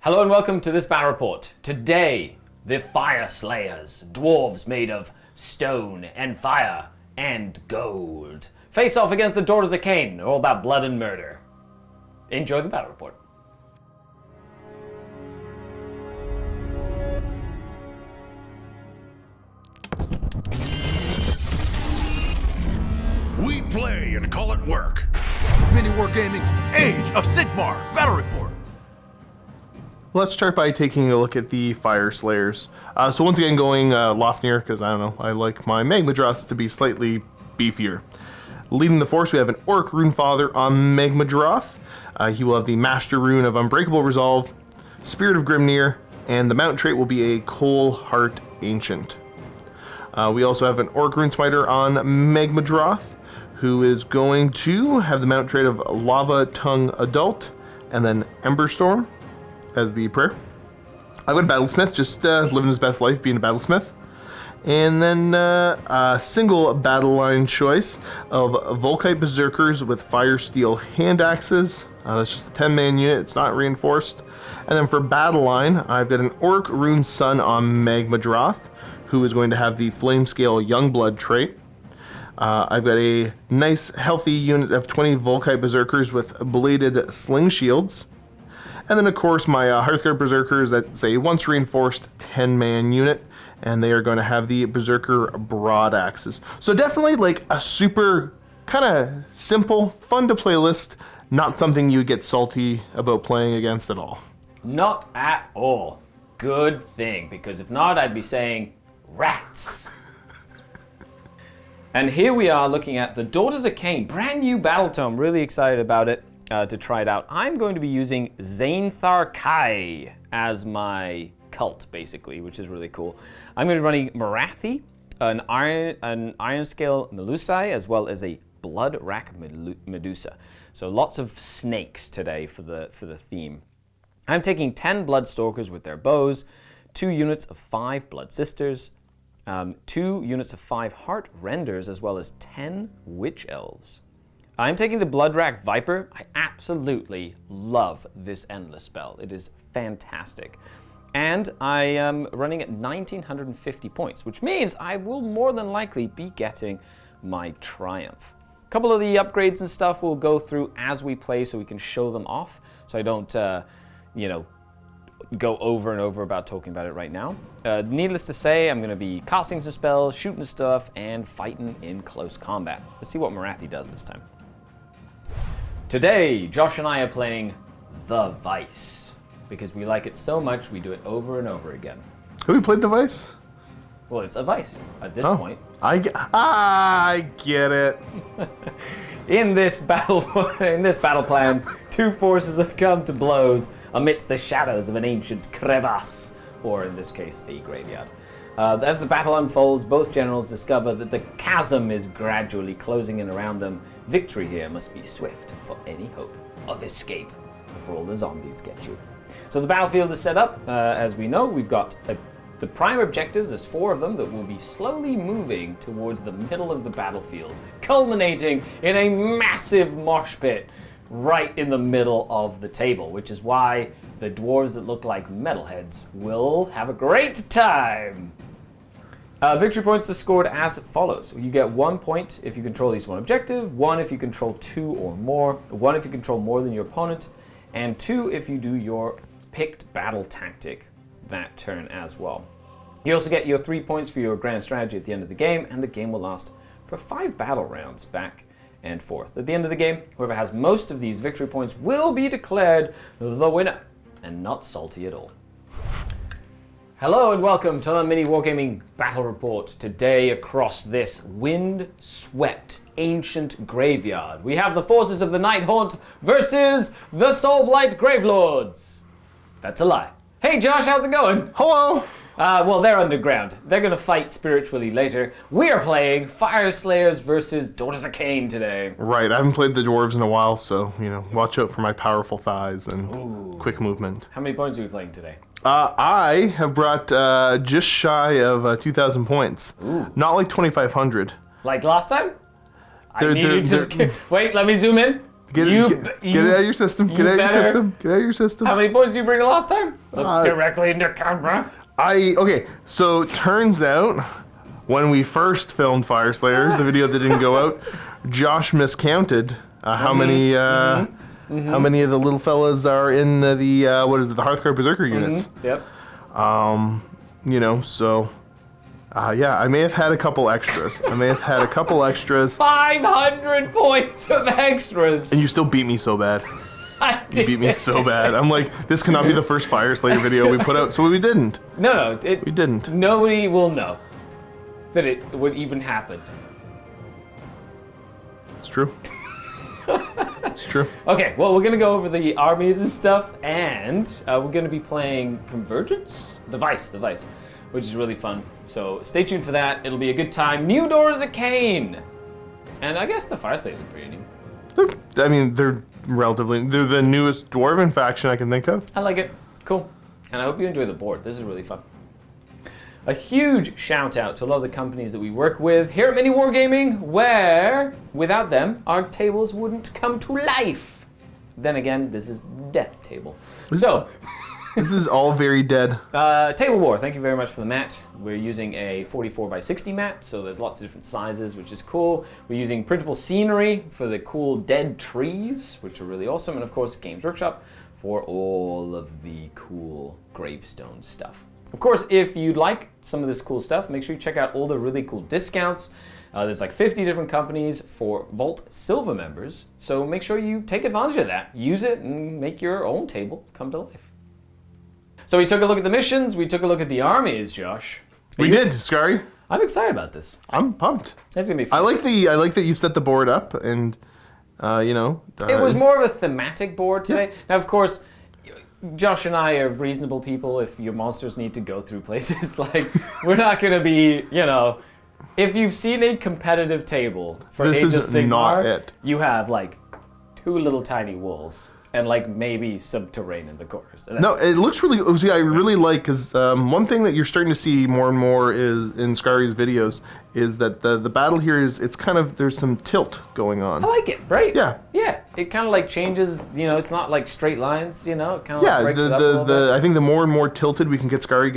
Hello and welcome to this battle report. Today, the Fireslayers, dwarves made of stone and fire and gold, face off against the Daughters of Cain, all about blood and murder. Enjoy the battle report. We play and call it work. Mini Wargaming's Age of Sigmar Battle Report. Let's start by taking a look at the Fireslayers. So once again going Lofnir, because I don't know, I like my Magmadroths to be slightly beefier. Leading the force, we have an Orc Runefather on Magmadroth. He will have the Master Rune of Unbreakable Resolve, Spirit of Grimnir, and the mount trait will be a Coal Heart Ancient. We also have an Orc Runesmiter on Magmadroth, who is going to have the mount trait of Lava Tongue Adult, and then Emberstorm as the prayer. I went Battlesmith, just living his best life being a Battlesmith. And then a single battle line choice of Volkite Berserkers with Fire Steel Hand Axes. That's just a 10-man unit, it's not reinforced. And then for battle line, I've got an Orc Rune Sun on Magmadroth, who is going to have the Flame Scale Youngblood trait. I've got a nice healthy unit of 20 Volkite Berserkers with bladed sling shields. And then of course my Hearthguard Berserkers, that's a once reinforced 10-man unit, and they are going to have the Berserker Broad Axes. So definitely like a super kind of simple, fun to play list, not something you get salty about playing against at all. Not at all. Good thing, because if not, I'd be saying rats. And here we are looking at the Daughters of Cain, brand new battle tome. Really excited about it to try it out. I'm going to be using Zainthar Kai as my cult, basically, which is really cool. I'm going to be running Marathi, an Iron Scale Melusai, as well as a Blood Rack Medusa. So lots of snakes today for the theme. I'm taking 10 Bloodstalkers with their bows, 2 units of 5 Blood Sisters, 2 units of 5 Heart Renders, as well as 10 Witch Elves. I'm taking the Bloodrack Viper. I absolutely love this Endless spell. It is fantastic. And I am running at 1950 points, which means I will more than likely be getting my Triumph. A couple of the upgrades and stuff we'll go through as we play so we can show them off, so I don't, go over and over about talking about it right now. Needless to say, I'm going to be casting some spells, shooting stuff, and fighting in close combat. Let's see what Marathi does this time. Today, Josh and I are playing The Vice, because we like it so much we do it over and over again. Have we played the Vice? Well, it's a Vice at this point. I get it. In this battle plan, 2 forces have come to blows amidst the shadows of an ancient crevasse, or in this case, a graveyard. As the battle unfolds, both generals discover that the chasm is gradually closing in around them. Victory here must be swift for any hope of escape before all the zombies get you. So the battlefield is set up. As we know, we've got the prime objectives, there's 4 of them, that will be slowly moving towards the middle of the battlefield, culminating in a massive mosh pit right in the middle of the table, which is why the dwarves that look like metalheads will have a great time. Victory points are scored as follows. You get 1 point if you control at least 1 objective, 1 if you control 2 or more, 1 if you control more than your opponent, and 2 if you do your picked battle tactic that turn as well. You also get your 3 points for your grand strategy at the end of the game, and the game will last for 5 battle rounds back and forth. At the end of the game, whoever has most of these victory points will be declared the winner, and not salty at all. Hello and welcome to the Mini Wargaming Battle Report. Today, across this wind-swept ancient graveyard, we have the forces of the Night Haunt versus the Soulblight Gravelords. That's a lie. Hey Josh, how's it going? Hello. Well, they're underground. They're gonna fight spiritually later. We are playing Fireslayers versus Daughters of Cain today. Right, I haven't played the dwarves in a while, so, watch out for my powerful thighs and quick movement. How many points are we playing today? I have brought just shy of 2,000 points. Ooh. Not like 2,500. Like last time? Wait, let me zoom in. Get it out of your system. Get it out of your system. Get it out of your system. How many points did you bring last time? Look directly into camera. Okay, so turns out when we first filmed Fireslayers, the video that didn't go out, Josh miscounted how many of the little fellas are in the the Hearthguard Berserker units. Yep. So yeah, I may have had a couple extras. 500 points of extras. And you still beat me so bad. I did. You beat me so bad. I'm like, this cannot be the first Fireslayer video we put out, so we didn't. No, we didn't. Nobody will know that it would even happen. It's true. It's true. Okay, well, we're gonna go over the armies and stuff, and we're gonna be playing Convergence? The Vice, which is really fun. So stay tuned for that. It'll be a good time. New Doors of Cain. And I guess the Fireslayers are pretty new. They're the newest Dwarven faction I can think of. I like it. Cool. And I hope you enjoy the board. This is really fun. A huge shout out to a lot of the companies that we work with here at Mini Wargaming, where without them, our tables wouldn't come to life. Then again, this is Death Table. This is all very dead. Table War, thank you very much for the mat. We're using a 44x60 mat, so there's lots of different sizes, which is cool. We're using printable scenery for the cool dead trees, which are really awesome. And of course, Games Workshop for all of the cool gravestone stuff. Of course, if you'd like some of this cool stuff, make sure you check out all the really cool discounts. There's like 50 different companies for Vault Silver members, so make sure you take advantage of that. Use it and make your own table come to life. So we took a look at the missions, we took a look at the armies, Josh. We did, Skari. I'm excited about this. I'm pumped. It's gonna be fun. I like that you set the board up and it was more of a thematic board today. Yeah. Now, of course, Josh and I are reasonable people. If your monsters need to go through places, like, we're not gonna be, if you've seen a competitive table for Age of Sigmar, not it. You have like 2 little tiny wolves. And like maybe some terrain in the corners. No, it looks really. See, I really like because one thing that you're starting to see more and more is in Skari's videos is that the battle here it's kind of there's some tilt going on. I like it, right? Yeah. Yeah, it kind of like changes. It's not like straight lines. It kind of like breaks it up a little bit. I think the more and more tilted we can get Skari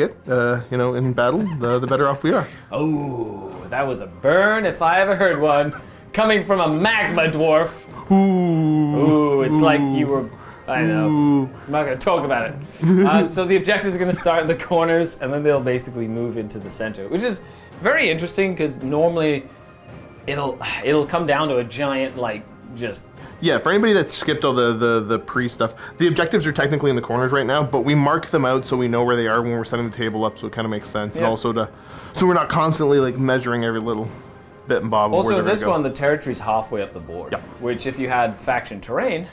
in battle, the better off we are. Oh, that was a burn if I ever heard one, coming from a magma dwarf. Ooh, it's like you were, I know, I'm not going to talk about it. So the objectives are going to start in the corners, and then they'll basically move into the center, which is very interesting, because normally it'll come down to a giant, Yeah, for anybody that skipped all the pre-stuff, the objectives are technically in the corners right now, but we mark them out so we know where they are when we're setting the table up, so it kind of makes sense, and also so we're not constantly measuring every little bit and bob. Also, in this one, the territory's halfway up the board, yep. Which if you had faction terrain,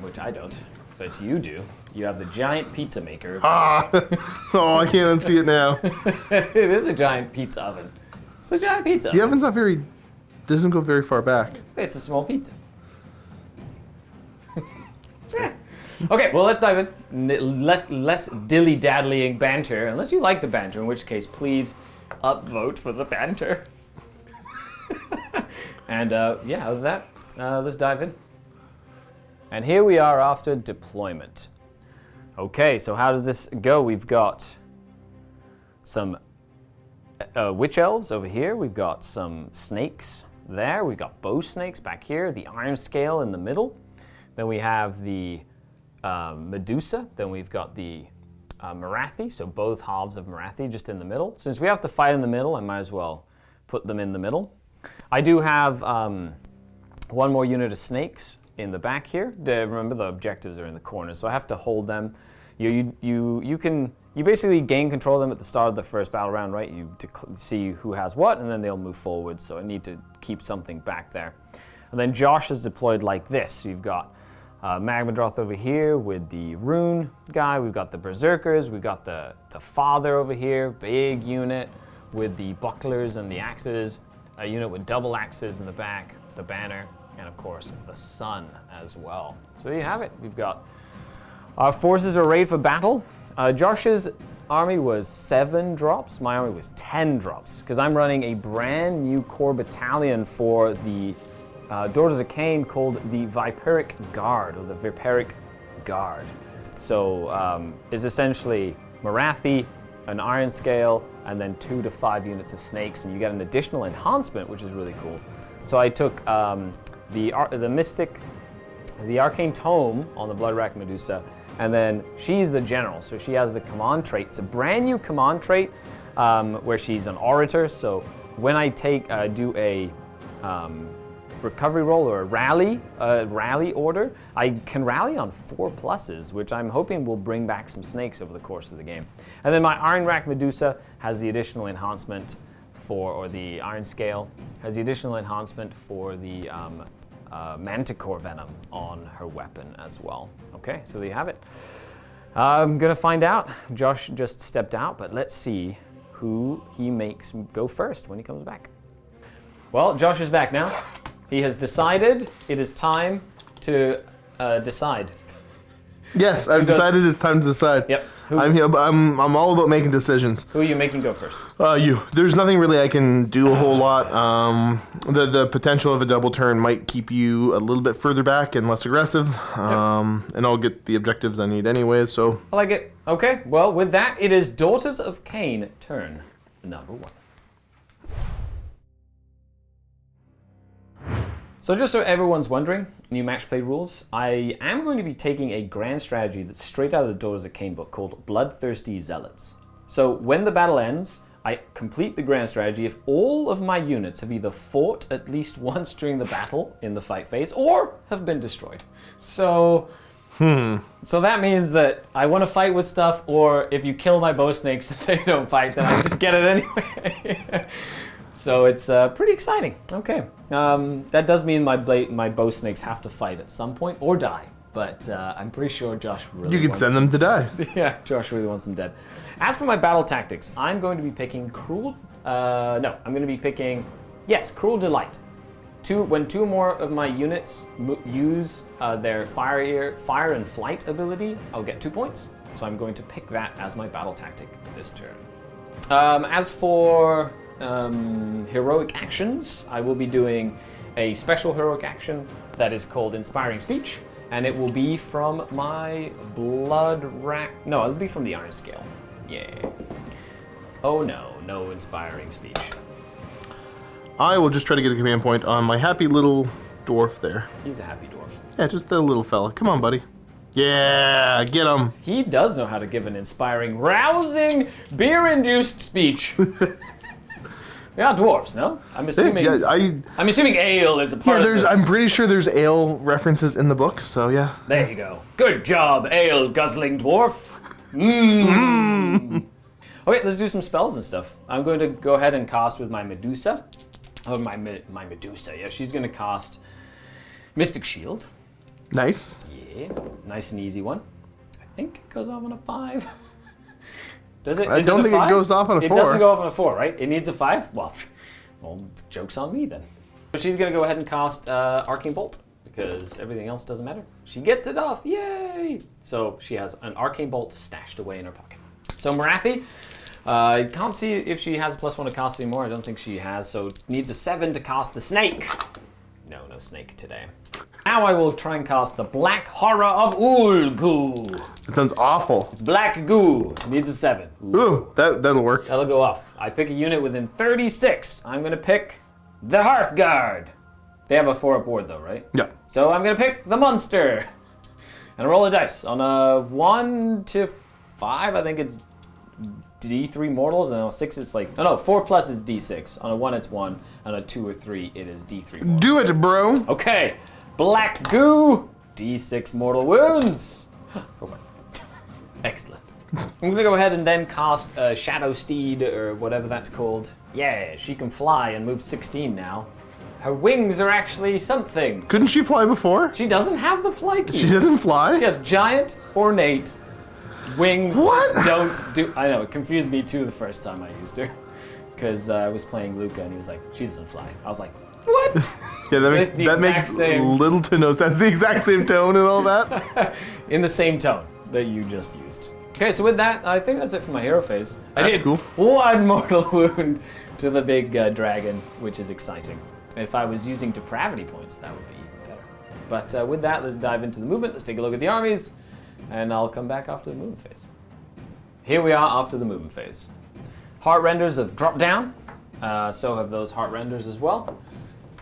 which I don't, but you do, you have the giant pizza maker. Oh, I can't unsee it now. It is a giant pizza oven. It's a giant pizza oven. The oven's doesn't go very far back. It's a small pizza. Yeah. Okay, well, let's dive in. Less dilly-daddlying banter, unless you like the banter, in which case, please upvote for the banter. And other than that, let's dive in. And here we are after deployment. Okay, so how does this go? We've got some witch elves over here. We've got some snakes there. We've got bow snakes back here. The iron scale in the middle. Then we have the Medusa. Then we've got the Marathi. So both halves of Marathi just in the middle. Since we have to fight in the middle, I might as well put them in the middle. I do have one more unit of snakes in the back here. Remember, the objectives are in the corner, so I have to hold them. You basically gain control of them at the start of the first battle round, right? You see who has what, and then they'll move forward. So I need to keep something back there. And then Josh is deployed like this. So you've got Magmadroth over here with the rune guy. We've got the berserkers. We've got the father over here, big unit with the bucklers and the axes. A unit with double axes in the back, the banner, and of course the sun as well. So there you have it. We've got our forces arrayed for battle. Josh's army was 7 drops. My army was 10 drops, because I'm running a brand new core battalion for the Daughters of Cain called the Viperic Guard, or the Viperic Guard. So is essentially Morathi, an Iron Scale, and then 2 to 5 units of snakes, and you get an additional enhancement, which is really cool. So I took the Mystic, the Arcane Tome on the Bloodwrack Medusa, and then she's the general, so she has the command trait. It's a brand new command trait where she's an orator. So when I do a recovery roll or a rally order, I can rally on 4 pluses, which I'm hoping will bring back some snakes over the course of the game. And then my Iron Rack Medusa has the additional enhancement or the Iron Scale has the additional enhancement for the Manticore Venom on her weapon as well. Okay, so there you have it. I'm gonna find out. Josh just stepped out, but let's see who he makes go first when he comes back. Well, Josh is back now. He has decided it is time to decide. Yes, I've decided it's time to decide. Yep. I'm here. I'm all about making decisions. Who are you making go first? You. There's nothing really I can do a whole lot. The potential of a double turn might keep you a little bit further back and less aggressive. And I'll get the objectives I need anyway. So. I like it. Okay. Well, with that, it is Daughters of Cain turn number 1. So just so everyone's wondering, new match play rules, I am going to be taking a grand strategy that's straight out of the Daughters of Cain book called Bloodthirsty Zealots. So when the battle ends, I complete the grand strategy if all of my units have either fought at least once during the battle in the fight phase or have been destroyed. So that means that I want to fight with stuff, or if you kill my bow snakes and they don't fight, then I just get it anyway. So it's pretty exciting. Okay, that does mean my bow snakes have to fight at some point or die. But I'm pretty sure Josh really You could send them to die. Yeah, Josh really wants them dead. As for my battle tactics, I'm going to be picking Cruel Delight. When 2 more of my units use their fire and flight ability, I'll get 2 points. So I'm going to pick that as my battle tactic this turn. As for heroic actions, I will be doing a special heroic action that is called Inspiring Speech, and it will be from my it'll be from the Iron Scale. Yay. Oh no Inspiring Speech. I will just try to get a command point on my happy little dwarf there. He's a happy dwarf. Yeah, just the little fella. Come on, buddy. Yeah, get him. He does know how to give an inspiring, rousing, beer-induced speech. They are dwarves, no? I'm assuming. I'm assuming ale is a part. Yeah, I'm pretty sure there's ale references in the book. So yeah. There you go. Good job, ale guzzling dwarf. Mmm. Okay, let's do some spells and stuff. I'm going to go ahead and cast with my Medusa. Oh, my Medusa. Yeah, she's going to cast Mystic Shield. Nice. Yeah, nice and easy one. I think it goes off on a 5. Does it? I don't think it goes off on a 4. It doesn't go off on a 4, right? It needs a 5? Well, joke's on me then. So she's going to go ahead and cast Arcane Bolt, because everything else doesn't matter. She gets it off, yay! So she has an Arcane Bolt stashed away in her pocket. So Morathi, I can't see if she has a +1 to cast anymore. I don't think she has, so needs a 7 to cast the snake. No snake today. Now I will try and cast the Black Horror of Ulgu. That sounds awful. It's black goo. Needs a 7. Ooh, that'll work. That'll go off. I pick a unit within 36. I'm going to pick the Hearthguard. They have a 4 aboard though, right? Yeah. So I'm going to pick the monster. And I roll a dice. On a 1 to 5, I think it's D3 mortals, and on a 6 it's like, 4 plus is D6. On a 1 it's 1, on a 2 or 3 it is D3 mortals. Do it, bro. Okay, black goo, D6 mortal wounds. For what? Excellent. I'm gonna go ahead and then cast Shadow Steed, or whatever that's called. Yeah, she can fly and move 16 now. Her wings are actually something. Couldn't she fly before? She doesn't have the fly key. She doesn't fly? She has giant, ornate wings. What? Don't do. I know, it confused me too the first time I used her. Because I was playing Luca and he was like, she doesn't fly. I was like, what? Yeah, that makes little to no sense. The exact same tone and all that. In the same tone that you just used. Okay, so with that, I think that's it for my hero phase. That's I did cool. 1 mortal wound to the big dragon, which is exciting. If I was using depravity points, that would be even better. But with that, let's dive into the movement. Let's take a look at the armies, and I'll come back after the movement phase. Here we are after the movement phase. Heart renders have dropped down, so have those heart renders as well.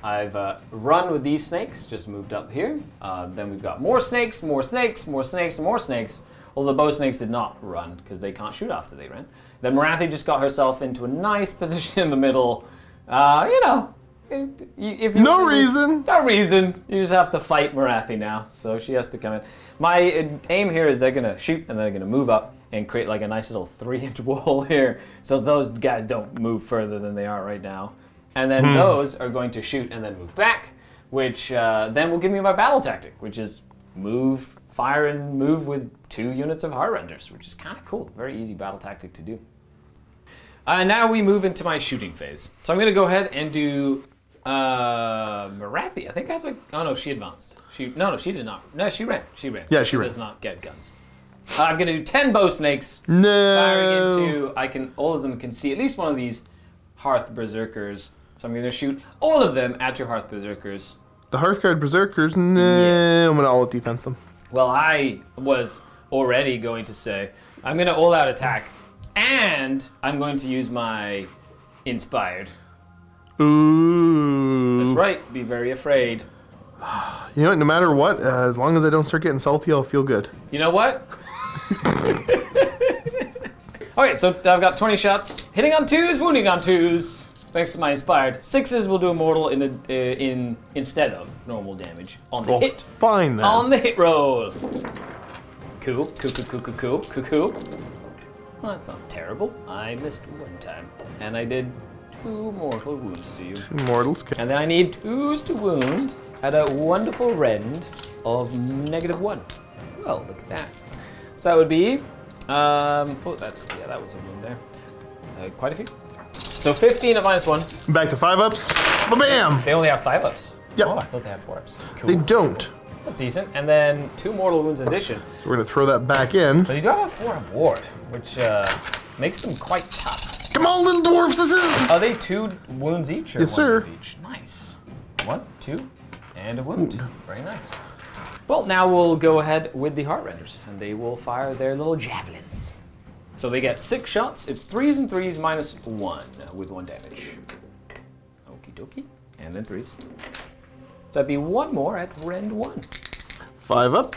I've run with these snakes, just moved up here. Then we've got more snakes, more snakes, more snakes, and more snakes. Well, the bow snakes did not run because they can't shoot after they ran. Then Morathi just got herself into a nice position in the middle. You know, if you No reason. No reason. You just have to fight Morathi now, so she has to come in. My aim here is they're gonna shoot and they're gonna move up and create like a nice little 3-inch wall here, so those guys don't move further than they are right now. And then those are going to shoot and then move back, which then will give me my battle tactic, which is move, fire, and move with 2 units of heart renders, which is kind of cool. Very easy battle tactic to do. Now we move into my shooting phase. So I'm going to go ahead and do Morathi. I think that's like, oh no, she advanced. No, she did not. No, she ran. Yeah, she ran. Does not get guns. I'm going to do 10 bow snakes. No. Firing into, all of them can see at least one of these Hearth Berserkers. So I'm going to shoot all of them at your Hearth Berserkers. The Hearthguard Berserkers, no. Yes. I'm going to all defense them. Well, I was already going to say, I'm going to all-out attack, and I'm going to use my Inspired. Ooh. That's right, be very afraid. You know what, no matter what, as long as I don't start getting salty, I'll feel good. You know what? Okay, so I've got 20 shots. Hitting on 2s, wounding on 2s. Thanks to my Inspired. 6s will do mortal instead of normal damage on the hit. Fine then. On the hit roll. Cool. Well, that's not terrible. I missed 1 time. And I did 2 mortal wounds to you. 2 mortals. And then I need 2s to wound at a wonderful rend of -1. Well, look at that. So that would be, that was a wound there. Quite a few. So 15 at -1. Back to 5-ups. Bam! They only have 5-ups. Yep. Oh, I thought they had 4-ups. Cool. They don't. That's decent. And then 2 mortal wounds in addition. So we're going to throw that back in. But you do have a 4-up ward, which makes them quite tough. Come on, little dwarfs, this is! Are they 2 wounds each? Or Yes, 1 sir. wound each? Nice. 1, 2, and a wound. Very nice. Well, now we'll go ahead with the heart renders, and they will fire their little javelins. So they get 6 shots. It's 3s and 3s -1 with 1 damage. Okie dokie. And then 3s. So that'd be 1 more at rend 1. 5-up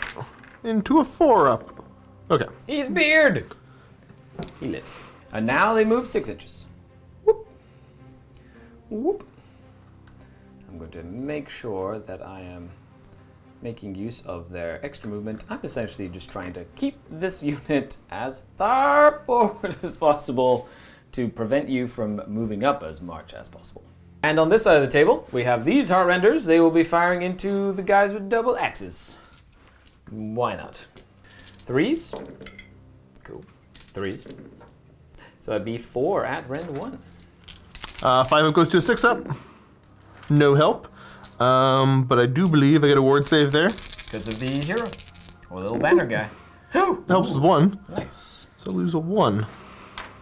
into a 4-up. Okay. He's beard! He lives. And now they move 6 inches. Whoop. Whoop. I'm going to make sure that I am making use of their extra movement. I'm essentially just trying to keep this unit as far forward as possible to prevent you from moving up as much as possible. And on this side of the table, we have these heart renders. They will be firing into the guys with double axes. Why not? 3s. Cool. 3s. So that'd be 4 at rend 1. 5-up goes to a 6-up. No help. But I do believe I get a ward save there. Because of the hero. Or little banner guy. Whew. Helps with 1. Nice. So lose a 1.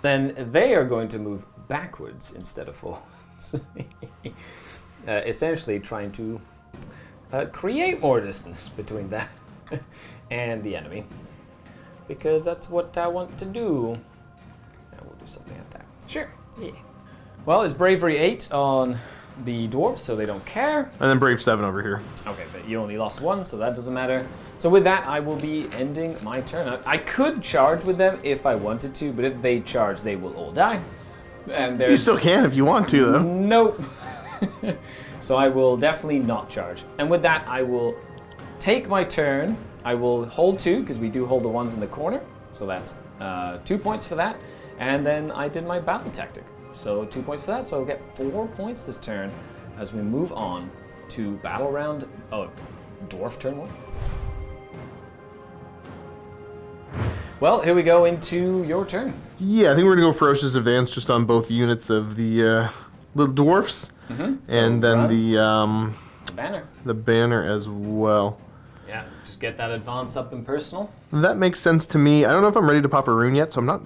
Then they are going to move backwards instead of forwards. Essentially trying to create more distance between that and the enemy. Because that's what I want to do. And we'll do something like that. Sure. Yeah. Well, it's Bravery 8 on the dwarves, so they don't care. And then Brave 7 over here. Okay, but you only lost 1, so that doesn't matter. So with that, I will be ending my turn. I could charge with them if I wanted to, but if they charge, they will all die. And You still can if you want to, though. Nope. So I will definitely not charge. And with that, I will take my turn. I will hold 2, because we do hold the ones in the corner. So that's 2 points for that. And then I did my battle tactic. So 2 points for that, so I'll get 4 points this turn as we move on to battle round, dwarf turn 1. Well, here we go into your turn. Yeah, I think we're going to go Ferocious Advance just on both units of the little dwarfs. And then run. The banner. The banner as well. Yeah, just get that advance up in personal. That makes sense to me. I don't know if I'm ready to pop a rune yet, so I'm not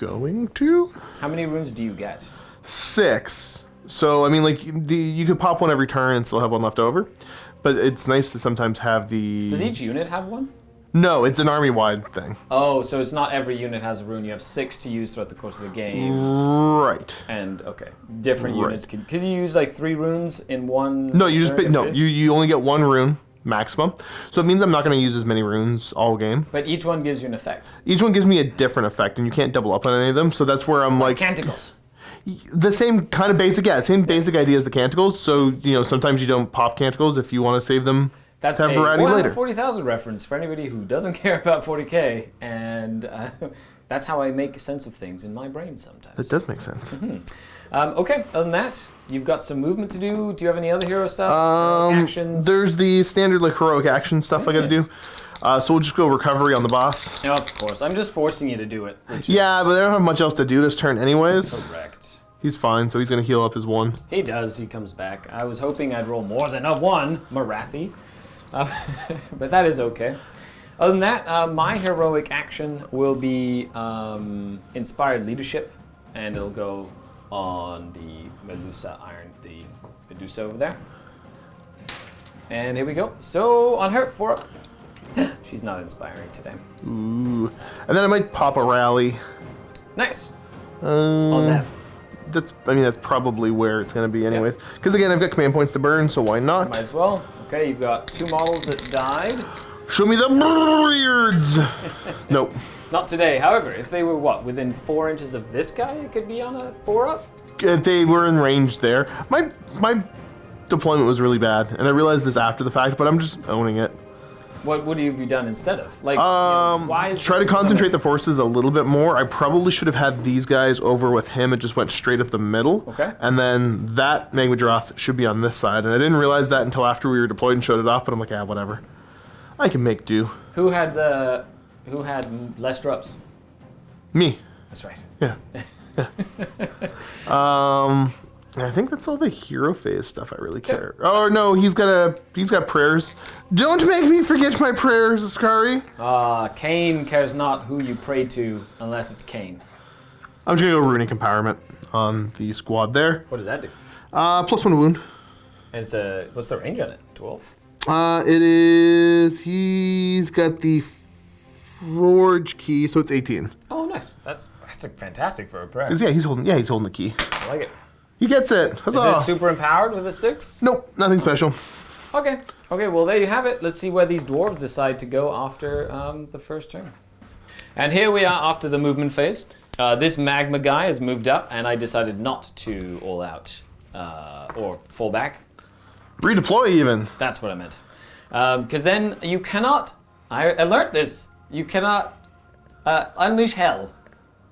going to. How many runes do you get? 6. So, I mean, like, you could pop one every turn and still have one left over. But it's nice to sometimes have the... Does each unit have one? No, it's an army-wide thing. Oh, so it's not every unit has a rune. You have 6 to use throughout the course of the game. Right. And, okay, different units. Can you use, like, 3 runes in one No, you just... turn, No, you only get 1 rune maximum. So it means I'm not going to use as many runes all game. But each one gives you an effect. Each one gives me a different effect, and you can't double up on any of them. So that's where I'm like... Canticles. The same kind of basic, same basic idea as the Canticles. So, sometimes you don't pop Canticles if you want to save them. That's have variety later. 40,000 reference for anybody who doesn't care about 40k, and that's how I make sense of things in my brain sometimes. That does make sense. Okay, other than that, you've got some movement to do. Do you have any other hero stuff? Actions? There's the standard heroic action stuff I got to do. So we'll just go recovery on the boss. No, of course. I'm just forcing you to do it. Yeah, but I don't have much else to do this turn anyways. Correct. He's fine, so he's going to heal up his 1. He does. He comes back. I was hoping I'd roll more than a 1, Marathi. But that is okay. Other than that, my heroic action will be inspired leadership, and it'll go on the Medusa over there. And here we go. So on her, 4 up. She's not inspiring today. Ooh. And then I might pop a rally. Nice. On that. That's probably where it's going to be anyways. Because again, I've got command points to burn, so why not? Might as well. Okay, you've got 2 models that died. Show me the beards! Nope. Not today. However, if they were, within 4 inches of this guy, it could be on a 4-up? If they were in range there. My deployment was really bad, and I realized this after the fact, but I'm just owning it. What have you done instead of? Why is try to concentrate the forces a little bit more. I probably should have had these guys over with him. It just went straight up the middle. Okay. And then that Magmadroth should be on this side. And I didn't realize that until after we were deployed and showed it off, but I'm like, whatever. I can make do. Who had less drops? Me. That's right. Yeah. I think that's all the hero phase stuff I really care. Yeah. Oh no, he's got prayers. Don't make me forget my prayers, Skari. Cain cares not who you pray to unless it's Cain. I'm just gonna go runic empowerment on the squad there. What does that do? +1 wound. And what's the range on it? 12? It is. He's got the forge key, so it's 18. Oh, nice. That's fantastic for a prayer. Yeah, he's holding the key. I like it. He gets it. Huzzah. Is it super empowered with a 6? Nope, nothing special. Okay. Okay, well, there you have it. Let's see where these dwarves decide to go after the first turn. And here we are after the movement phase. This magma guy has moved up, and I decided not to all out or fall back. Redeploy even. That's what I meant. Because then you cannot, I learned this, you cannot unleash hell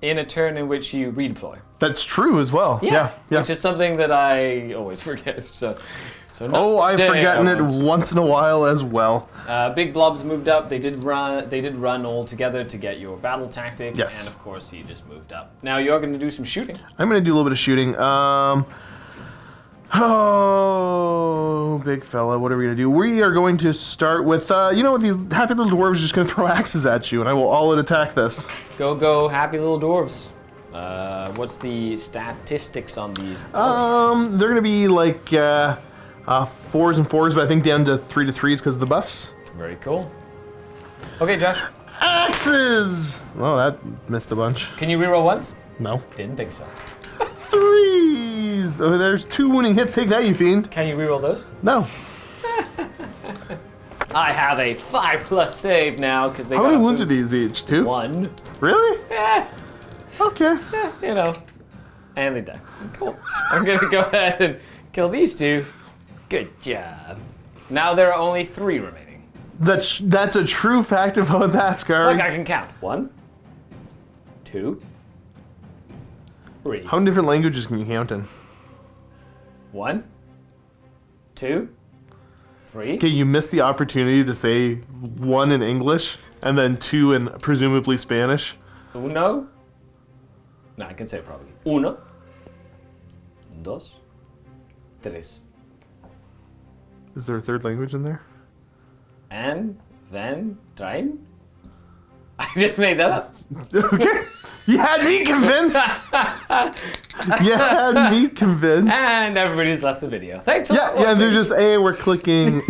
in a turn in which you redeploy. That's true as well. Yeah. Which is something that I always forget. So I've forgotten it once in a while as well. Big blobs moved up. They did run all together to get your battle tactic. Yes. And of course, you just moved up. Now you're going to do some shooting. I'm going to do a little bit of shooting. Oh, big fella, what are we going to do? We are going to start with, these happy little dwarves are just going to throw axes at you, and I will all-out attack this. Go, happy little dwarves. What's the statistics on these? They're going to be like 4s and 4s, but I think down to 3 to 3s because of the buffs. Very cool. Okay, Josh. Axes! Oh, that missed a bunch. Can you reroll once? No. Didn't think so. 3s! Oh, there's 2 wounding hits. Take that, you fiend. Can you reroll those? No. I have a 5+ save now because they. How many wounds are these each? 2? 1. Really? Yeah. Okay. And they die. Cool. I'm gonna go ahead and kill these 2. Good job. Now there are only 3 remaining. That's a true fact about that, Skari. Look, I can count. 1, 2, 3. How many different languages can you count in? 1, 2, 3. Okay, you missed the opportunity to say 1 in English and then 2 in presumably Spanish. Uno. No, I can say it probably. 1, 2, 3. Is there a third language in there? And then train. I just made that up. Okay. You had me convinced. You had me convinced. And everybody's left the video. Thanks a lot. Yeah, they're just, hey, we're clicking.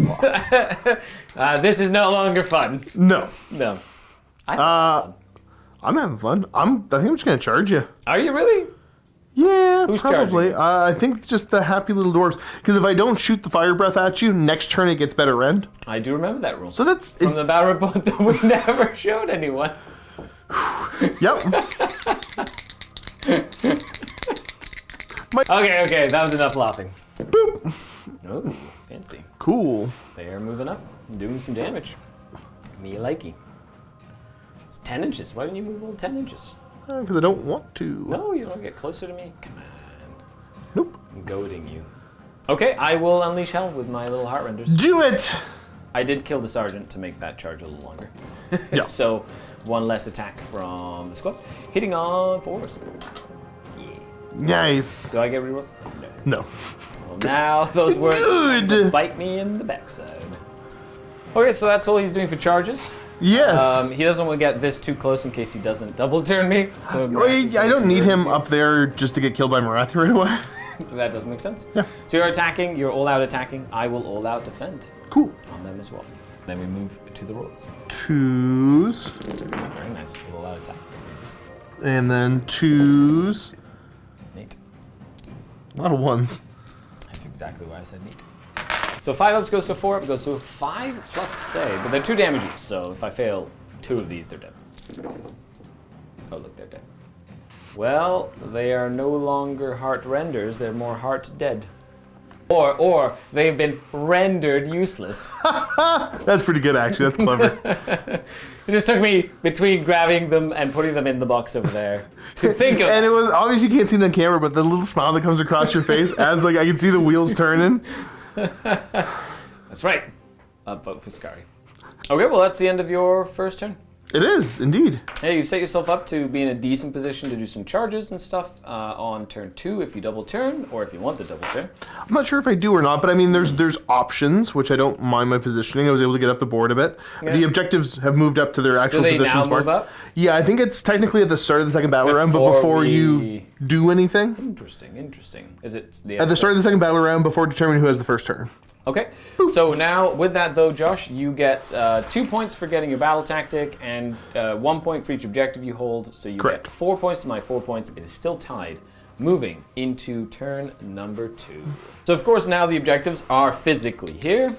This is no longer fun. No. No. I'm having fun. I think I'm just going to charge you. Are you really? Yeah, Who's probably. charging? I think just the happy little dwarves. Because if I don't shoot the fire breath at you, next turn it gets better rend. I do remember that rule. So that's... From the battle report that we never showed anyone. Yep. Okay, that was enough laughing. Boop. Oh, fancy. Cool. They are moving up, doing some damage. Me likey. It's 10 inches. Why didn't you move all 10 inches? Because I don't want to. No, you don't get closer to me. Come on. Nope. I'm goading you. Okay, I will unleash hell with my little heart renders. Do it! I did kill the sergeant to make that charge a little longer. Yeah. So, one less attack from the squad. Hitting on forwards. Yeah. Nice. Do I get rerolls? No. No. Well, now those words Good. bite me in the backside. Okay, so that's all he's doing for charges. Yes. He doesn't want to get this too close in case he doesn't double turn me. So Wait, I don't need him up there just to get killed by Marathi right away. That does make sense. Yeah. So you're attacking, you're all out attacking. I will all out defend Cool. on them as well. Then we move to the rolls. Twos. Very nice. All out attack. And then twos. Neat. A lot of ones. That's exactly why I said neat. So 5 ups goes to 4 up, goes to 5 plus save, but they're 2 damage each, so if I fail 2 of these, they're dead. Oh, look, they're dead. Well, they are no longer heart renders, they're more heart dead. Or they've been rendered useless. That's pretty good, actually. That's clever. It just took me between grabbing them and putting them in the box over there to think of. And it was, obviously you can't see it on camera, but the little smile that comes across your face as like I can see the wheels turning. That's right. Vote for Skari. Okay, well that's the end of your first turn. It is, indeed. Hey, you've set yourself up to be in a decent position to do some charges and stuff on turn 2 if you double turn, or if you want the double turn. I'm not sure if I do or not, but I mean, there's options, which I don't mind my positioning. I was able to get up the board a bit. Yeah. The objectives have moved up to their actual Do they positions. now move up? Yeah, I think it's technically at the start of the second battle round, but before you do anything. Interesting. Is it At the start of the second battle round, before determining who has the first turn. Okay, so now with that though, Josh, you get 2 points for getting your battle tactic and 1 point for each objective you hold. So you Correct. get 4 points to my 4 points. It is still tied. Moving into turn number 2. So of course now the objectives are physically here,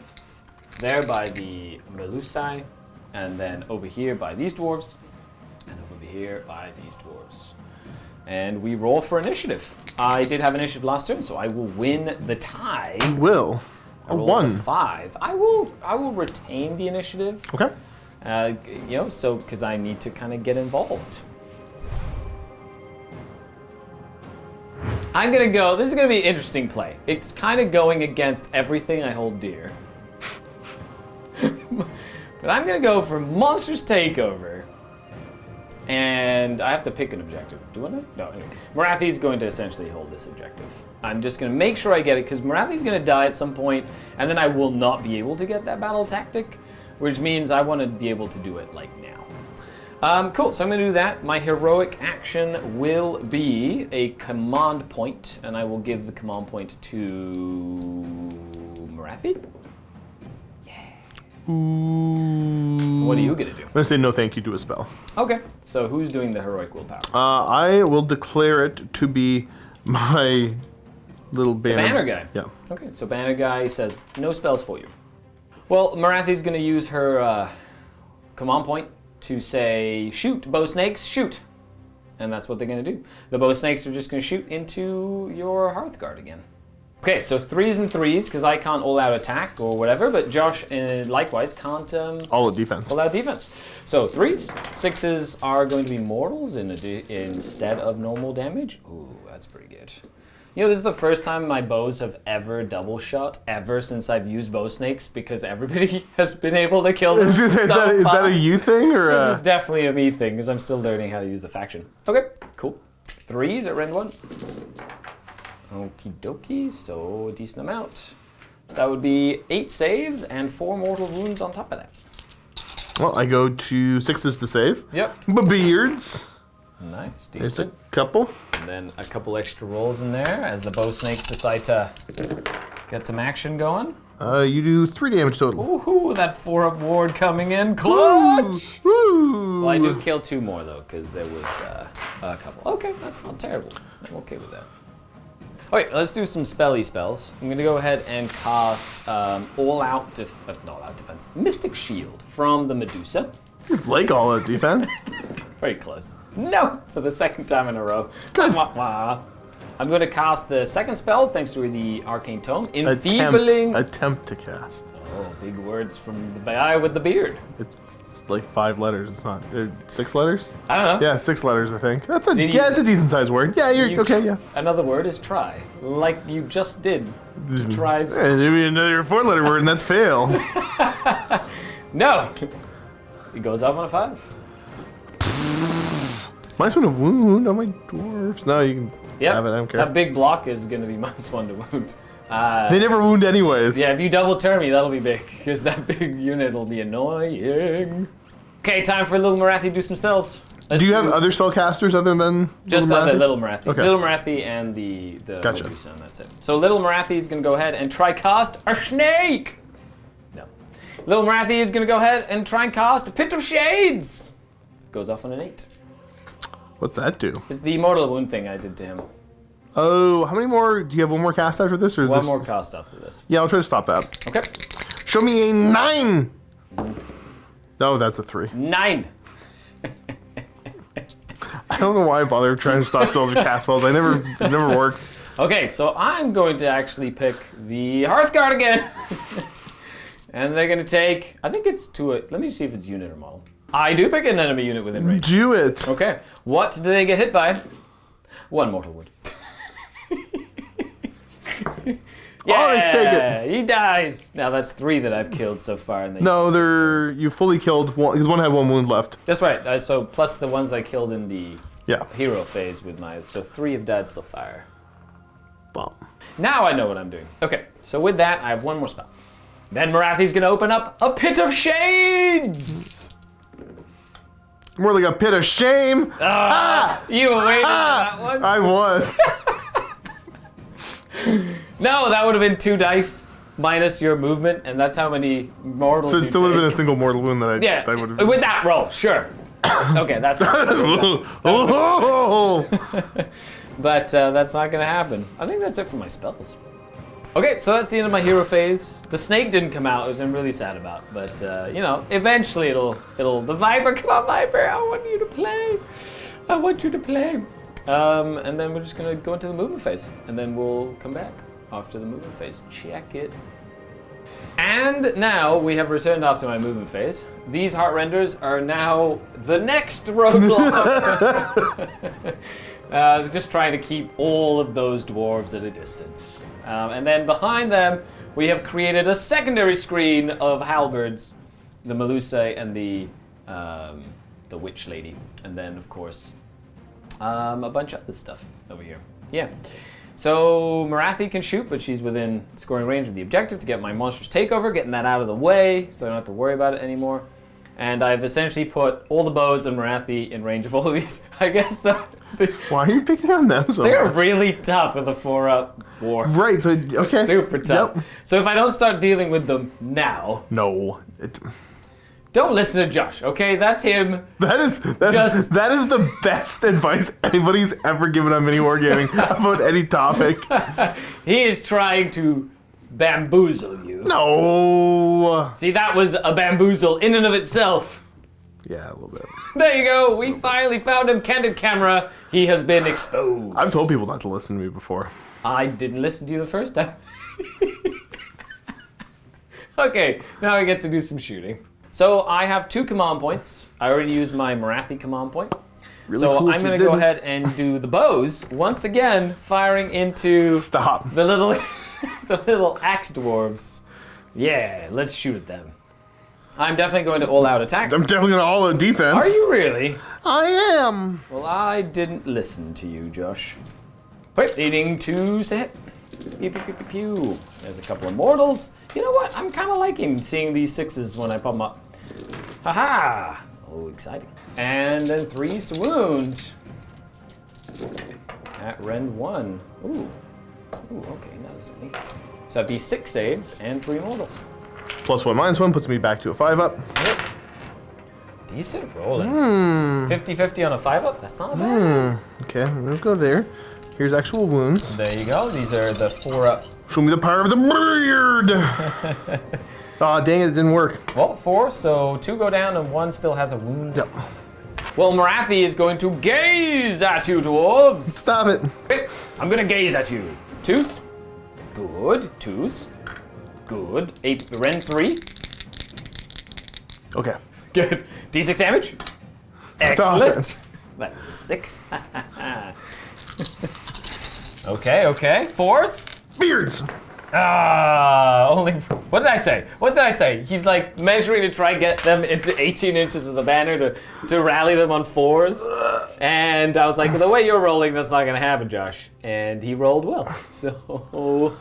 there by the Melusai, and then over here by these dwarves, and over here by these dwarves. And we roll for initiative. I did have initiative last turn, so I will win the tie. Will. I A rolled 1. a 5. I will retain the initiative. Okay. So because I need to kind of get involved. I'm gonna go. This is gonna be an interesting play. It's kind of going against everything I hold dear. But I'm gonna go for Monsters Takeover. And I have to pick an objective. Do I? No, anyway. Marathi's going to essentially hold this objective. I'm just going to make sure I get it, because Marathi's going to die at some point, and then I will not be able to get that battle tactic, which means I want to be able to do it, like, now. Cool, so I'm going to do that. My heroic action will be a command point, and I will give the command point to Marathi. What are you going to do? I'm going to say no thank you to a spell. Okay, so who's doing the heroic willpower? I will declare it to be my little banner. The banner guy? Yeah. Okay, so banner guy says, no spells for you. Well, Marathi's going to use her command point to say, shoot, bow snakes, shoot. And that's what they're going to do. The bow snakes are just going to shoot into your Hearthguard again. Okay, so 3s and 3s, because I can't all-out attack or whatever, but Josh, likewise, can't all out defense. All-out defense. So 3s, 6s are going to be mortals instead of normal damage. Ooh, that's pretty good. You know, this is the first time my bows have ever double shot, ever since I've used bow snakes, because everybody has been able to kill them. Is that a you thing, or This is definitely a me thing, because I'm still learning how to use the faction. Okay, cool. 3s at Rend 1. Okie dokie, so a decent amount. So that would be 8 saves and 4 mortal wounds on top of that. Well, I go to 6s to save. Yep. Beards. Nice, It's a decent. couple. And then a couple extra rolls in there as the bow snakes decide to get some action going. You do 3 damage total. Ooh, that 4-up ward coming in. Clutch! Woo! Well, I do kill 2 more, though, because there was a couple. Okay, that's not terrible. I'm okay with that. Okay, let's do some spelly spells. I'm going to go ahead and cast all-out defense. Mystic Shield from the Medusa. It's like all out defense. Very close. No, for the 2nd time in a row. Good. I'm going to cast the 2nd spell, thanks to the Arcane Tome. Enfeebling. Attempt to cast. Oh, big words from the guy with the beard. It's like 5 letters. It's not 6 letters. I don't know. Yeah, 6 letters. I think that's a Did you- it's a decent sized word. Yeah, you're okay. Yeah. Another word is try, like you just did. Try. Maybe another 4-letter word, and that's fail. No. It goes off on a 5. -1 to wound on my dwarves. No, you can have it. I don't care. That big block is going to be -1 to wound. They never wound anyways. Yeah, if you double turn me, that'll be big, because that big unit will be annoying. Okay, time for Little Marathi to do some spells. Do you have other spellcasters other than Just Little the Marathi? Little Marathi. Okay. Little Marathi and the Gotcha. Medusa, and that's it. So Little Marathi is going to go ahead and try cast a snake. No. Little Marathi is going to go ahead and try and cast a Pit of Shades. Goes off on an 8. What's that do? It's the mortal wound thing I did to him. Oh, how many more? Do you have one more cast after this, or is One this? more cast after this. Yeah, I'll try to stop that. Okay. Show me a 9. No, that's a 3. 9. I don't know why I bother trying to stop spells or cast spells. It never works. Okay, so I'm going to actually pick the Hearthguard again. And they're going to take, I think it's let me see if it's unit or model. I do pick an enemy unit within range. Do it. Okay, what do they get hit by? 1 mortal wound. All right, take it. He dies. Now that's 3 that I've killed so far. And No, you fully killed one because one had 1 wound left. That's right. So plus the ones I killed in the Yeah. hero phase with so 3 have died so far. Bomb. Now I know what I'm doing. Okay, so with that, I have 1 more spell. Then Marathi's gonna open up a Pit of Shades! More like a pit of shame. You were waiting for that one? I was. No, that would have been 2 dice minus your movement, and that's how many mortals So you it still would have been a take. single mortal wound that I Yeah, would have. with that roll, sure. Okay, that's but that's not gonna happen. I think that's it for my spells. Okay, so that's the end of my hero phase. The snake didn't come out, which I'm really sad about. But you know, eventually the Viper, come on, Viper! I want you to play. I want you to play. And then we're just gonna go into the movement phase, and then we'll come back after the movement phase. Check it. And now we have returned after my movement phase. These heart renders are now the next roadblock. Just trying to keep all of those dwarves at a distance. And then behind them, we have created a secondary screen of halberds, the Melusa and the witch lady. And then, of course, a bunch of other stuff over here. Yeah. So Marathi can shoot, but she's within scoring range of the objective to get my monstrous takeover, getting that out of the way so I don't have to worry about it anymore. And I've essentially put all the bows and Marathi in range of all of these. I guess Why are you picking on them so they're much? really tough with a 4-up war. Right, so, okay. Super tough. Yep. So if I don't start dealing with them now, No. don't listen to Josh, okay? That's him. That is the best advice anybody's ever given on mini wargaming about any topic. He is trying to bamboozle you. No. See, that was a bamboozle in and of itself. Yeah, a little bit. There you go. We finally found him. Candid camera. He has been exposed. I've told people not to listen to me before. I didn't listen to you the first time. Okay, now I get to do some shooting. So I have 2 command points. I already used my Marathi command point. Really So cool if I'm you going to go didn't. ahead and do the bows. Once again, firing into Stop. the little, the little axe dwarves. Yeah, let's shoot at them. I'm definitely going to all-out attack. I'm definitely gonna all in defense. Are you really? I am. Well, I didn't listen to you, Josh. Wait, needing 2s to hit. Pew, pew, pew, pew, pew. There's a couple of mortals. You know what? I'm kind of liking seeing these 6s when I pop them up. Haha! Oh, exciting. And then 3s to wound. at Rend 1. Ooh. Ooh, okay, that was funny. So that'd be 6 saves and 3 mortals. +1, -1 puts me back to a 5-up. Yep. Decent rolling. 50-50 on a 5-up? That's not bad. Okay, let's go there. Here's actual wounds. There you go. These are the 4-up. Show me the power of the beard! Aw, dang it didn't work. Well, 4, so 2 go down and 1 still has a wound. Yep. Well, Marathi is going to gaze at you, dwarves. Stop it. Okay, I'm gonna gaze at you. Twos. Good. Twos. Good. Rend 3. Okay. Good. D6 damage. Stop Excellent. it. That's a 6. Okay. 4s. Beards! Only. What did I say? What did I say? He's like measuring to try and get them into 18 inches of the banner to rally them on 4s. And I was like, the way you're rolling, that's not gonna happen, Josh. And he rolled well. So,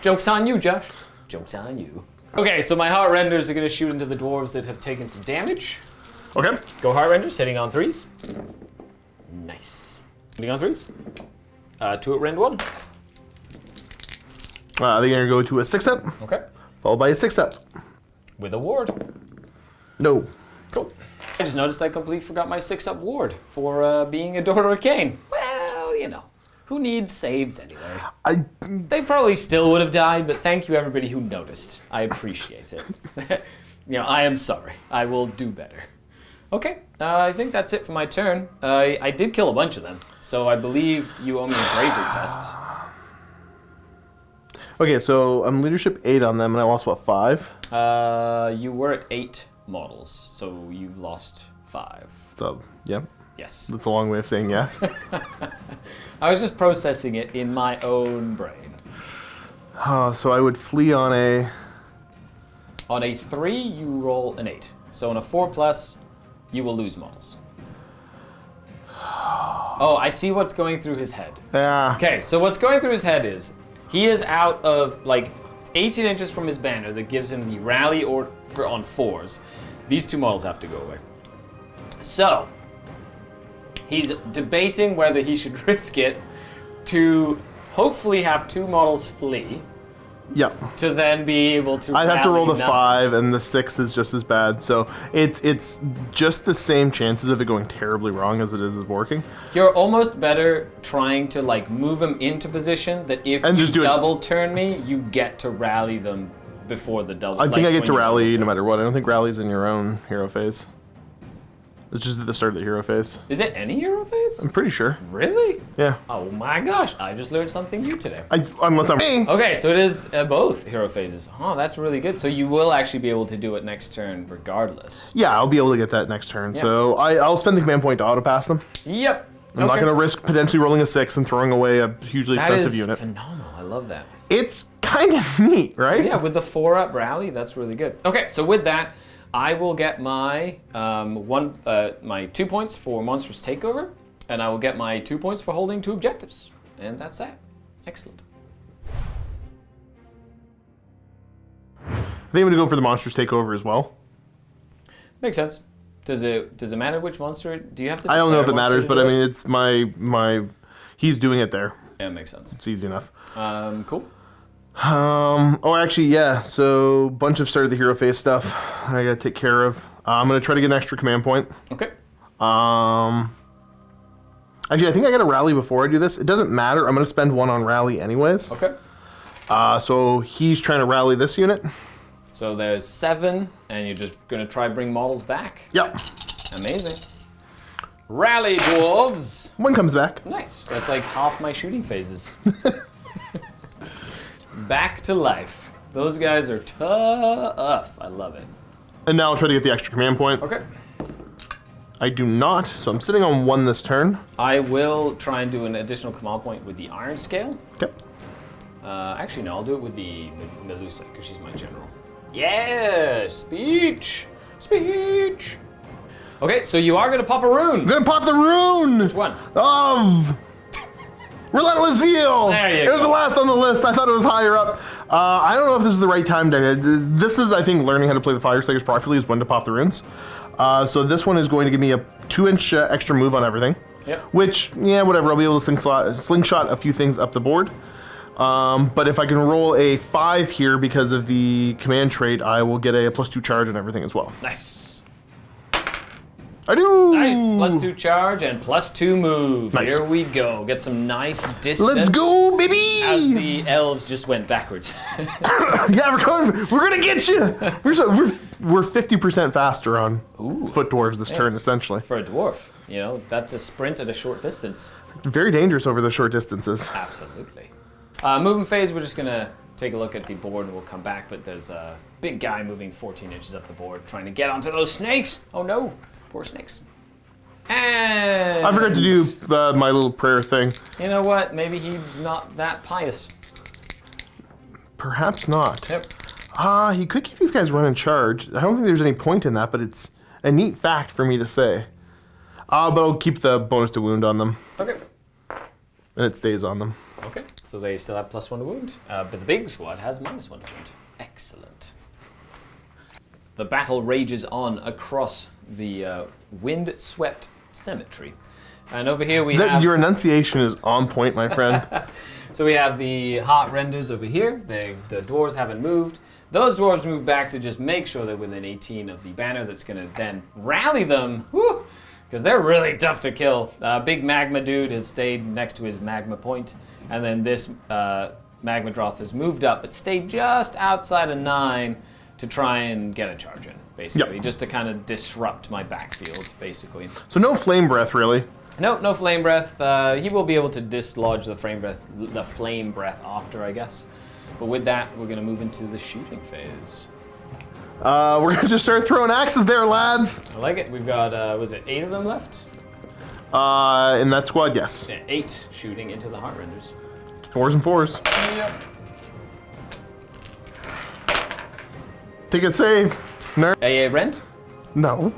joke's on you, Josh. Joke's on you. Okay, so my heart renders are gonna shoot into the dwarves that have taken some damage. Okay. Go heart renders, hitting on 3s. Nice. Hitting on 3s. 2 at Rend 1. They're gonna go to a 6-up, Okay. followed by a 6-up. With a ward. No. Cool. I just noticed I completely forgot my 6-up ward for being a Daughter of Cain. Well, you know, who needs saves anyway? They probably still would have died, but thank you everybody who noticed. I appreciate it. You know, I am sorry. I will do better. Okay, I think that's it for my turn. I did kill a bunch of them, so I believe you owe me a bravery test. Okay, so I'm leadership 8 on them, and I lost, what, 5? You were at 8 models, so you lost 5. So, yeah. Yes. That's a long way of saying yes. I was just processing it in my own brain. So I would flee on a... On a 3, you roll an 8. So on a 4+, you will lose models. Oh, I see what's going through his head. Yeah. Okay, so what's going through his head is he is out of like 18 inches from his banner that gives him the rally or for on 4s. These 2 models have to go away. So he's debating whether he should risk it to hopefully have 2 models flee. Yep. To then be able to. I'd have to roll the rally 5, and the 6 is just as bad. So it's just the same chances of it going terribly wrong as it is of working. You're almost better trying to like move him into position that if And you just do it. double turn me, you get to rally them before the double. I think I get to when you rally double no turn. matter what. I don't think rally's in your own hero phase. It's just at the start of the hero phase. Is it any hero phase? I'm pretty sure. Really? Yeah. Oh my gosh! I just learned something new today. Unless I'm... Okay, so it is both hero phases. Oh, that's really good. So you will actually be able to do it next turn regardless. Yeah, I'll be able to get that next turn. So I'll spend the command point to auto pass them. Yep. I'm not going to risk potentially rolling a 6 and throwing away a hugely That expensive is unit. phenomenal. I love that. It's kind of neat, right? Yeah, with the 4-up rally, that's really good. Okay, so with that, I will get my my 2 points for monstrous takeover, and I will get my 2 points for holding 2 objectives, and that's that. Excellent. I think I'm going to go for the monsters takeover as well. Makes sense. Does it matter which monster? Do you have to? I don't know if declare it matters, monster but to I do mean, it? it's my he's doing it there. Yeah, it makes sense. It's easy enough. Cool. Oh, actually, yeah. So, bunch of start of the hero phase stuff I gotta take care of. I'm gonna try to get an extra command point. Okay. Actually, I think I gotta rally before I do this. It doesn't matter. I'm gonna spend 1 on rally anyways. Okay. So he's trying to rally this unit. So there's 7, and you're just gonna try bring models back. Yep. Amazing. Rally, dwarves. 1 comes back. Nice. That's like half my shooting phases. Back to life. Those guys are tough. I love it. And now I'll try to get the extra command point. Okay. I do not, so I'm sitting on 1 this turn. I will try and do an additional command point with the Iron Scale. Okay. Actually, no, I'll do it with the Melusa, because she's my general. Yeah! Speech! Speech! Okay, so you are going to pop a rune. I'm gonna pop the rune! Which one? Of Relentless Zeal! There you It was go. the last on the list. I thought it was higher up. I don't know if this is the right time to... This is, I think, learning how to play the Fireslayers properly is when to pop the runes. So this one is going to give me a 2-inch extra move on everything. Yep. Which, yeah, whatever. I'll be able to slingshot a few things up the board. But if I can roll a 5 here because of the command trait, I will get a +2 charge and everything as well. Nice. I do! Nice. +2 charge and +2 move. Nice. Here we go. Get some nice distance. Let's go, baby! As the elves just went backwards. Yeah, we're coming. We're gonna get you. We're 50% faster on foot dwarves this turn, essentially. For a dwarf, you know, that's a sprint at a short distance. Very dangerous over the short distances. Absolutely. Moving phase, we're just gonna take a look at the board and we'll come back, but there's a big guy moving 14 inches up the board trying to get onto those snakes. Oh no, poor snakes. And I forgot to do my little prayer thing. you know what? Maybe he's not that pious. Perhaps not. Yep. He could keep these guys running charge. I don't think there's any point in that, but it's a neat fact for me to say. But I'll keep the bonus to wound on them. Okay. And it stays on them. Okay. So they still have +1 to wound, but the big squad has -1 to wound. Excellent. The battle rages on across the wind-swept cemetery. And over here we have... Your enunciation is on point, my friend. So we have the heart renders over here. The dwarves haven't moved. Those dwarves move back to just make sure they're within 18 of the banner that's going to then rally them. Because they're really tough to kill. Big magma dude has stayed next to his magma point. And then this magma droth has moved up but stayed just outside of 9 to try and get a charge in, basically. Yep. Just to kind of disrupt my backfield, basically. So no flame breath, really. No flame breath. He will be able to dislodge the flame breath after, I guess. But with that, we're going to move into the shooting phase. We're going to just start throwing axes there, lads. I like it. We've got, was it 8 of them left? In that squad, yes. Yeah, 8 shooting into the heart renders. 4s and 4s. Yep. Take a save. Nerd. AA rend? No.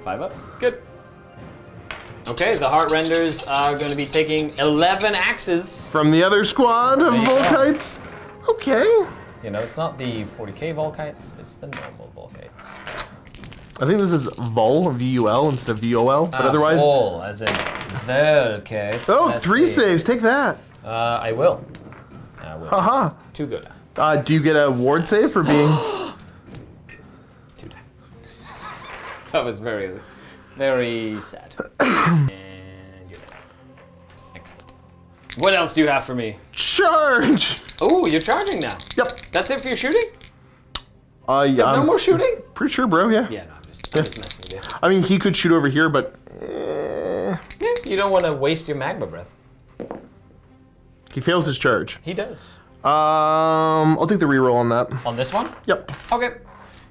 5 up. Good. Okay, the heart renders are going to be taking 11 axes. From the other squad of Volkites. Okay. You know, it's not the 40k Volkites, it's the normal Volkites. I think this is Vol, V-U-L, instead of V-O-L, but otherwise... Vol, as in Volkites. Oh, Let's 3 see. saves, take that. I will. I will. Haha. 2 good. Do you get a ward save for being... 2 die. That was very, very sad. And you're dead. Excellent. What else do you have for me? Charge! Oh, you're charging now. Yep. That's it for your shooting? Yeah. No more shooting? Pretty sure, bro, yeah. Yeah, no, I'm just messing with you. I mean, he could shoot over here, but... Yeah, you don't want to waste your magma breath. He fails his charge. He does. I'll take the reroll on that. On this one? Yep. Okay.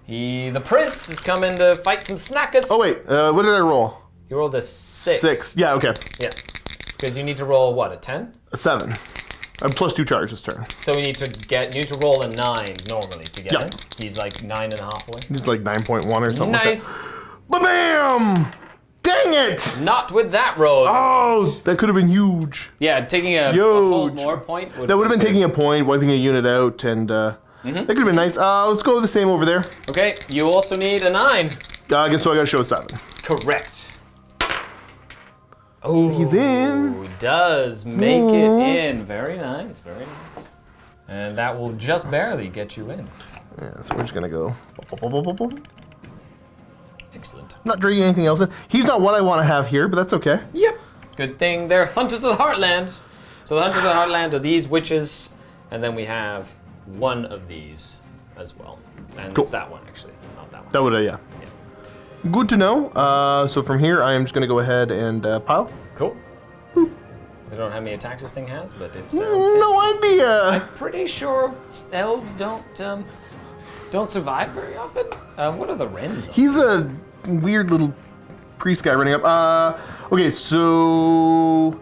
The prince is coming to fight some snackers. Oh, wait. What did I roll? You rolled a 6. 6. Yeah, okay. Yeah. Because you need to roll, what, a 10? A 7. I'm +2 charge this turn. So you need to roll a 9 normally to get Yeah. in. He's like 9.5 away. He's like 9.1 or something Nice. like that. Ba-bam! Dang it! Not with that roll. Oh, that could have been huge. Yeah, taking a hold Huge. more point. That would have been taking a point, wiping a unit out, and that could have been nice. Let's go with the same over there. Okay, you also need a 9. I guess so I gotta show 7. Correct. Oh, He's in. He does make it in. Very nice, very nice. And that will just barely get you in. Yeah, so we're just gonna go. Excellent. Not dragging anything else in. He's not what I want to have here, but that's okay. Yep. Good thing they're Hunters of the Heartland. So the Hunters of the Heartland are these witches, and then we have one of these as well. And Cool. it's that one, actually, not that one. That would, yeah. Good to know. So from here, I am just gonna go ahead and pile. Cool. I don't know how many attacks this thing has, but it sounds fancy. No idea. I'm pretty sure elves don't survive very often. What are the wrens? He's a weird little priest guy running up. Okay, so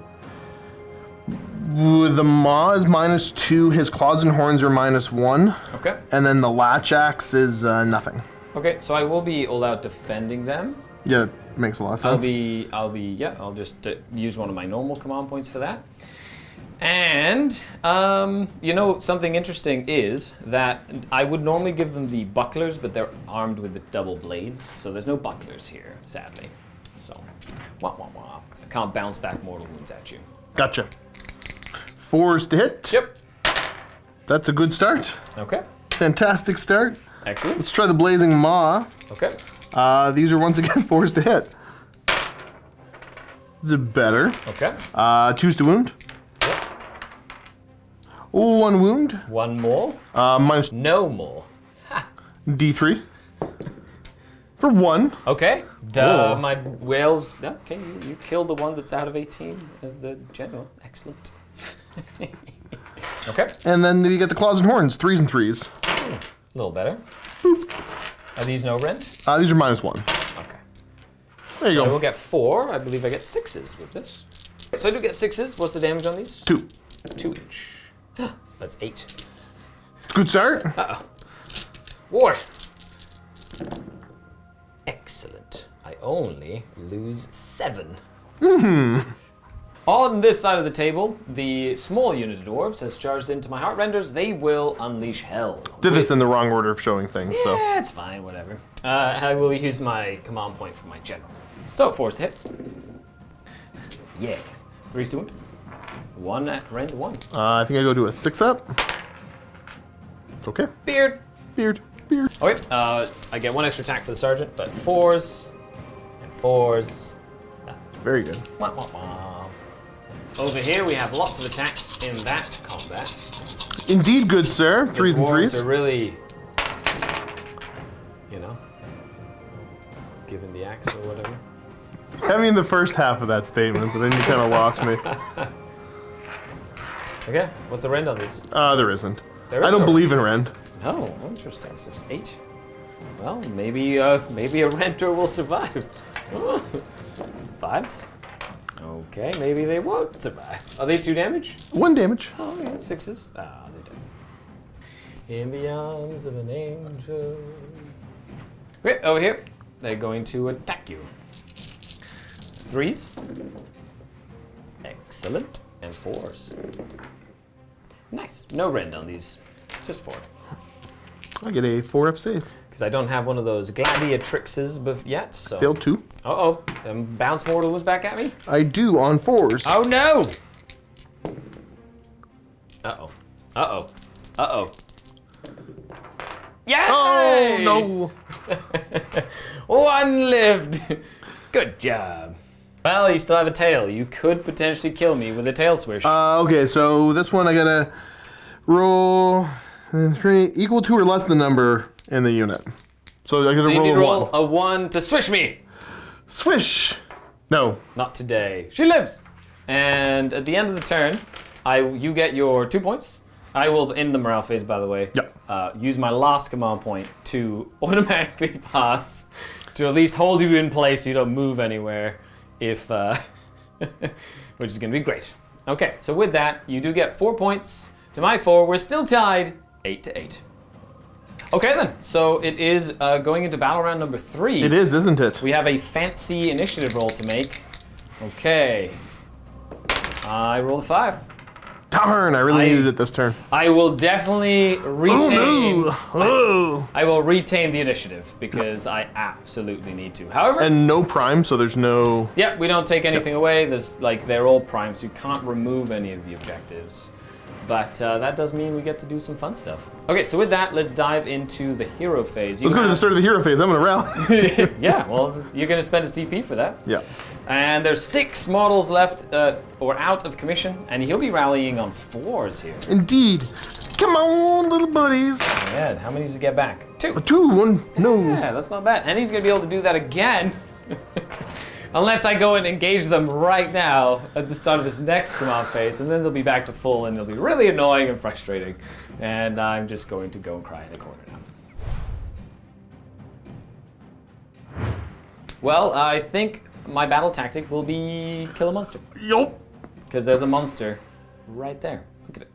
the maw is -2. His claws and horns are -1, Okay. and then the latch axe is nothing. Okay, so I will be all out defending them. Yeah, makes a lot of sense. I'll just use one of my normal command points for that. And, you know, something interesting is that I would normally give them the bucklers, but they're armed with the double blades, so there's no bucklers here, sadly. So, wah wah wah. can't bounce back mortal wounds at you. Gotcha. 4s to hit. Yep. That's a good start. Okay. Fantastic start. Excellent. Let's try the Blazing Maw. Okay. These are once again 4s to hit. This is better. Okay. Choose to wound. Yep. 1 wound. 1 more. Minus No more. D3. For 1. Okay. Whoa. My whales. No, okay, you killed the one that's out of 18 of the general. Excellent. Okay. And then we get the Claws and Horns. 3s and 3s. A little better. Boop. Are these no rend? These are -1. Okay. There you I go. will get 4. I believe I get 6s with this. So I do get 6s. What's the damage on these? 2. 2 each. That's 8. Good start. Uh-oh. Ward. Excellent. I only lose 7. On this side of the table, the small unit of dwarves has charged into my heart renders. They will unleash hell. Did this in the wrong order of showing things, so. Yeah, it's fine, whatever. I will use my command point for my general. So, 4's to hit. Yeah. 3's to wound. 1 at rend 1. I think I go to a 6-up. It's okay. Beard. Beard. Beard. Okay, I get 1 extra attack for the sergeant, but 4s and 4s. Nothing. Very good. Wah, wah, wah. Over here, we have lots of attacks in that combat. Indeed, good sir. 3s and Dwarves 3s. are really, you know, given the axe or whatever. I mean the first half of that statement, but then you kind of lost me. Okay, what's the rend on these? There isn't. There I is don't no believe in rend. Oh, interesting. So it's 8. Well, maybe a renter will survive. 5s. Okay, maybe they won't survive. Are they 2 damage? 1 damage. Oh, yeah, 6s. Ah, they don't. In the arms of an angel. Okay, over here. They're going to attack you. 3s. Excellent. And 4s. Nice. No rend on these. Just 4. I get a 4-up save. Because I don't have one of those gladiatrixes yet, so... Failed 2. Uh-oh. Bounce mortal was back at me? I do on 4s. Oh, no! Uh-oh. Uh-oh. Uh-oh. Yay! Oh, no. 1 lived. Good job. Well, you still have a tail. You could potentially kill me with a tail swish. Okay, so this one I gotta roll 3 equal to or less than the number in the unit. So I gotta so you need to roll roll a 1 to swish me. Swish! No. Not today. She lives. And at the end of the turn, you get your 2 points. I will end the morale phase, by the way. Yep. Use my last command point to automatically pass, to at least hold you in place so you don't move anywhere, if which is going to be great. Okay, so with that, you do get 4 points to my 4. We're still tied, 8-8. Okay then, so it is going into battle round number 3. It is, isn't it? We have a fancy initiative roll to make. Okay. I rolled a 5. Darn, I really needed it this turn. I will definitely retain. Oh. I will retain the initiative because I absolutely need to. However, And no prime, so there's no... yeah, we don't take anything away. There's they're all primes, so you can't remove any of the objectives. But that does mean we get to do some fun stuff. Okay, so with that, let's dive into the hero phase. Let's go to the start of the hero phase. I'm gonna rally. Yeah, well, you're gonna spend a CP for that. Yeah. And there's 6 models left or out of commission, and he'll be rallying on 4s here. Indeed. Come on, little buddies. Yeah, how many does he get back? 2. 2, 1, no. Yeah, that's not bad. And he's gonna be able to do that again. Unless I go and engage them right now at the start of this next command phase, and then they'll be back to full, and it'll be really annoying and frustrating. And I'm just going to go and cry in a corner now. Well, I think my battle tactic will be kill a monster. Yup. Because there's a monster right there. Look at it.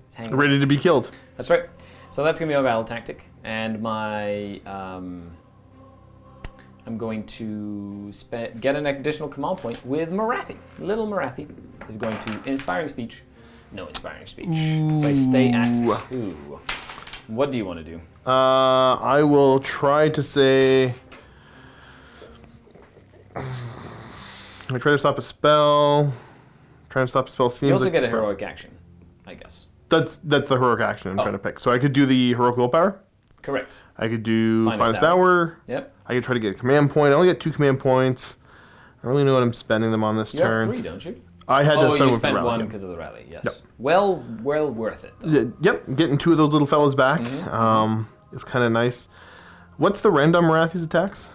It's hanging. Ready to be killed. That's right. So that's going to be my battle tactic. And my... I'm going to get an additional command point with Marathi. Little Marathi is going to inspiring speech. No inspiring speech. So I stay at 2. What do you want to do? I will try to say... I try to stop a spell. Trying to stop a spell seems You also like get a heroic action, I guess. That's the heroic action I'm trying to pick. So I could do the heroic willpower. Correct. I could do Finest Hour. Yep. I could try to get a command point. I only get 2 command points. I don't really know what I'm spending them on this turn. You have 3, don't you? I had to spend you one for spent the rally. one Yep. because of the rally, yes. Yep. Well worth it, though. Yep, getting 2 of those little fellas back is kind of nice. What's the rend on Marathi's attacks?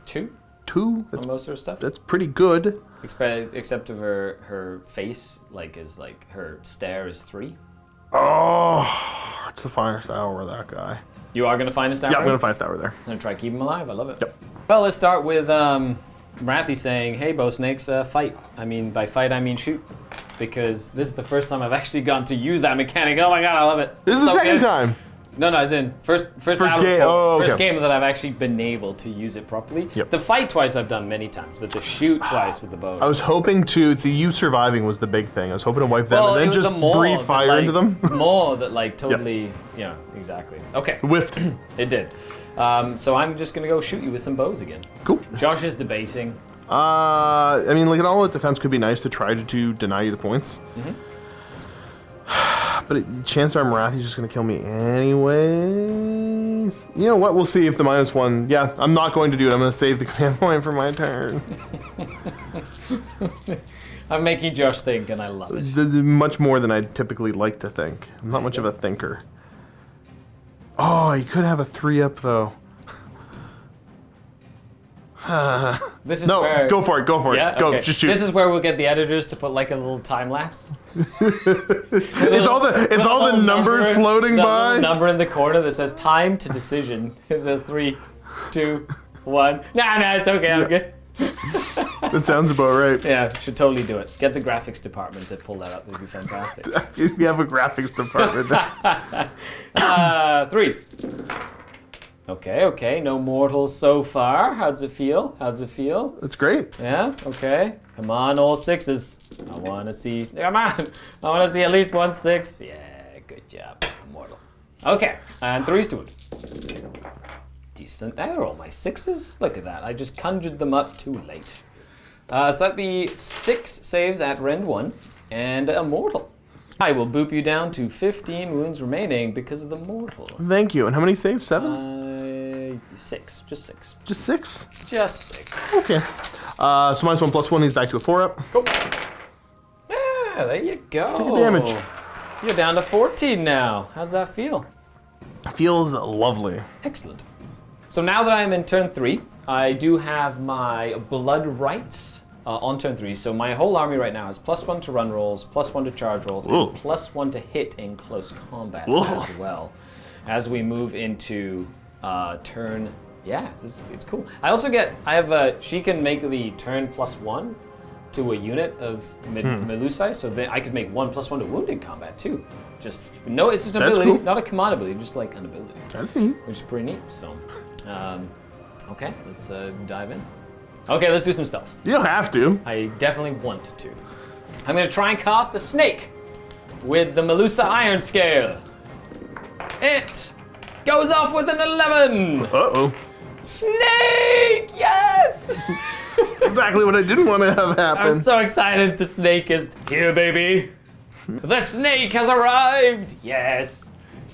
2 2? on most of her stuff. That's pretty good. Except of her face, her stare is 3. Oh, it's the Finest Hour, that guy. You are going to find a star? Yeah, I'm going to Finest Hour there. I'm going to try to keep him alive. I love it. Yep. Well, let's start with Marathi saying, hey, Bow Snakes, fight. I mean, by fight, I mean shoot. Because this is the first time I've actually gotten to use that mechanic. Oh my god, I love it. This is the second time. No, as in first game. Oh, first okay. game that I've actually been able to use it properly. Yep. The fight twice I've done many times, but the shoot twice with the bow. I was hoping to see you surviving was the big thing. I was hoping to wipe them Well, and it then was just the maul breathe that, fire into them. More that totally, yeah, exactly. Okay, Whiffed. it did. So I'm just gonna go shoot you with some bows again. Cool. Josh is debating. I mean, like an all-out defense could be nice to try to deny you the points. But chances are Marathi's just going to kill me anyways. You know what? We'll see if the -1... Yeah, I'm not going to do it. I'm going to save the command point for my turn. I'm making Josh think, and I love it. Much more than I typically like to think. I'm not much of a thinker. Oh, you could have a 3-up, though. This is No, where, go for it. Go for it. Yeah? Go, Okay. just shoot. This is where we'll get the editors to put like a little time lapse. It's all the numbers floating by. Little number in the corner that says time to decision. It says 3, 2, 1. Nah, it's okay. I'm good. That sounds about right. Yeah, should totally do it. Get the graphics department to pull that up. It'd be fantastic. We have a graphics department. 3s. Okay. No mortals so far. How's it feel? That's great. Yeah, okay. Come on, all 6s. I want to see... Come on! I want to see at least 1 6. Yeah, good job. Immortal. Okay, and 3s to it. Decent. They're all my 6s. Look at that. I just conjured them up too late. So that'd be 6 saves at Rend 1 and Immortal. I will boop you down to 15 wounds remaining because of the mortal. Thank you. And how many saves? 7? 6. Just 6. Just 6? Just 6. Okay. So -1/+1, he's back to a 4-up. Cool. Yeah, there you go. Take a damage. You're down to 14 now. How's that feel? Feels lovely. Excellent. So now that I'm in turn 3, I do have my blood rights on turn 3. So my whole army right now has +1 to run rolls, +1 to charge rolls, Ooh. and +1 to hit in close combat Ooh. as well. As we move into turn, yeah, it's cool. I also get, she can make the turn +1 to a unit of Melusai, so then I could make 1 +1 to wound in combat too. It's just an ability, cool. not a command ability, just like an ability. That's neat. Which is pretty neat. So, okay, let's dive in. Okay, let's do some spells. You don't have to. I definitely want to. I'm gonna try and cast a snake with the Melusa Iron Scale. It goes off with an 11. Uh-oh. Snake! Yes! Exactly what I didn't want to have happen. I'm so excited. The snake is here, baby. The snake has arrived. Yes.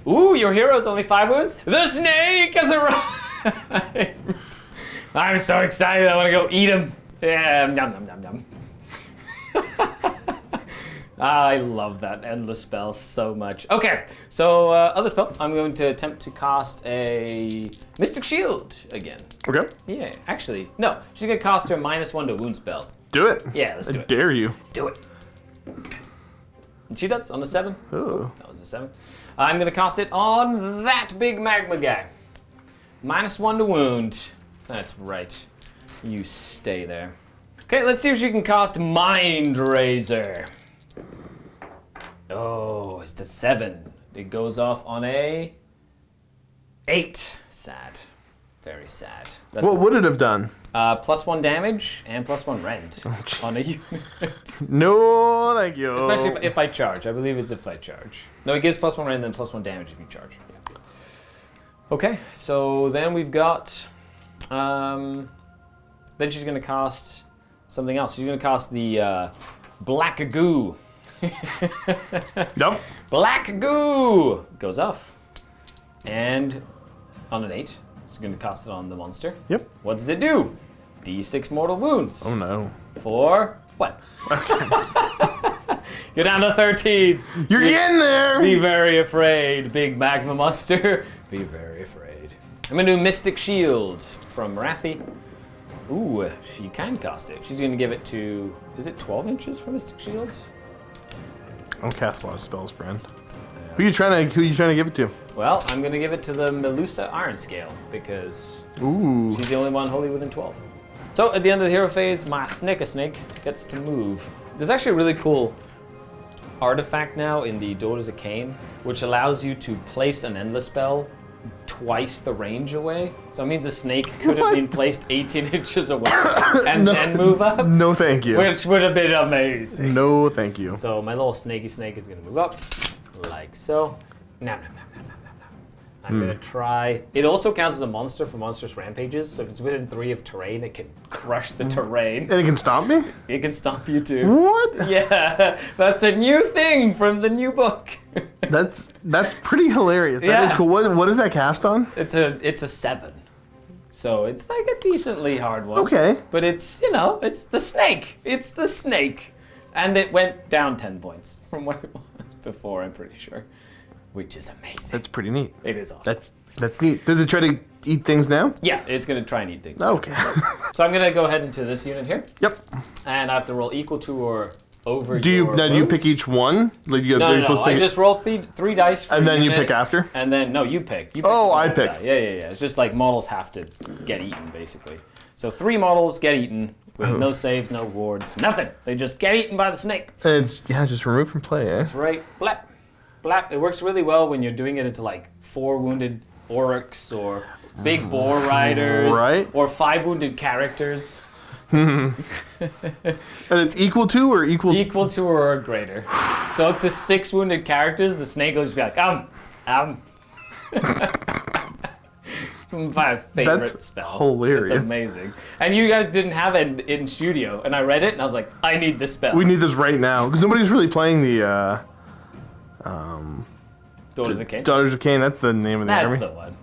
Ooh, your hero's only 5 wounds. The snake has arrived. I'm so excited. I want to go eat him. Yeah, nom nom nom nom. I love that endless spell so much. Okay, so other spell. I'm going to attempt to cast a Mystic Shield again. Okay. Yeah, actually, no. She's gonna cast her -1 to wound spell. Do it. Yeah, let's do I it. dare you. Do it. And she does on a 7. Oh. That was a 7. I'm gonna cast it on that big magma guy. -1 to wound. That's right. You stay there. Okay, let's see if she can cast Mind Razor. Oh, it's a 7. It goes off on a 8. Sad. Very sad. That's What would it have done? +1 damage and +1 rend on a unit. No, thank you. Especially if I charge. I believe it's if I charge. No, it gives +1 rend and +1 damage if you charge. Yeah. Okay, so then we've got... then she's going to cast something else. She's going to cast the Black Goo. Nope. Black Goo goes off. And on an 8, she's going to cast it on the monster. Yep. What does it do? D6 mortal wounds. Oh no. For what? You're down to 13. You're getting there. Be very afraid, big magma monster. Be very afraid. I'm going to do Mystic Shield from Marathi. Ooh, she can cast it. She's going to give it to, is it 12 inches for Mystic Shield? I don't cast a lot of spells, friend. Who you trying to give it to? Well, I'm going to give it to the Melusa Iron Scale because Ooh. she's the only one wholly within 12. So at the end of the hero phase, my Snake gets to move. There's actually a really cool artifact now in the Daughters of Cain, which allows you to place an endless spell twice the range away. So it means the snake could have been placed 18 inches away and then move up. No, thank you. Which would have been amazing. No, thank you. So my little snake is going to move up like so. No. I'm going to try. It also counts as a monster for monstrous rampages. So if it's within 3 of terrain, it can crush the terrain. And it can stomp me? It can stomp you too. What? Yeah, that's a new thing from the new book. That's pretty hilarious. That is cool. What is that cast on? It's a 7. So it's like a decently hard one. Okay. But it's, it's the snake. It's the snake. And it went down 10 points from what it was before, I'm pretty sure. Which is amazing. That's pretty neat. It is awesome. That's neat. Does it try to eat things now? Yeah, it's going to try and eat things. Okay. So I'm going to go ahead into this unit here. Yep. And I have to roll equal to or over Do you wounds. pick each one? Like you're No. supposed to I pick just roll three dice for and a then you unit, pick after? And then, no, you pick. Oh, I the pick. die. Yeah. It's just like models have to get eaten, basically. So 3 models get eaten with no saves, no wards, nothing. They just get eaten by the snake. And it's just removed from play, eh? That's right. Blap. Blap. It works really well when you're doing it into like 4 wounded orcs or big boar riders. Right. Or 5 wounded characters. And it's equal to or equal? Equal to or greater. So up to 6 wounded characters, the snake will just be like, My favorite That's spell. hilarious. It's amazing. And you guys didn't have it in studio, and I read it, and I was like, I need this spell. We need this right now because nobody's really playing the Daughters of Cain. Daughters of Cain. That's the name of the That's army. the one.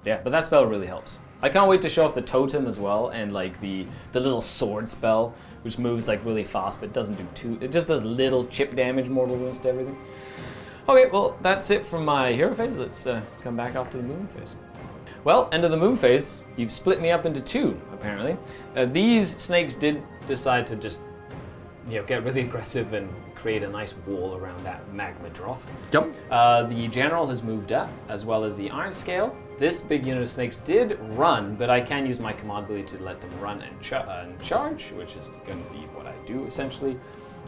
Yeah, but that spell really helps. I can't wait to show off the totem as well, and like the little sword spell, which moves like really fast, but doesn't do too. It just does little chip damage, mortal wounds to everything. Okay, well that's it from my hero phase. Let's come back off to the moon phase. Well, end of the moon phase. You've split me up into 2, apparently. These snakes did decide to just, get really aggressive and create a nice wall around that magma droth. Yep. The general has moved up, as well as the iron scale. This big unit of snakes did run, but I can use my command ability to let them run and charge, which is going to be what I do, essentially.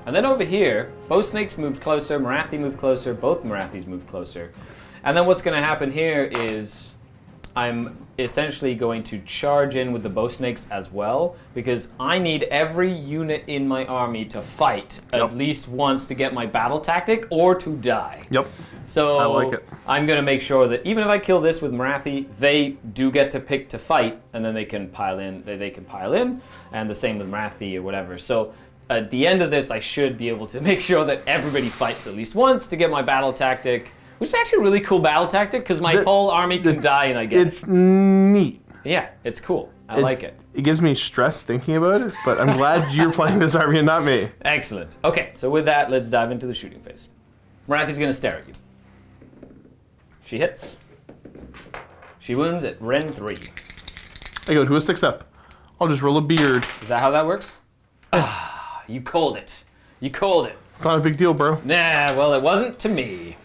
And then over here, both snakes moved closer, Marathi moved closer, both Marathis moved closer. And then what's going to happen here is I'm essentially going to charge in with the bow snakes as well, because I need every unit in my army to fight at least once to get my battle tactic or to die. Yep. So I like it. I'm going to make sure that even if I kill this with Marathi, they do get to pick to fight, and then they can pile in. They can pile in, and the same with Marathi or whatever. So at the end of this, I should be able to make sure that everybody fights at least once to get my battle tactic. Which is actually a really cool battle tactic, because my whole army can die and I get it. It's neat. Yeah, it's cool. I like it. It gives me stress thinking about it, but I'm glad you're playing this army and not me. Excellent. Okay, so with that, let's dive into the shooting phase. Marathi's going to stare at you. She hits. She wounds at Ren 3. I go to a 6-up. I'll just roll a beard. Is that how that works? You called it. You called it. It's not a big deal, bro. Nah, well, it wasn't to me.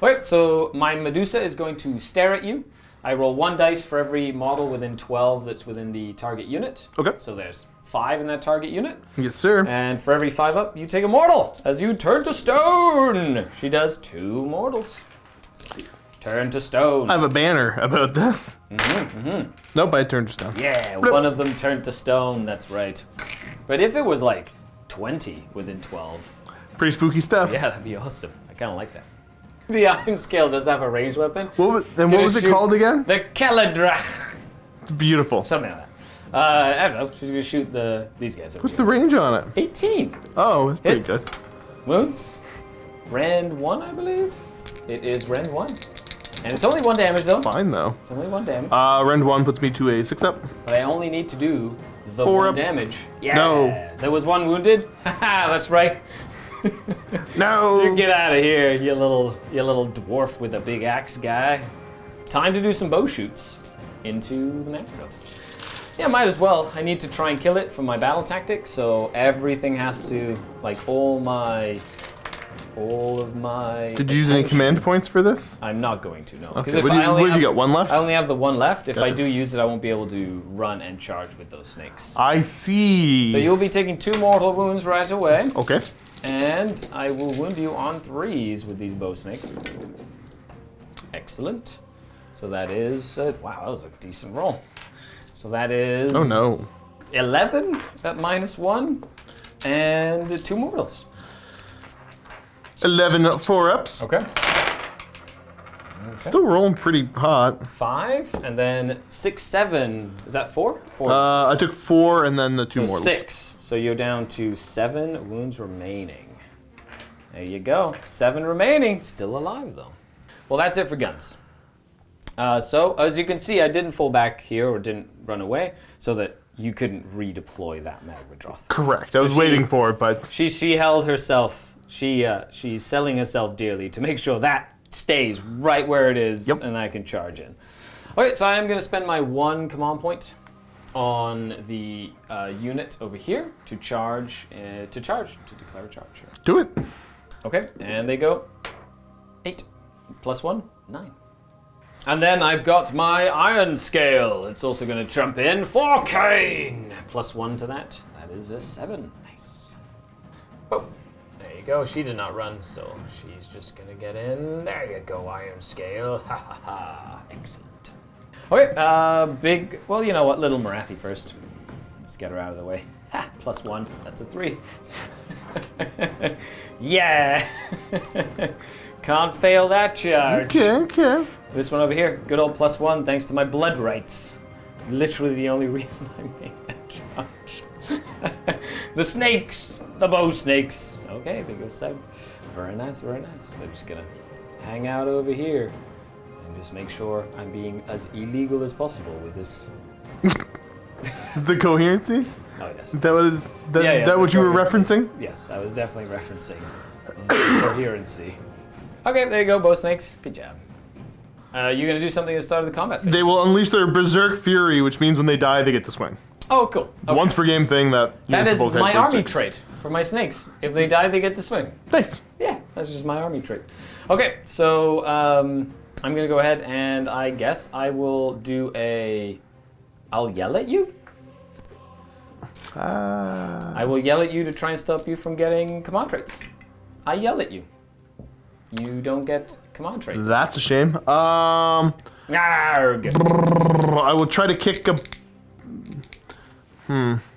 Alright, so my Medusa is going to stare at you. I roll 1 dice for every model within 12 that's within the target unit. Okay. So there's 5 in that target unit. Yes, sir. And for every 5 up, you take a mortal as you turn to stone. She does 2 mortals. Turn to stone. I have a banner about this. Nope, I turned to stone. Yeah, Blip. one of them turned to stone, that's right. But if it was like 20 within 12, Pretty spooky stuff. yeah, that'd be awesome. I kind of like that. The iron scale does have a ranged weapon. What was it called again? The Kaladrach. It's beautiful. Something like I don't know. She's gonna shoot these guys. What's the range on it? 18. Oh, it's pretty Hits. good. Wounds. Rend 1, I believe. It is Rend 1. And it's only 1 damage, though. Fine, though. It's only 1 damage. Rend 1 puts me to a 6-up. But I only need to do the 4 1 up. damage. Yeah. No. There was 1 wounded. Haha, that's right. No! You get out of here, you little dwarf with a big axe guy. Time to do some bow shoots into the Macroth. Yeah, might as well. I need to try and kill it for my battle tactic, so everything has to, like, all of my. Did you use any command points for this? I'm not going to, no. Okay, what do you got, 1 left? I only have the 1 left. If I Gotcha. do use it, I won't be able to run and charge with those snakes. I see. So you'll be taking 2 mortal wounds right away. Okay. And I will wound you on 3s with these bow snakes. Excellent. So that is, wow, that was a decent roll. So that is... Oh no. 11 at -1 and 2 mortals. 11 4-ups. Okay. Still rolling pretty hot. 5 and then 6, 7. Is that 4? 4. I took 4 and then the 2 So mortals. 6. So you're down to 7 wounds remaining. There you go. 7 remaining. Still alive though. Well, that's it for guns. So as you can see, I didn't fall back here or didn't run away, so that you couldn't redeploy that Magmadroth. Correct. I was waiting for it, but She held herself. She's selling herself dearly to make sure that stays right where it is, Yep. and I can charge in. Okay, so I'm going to spend my 1 command point on the unit over here to charge, to declare a charge. do it. Okay, and they go 8 plus 1, 9. And then I've got my iron scale. It's also going to jump in for Kane. Plus 1 to that. That is a 7. Nice. Oh, there you go. She did not run, so she's just going to get in. There you go, iron scale. Ha ha ha. Excellent. Okay, big. Well, you know what? Little Marathi first. Let's get her out of the way. Ha! Plus 1. That's a 3. Yeah! Can't fail that charge. Okay. This one over here, good old plus 1 thanks to my blood rights. Literally the only reason I made that charge. The snakes, the bow snakes. Okay, there goes 7. Very nice, very nice. They're just gonna hang out over here and just make sure I'm being as illegal as possible with this. Is the coherency? Oh yes. Is that what is that, Yeah, that what you were coherency. referencing? Yes, I was definitely referencing coherency. Okay, there you go, bow snakes. Good job. You're gonna do something at the start of the combat phase. They will unleash their berserk fury, which means when they die, they get to swing. Oh, cool. It's a once per game thing that. That is Volkite my Blade army 6. trait for my snakes. If they die, they get to swing. Nice. Yeah, that's just my army trait. Okay, so I'm gonna go ahead and I guess I will do a. I'll yell at you. I will yell at you to try and stop you from getting command traits. I yell at you. You don't get command traits. That's a shame. Arrgh. I will try to kick a.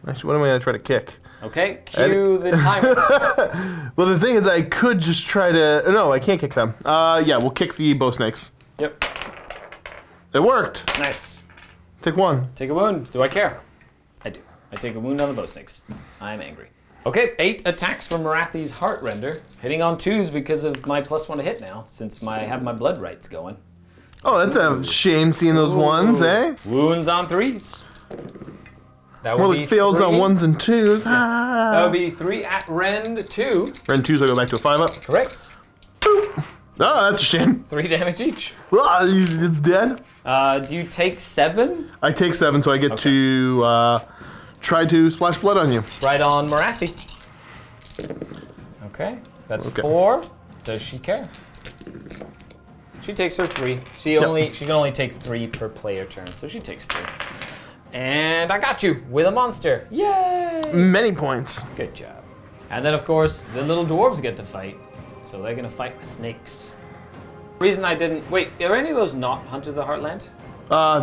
Actually, what am I gonna try to kick? Okay, cue the timer. Well, the thing is, I could just try to. No, I can't kick them. Yeah, we'll kick the bow snakes. Yep. It worked. Nice. Take 1. Take a wound. Do I care? I do. I take a wound on the bow snakes. I'm angry. Okay, 8 attacks from Marathi's Heart Render. Hitting on 2s because of my plus 1 to hit now, since I have my blood rights going. Oh, that's a shame seeing those 1s, eh? Wounds on 3s. That More would like be fails 3. on 1s and 2s. That would be 3 at Rend 2. Rend 2s, I go back to a 5-up. Correct. Boop. Oh, that's a shame. 3 damage each. Ah, it's dead. Do you take 7? I take 7, so I get to try to splash blood on you. Right on Marathi. Okay, that's 4. Does she care? She takes her 3. She can only take 3 per player turn, so she takes 3. And I got you with a monster. Yay! Many points. Good job. And then of course the little dwarves get to fight, so they're gonna fight the snakes. Reason I didn't wait. Are any of those not Hunter of the Heartland?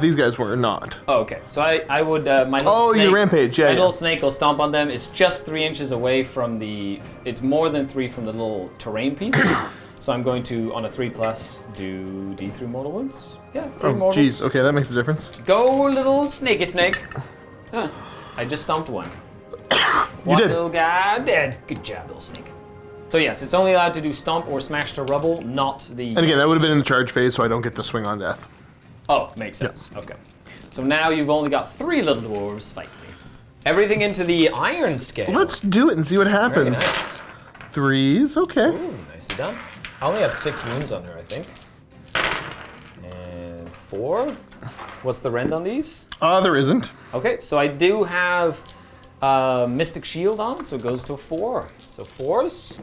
These guys were not. Oh, okay. So I would my little snake, you rampage, yeah. My little snake will stomp on them. It's just 3 inches away from the. It's more than 3 from the little terrain piece. So I'm going to on a 3+ do D3 mortal wounds. Yeah, 3 Oh, mortals. jeez. Okay, that makes a difference. Go little snakey snake. I just stomped one. You did. Little guy dead. Good job, little snake. So yes, it's only allowed to do stomp or smash to rubble, not the... And again, that would have been in the charge phase, so I don't get to swing on death. Oh, makes sense. Okay. So now you've only got 3 little dwarves fighting me. Everything into the iron scale. Let's do it and see what Very happens. nice. 3s, okay. Ooh, nicely done. I only have 6 wounds on her, I think. And 4. What's the rend on these? There isn't. Okay, so I do have Mystic Shield on, so it goes to a 4. So 4s.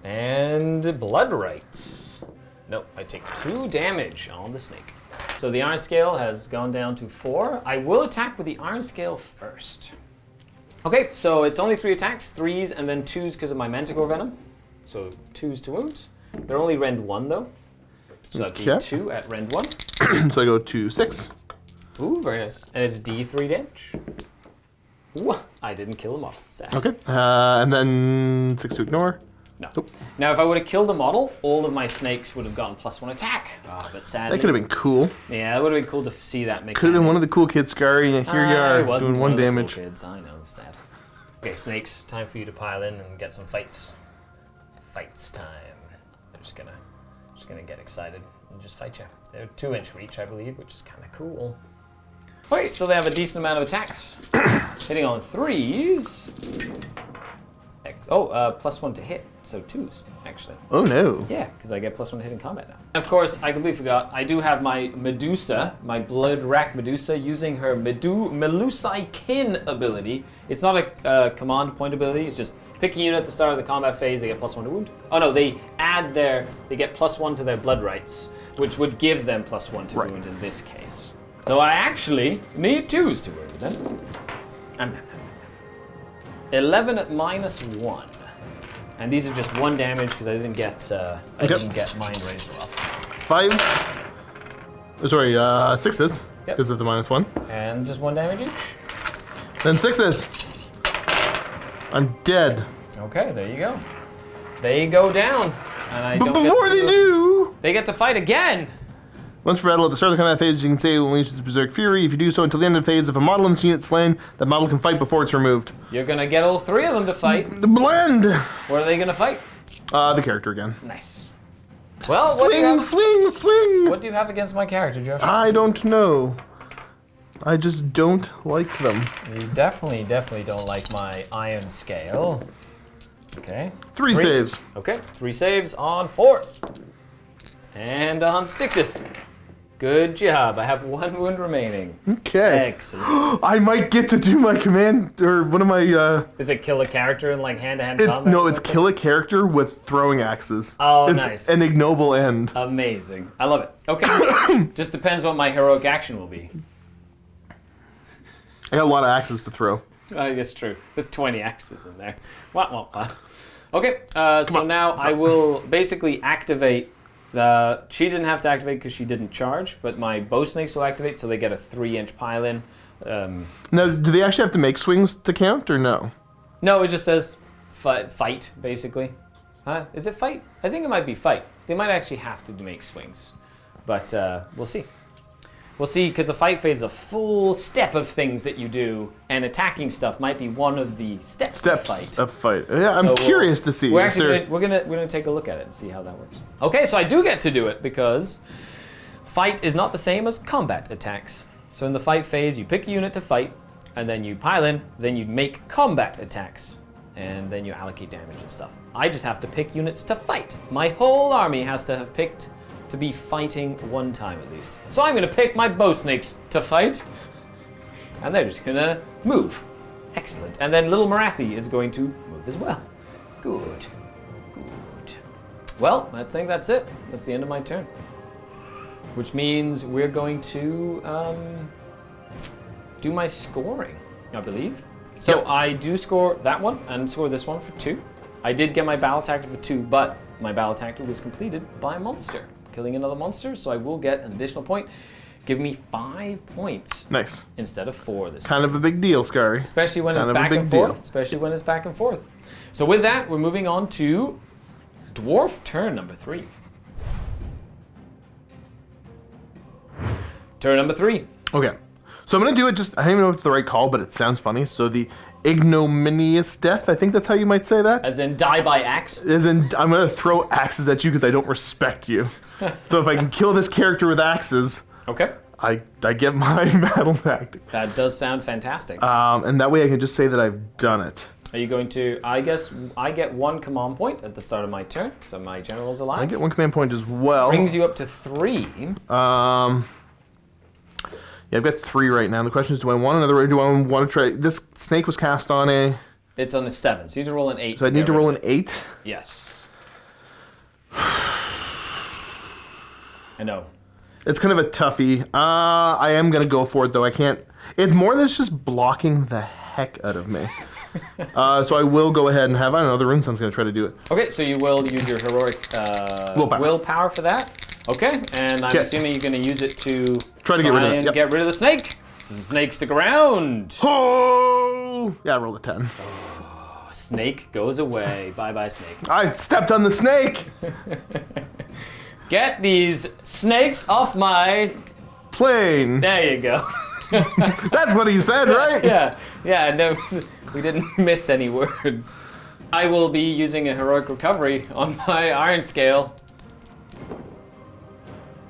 And Blood Rights. Nope, I take 2 damage on the snake. So the iron scale has gone down to 4. I will attack with the iron scale first. Okay, so it's only 3 attacks, 3s, and then 2s because of my Manticore Venom. So 2s to wound. They're only rend 1 though. So that'd be 2 at rend 1. So I go to 6. Ooh, very nice. And it's D3 damage. Ooh, I didn't kill the model. Sad. Okay, and then 6 to ignore. No. Nope. Now, if I would have killed the model, all of my snakes would have gotten +1 attack. But sadly... That could have been cool. Yeah, that would have been cool to see that mechanic. Could have been one of the cool kids, Skari, and here you are, doing 1 damage. Cool kids. I know, sad. Okay, snakes, time for you to pile in and get some fights. Fights time. They're just gonna get excited and just fight you. They're 2-inch reach, I believe, which is kind of cool. Wait, so they have a decent amount of attacks. Hitting on 3s. +1 to hit, so 2s, actually. Oh no. Yeah, because I get +1 to hit in combat now. Of course, I completely forgot, I do have my Medusa, my Blood Rack Medusa, using her Melusai Kin ability. It's not a command point ability, it's just pick a unit at the start of the combat phase, they get +1 to wound. Oh no, they get +1 to their Blood Rights, which would give them +1 to wound in this case. So I actually need 2s to wound then. 11 at -1. And these are just 1 damage because I didn't get Mind Razor off. 5s. Sorry, 6s. Yep. Because of the -1. And just 1 damage each. Then 6s. I'm dead. Okay, there you go. They go down. And I But don't before they do, they get to fight again. once per battle at the start of the combat phase, you can say unleash its Berserk Fury. If you do so until the end of the phase, if a model in this unit is slain, that model can fight before it's removed. You're gonna get all 3 of them to fight. The blend. What are they gonna fight? The character again. Nice. Well, what do you have? Swing. What do you have against my character, Josh? I don't know. I just don't like them. You definitely don't like my iron scale. Okay. 3 saves. Okay, 3 saves on 4s. And on 6s. Good job. I have 1 wound remaining. Okay. Excellent. I might get to do my command, or one of my, Is it kill a character in like hand-to-hand combat? No, it's kill a character with throwing axes. Oh, it's nice. an ignoble end. Amazing. I love it. Okay. Just depends what my heroic action will be. I got a lot of axes to throw. I guess true. There's 20 axes in there. Wah, wah, wah. Okay, so now I will basically activate the... She didn't have to activate because she didn't charge, but my bow snakes will activate, so they get a 3-inch pile-in. Now, do they actually have to make swings to count, or no? No, it just says fight, basically. Huh? Is it fight? I think it might be fight. They might actually have to make swings, but we'll see. We'll see, because the fight phase is a full step of things that you do, and attacking stuff might be one of the steps of fight. Yeah, I'm curious to see. We're actually we're gonna take a look at it and see how that works. Okay, so I do get to do it because fight is not the same as combat attacks. So in the fight phase, you pick a unit to fight, and then you pile in, then you make combat attacks, and then you allocate damage and stuff. I just have to pick units to fight. My whole army has to have picked to be fighting 1 time at least. So I'm gonna pick my bow snakes to fight, and they're just gonna move. Excellent. And then little Marathi is going to move as well. Good. Good. Well, I think that's it. That's the end of my turn. Which means we're going to do my scoring, I believe. So I do score that one and score this one for 2. I did get my battle tactic for 2, but my battle tactic was completed by a monster. Killing another monster, so I will get an additional point. Give me 5 points. Nice. Instead of 4 this time. Kind of a big deal, Skari. Especially when it's back and forth. Especially when it's back and forth. So with that, we're moving on to Dwarf turn number 3. Turn number 3. Okay. So I'm going to do it just, I don't even know if it's the right call, but it sounds funny. So the ignominious death, I think that's how you might say that. As in die by axe? As in, I'm going to throw axes at you because I don't respect you. So if I can kill this character with axes, Okay. I get my battle tactic. That does sound fantastic. And that way I can just say that I've done it. Are you going to... I guess I get 1 command point at the start of my turn, so my general's alive. I get 1 command point as well. Brings you up to 3. Yeah, I've got 3 right now. The question is, do I want another, or do I want to try... This snake was cast on a... It's on the 7, so you need to roll an 8. So I need to roll an 8? Yes. I know. It's kind of a toughie. I am going to go for it, though. I can't... It's more than just blocking the heck out of me. So I will go ahead and have... I don't know, the Rune Sun's going to try to do it. Okay, so you will use your heroic willpower for that. Okay, and I'm assuming you're going to use it to try to get rid of it. Yep. Get rid of the snake. Does the snake stick around? Oh! Yeah, I rolled a 10. Snake goes away. Bye-bye, snake. I stepped on the snake! Get these snakes off my... Plane. There you go. That's what he said, right? Yeah, no, we didn't miss any words. I will be using a heroic recovery on my iron scale.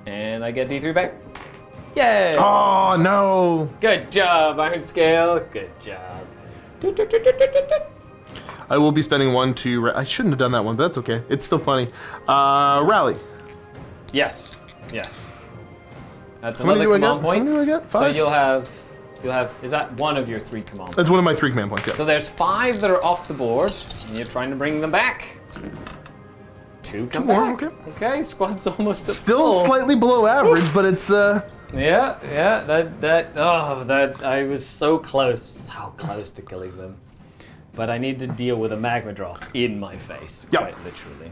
And I get D3 back. Yay! Oh, no. Good job, iron scale. Good job. I will be spending 1 to... I shouldn't have done that one, but that's okay. It's still funny. Rally. Yes. That's How many another do I command get? point. How many do I get? 5? So you'll have, is that 1 of your 3 command points? That's one of my 3 command points, yeah. So there's 5 that are off the board, and you're trying to bring them back. 2 come more, back. Okay, squad's almost at Still full. slightly below average, but it's... Yeah, I was so close to killing them. But I need to deal with a magma drop in my face, quite literally.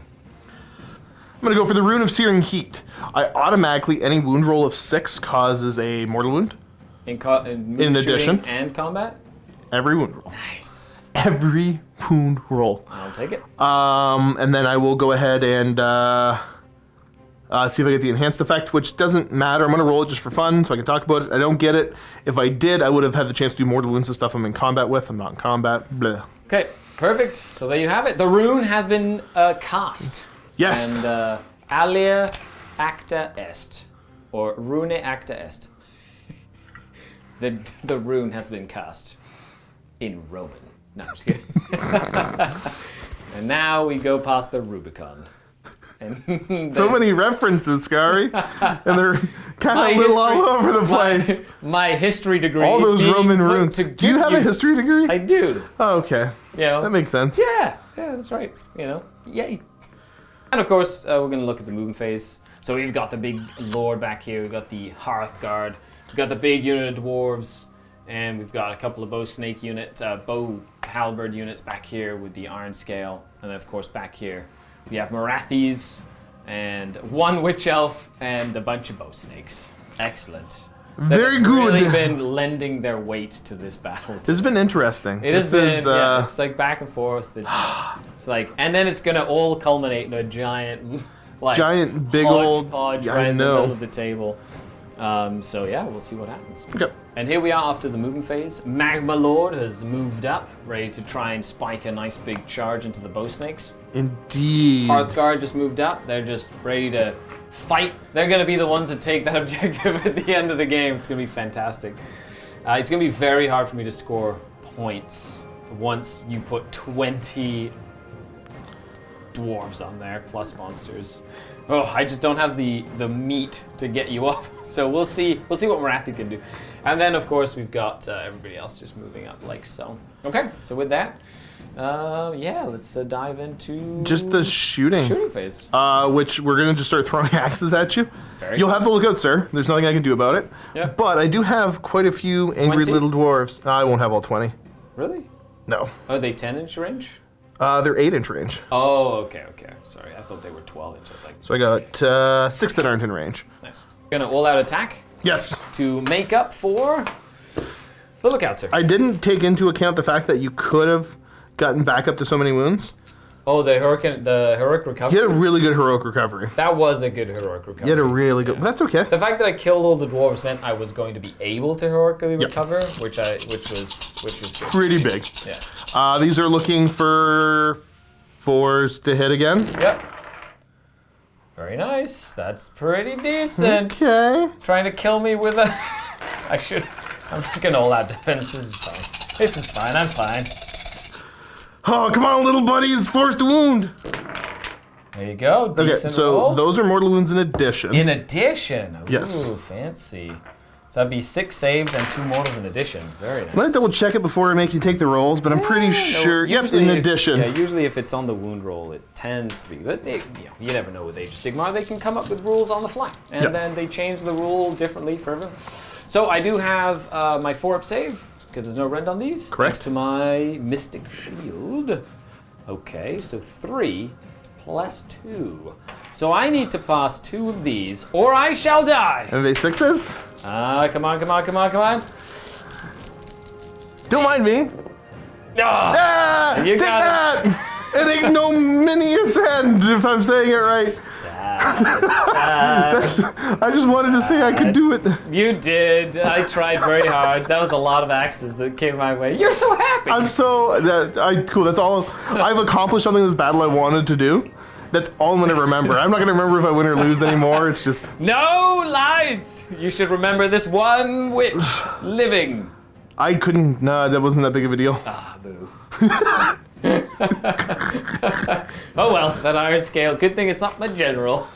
I'm going to go for the Rune of Searing Heat. Automatically, any wound roll of 6 causes a mortal wound. In addition. And combat? Every wound roll. Nice. Every wound roll. I'll take it. And then I will go ahead and see if I get the enhanced effect, which doesn't matter. I'm going to roll it just for fun so I can talk about it. I don't get it. If I did, I would have had the chance to do mortal wounds and stuff I'm in combat with. I'm not in combat. Blah. Okay, perfect. So there you have it. The rune has been cast. Yes. And alia acta est, or rune acta est. The rune has been cast in Roman. No, I'm just kidding. And now we go past the Rubicon. And so many references, Skari, and they're kind of little all over the place. My history degree. All those Roman runes. Do you have a history degree? I do. Oh, okay. You know, that makes sense. Yeah, that's right. You know, yay. And of course, we're going to look at the movement phase. So we've got the big lord back here. We've got the Hearth Guard. We've got the big unit of dwarves. And we've got a couple of bow snake units, bow halberd units back here with the iron scale. And then of course back here we have Marathis and 1 witch elf and a bunch of bow snakes. Excellent. Very good. Really been lending their weight to this battle. This has been interesting. It has been, yeah, it's like back and forth. It's like, and then it's gonna all culminate in a giant, like, big old, right in the middle of the table. So yeah, we'll see what happens. Okay. And here we are after the movement phase. Magma Lord has moved up, ready to try and spike a nice big charge into the bow snakes. Indeed. Hearthguard just moved up. They're just ready to fight. They're going to be the ones that take that objective at the end of the game. It's going to be fantastic. It's going to be very hard for me to score points once you put 20 dwarves on there, plus monsters. Oh, I just don't have the meat to get you up. So we'll see what Marathi can do. And then, of course, we've got everybody else just moving up like so. Okay, so with that, yeah, let's dive into... just the shooting phase. Which we're going to just start throwing axes at you. You'll have to look out, sir. There's nothing I can do about it. Yep. But I do have quite a few angry 20? little dwarves. I won't have all 20. Really? No. Are they 10-inch range? They're 8-inch range. Oh, okay. Sorry, I thought they were 12 inches. So I got 6 that aren't in range. Nice. Gonna all-out attack? Yes. To make up for the lookout, sir. I didn't take into account the fact that you could have gotten back up to so many wounds. Oh, the heroic recovery. He had a really good heroic recovery. That was a good heroic recovery. He had a really good. That's okay. The fact that I killed all the dwarves meant I was going to be able to heroically recover, which was good. Pretty big. Yeah. These are looking for 4s to hit again. Yep. Very nice. That's pretty decent. Okay. Trying to kill me with a. I'm taking all that defense. This is fine. This is fine. I'm fine. Oh, come on, little buddies. 4s to wound. There you go. Okay, Decent so roll. those are mortal wounds in addition. In addition. Ooh, Yes. fancy. So that'd be 6 saves and 2 mortals in addition. Very nice. I'm gonna double check it before I make you take the rolls, but I'm pretty sure. Yep, in addition. Usually if it's on the wound roll, it tends to be. But you never know with Age of Sigmar. They can come up with rules on the fly, and then they change the rule differently for everyone. So I do have my 4-up save because there's no rend on these. Correct. Thanks to my Mystic Shield. Okay, so 3 plus 2. So I need to pass 2 of these, or I shall die. And are they 6s? Come on. Don't mind me. Ah, you Take got that! It ain't no minius end, if I'm saying it right. Sad. I just wanted to say I could do it. You did. I tried very hard. That was a lot of axes that came my way. You're so happy. I'm so cool. That's all. I've accomplished something in this battle I wanted to do. That's all I'm gonna remember. I'm not gonna remember if I win or lose anymore. It's just No lies. You should remember this one witch living. I couldn't. Nah, that wasn't that big of a deal. Ah, boo. Oh well, that iron scale. Good thing it's not my general.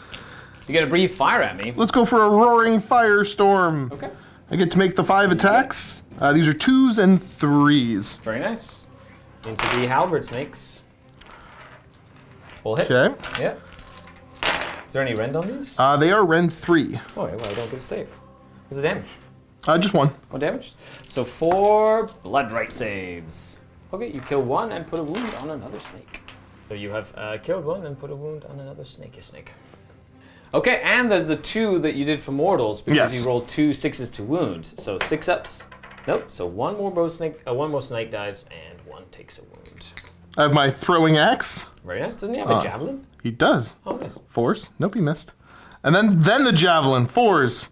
You're gonna breathe fire at me. Let's go for a roaring firestorm. Okay. I get to make the 5 attacks. These are 2s and 3s. Very nice. Into the halberd snakes. Full hit. Okay. Yeah. Is there any rend on these? They are rend 3. Oh, well, I don't get a save. What's the damage? Just 1. 1 damage. So 4 blood right saves. Okay, you kill 1 and put a wound on another snake. So you have killed 1 and put a wound on another snake. Okay, and there's the 2 that you did for mortals because you rolled 2 6s to wound. So 6 ups. Nope. So one more snake dies and 1 takes a wound. I have my throwing axe. Very nice. Doesn't he have a javelin? He does. Oh, nice. 4s. Nope, he missed. And then the javelin. 4s.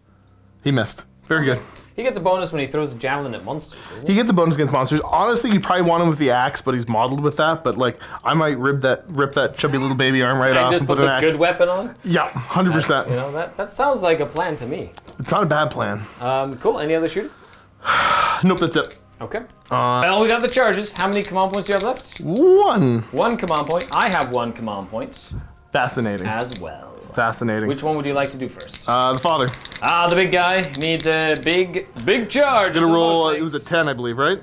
He missed. Very good. He gets a bonus when he throws a javelin at monsters, doesn't he? He gets a bonus against monsters. Honestly, you probably want him with the axe, but he's modeled with that. But like, I might rip that chubby little baby arm right off just and put put an the axe. good weapon on? Yeah, 100%. You know, that sounds like a plan to me. It's not a bad plan. Cool. Any other shooter? Nope, that's it. Okay. Well, we got the charges. How many command points do you have left? 1. 1 command point. I have 1 command point Fascinating. as well. Fascinating. Which one would you like to do first? The father. The big guy needs a big charge. Gonna roll. It was a 10, I believe, right?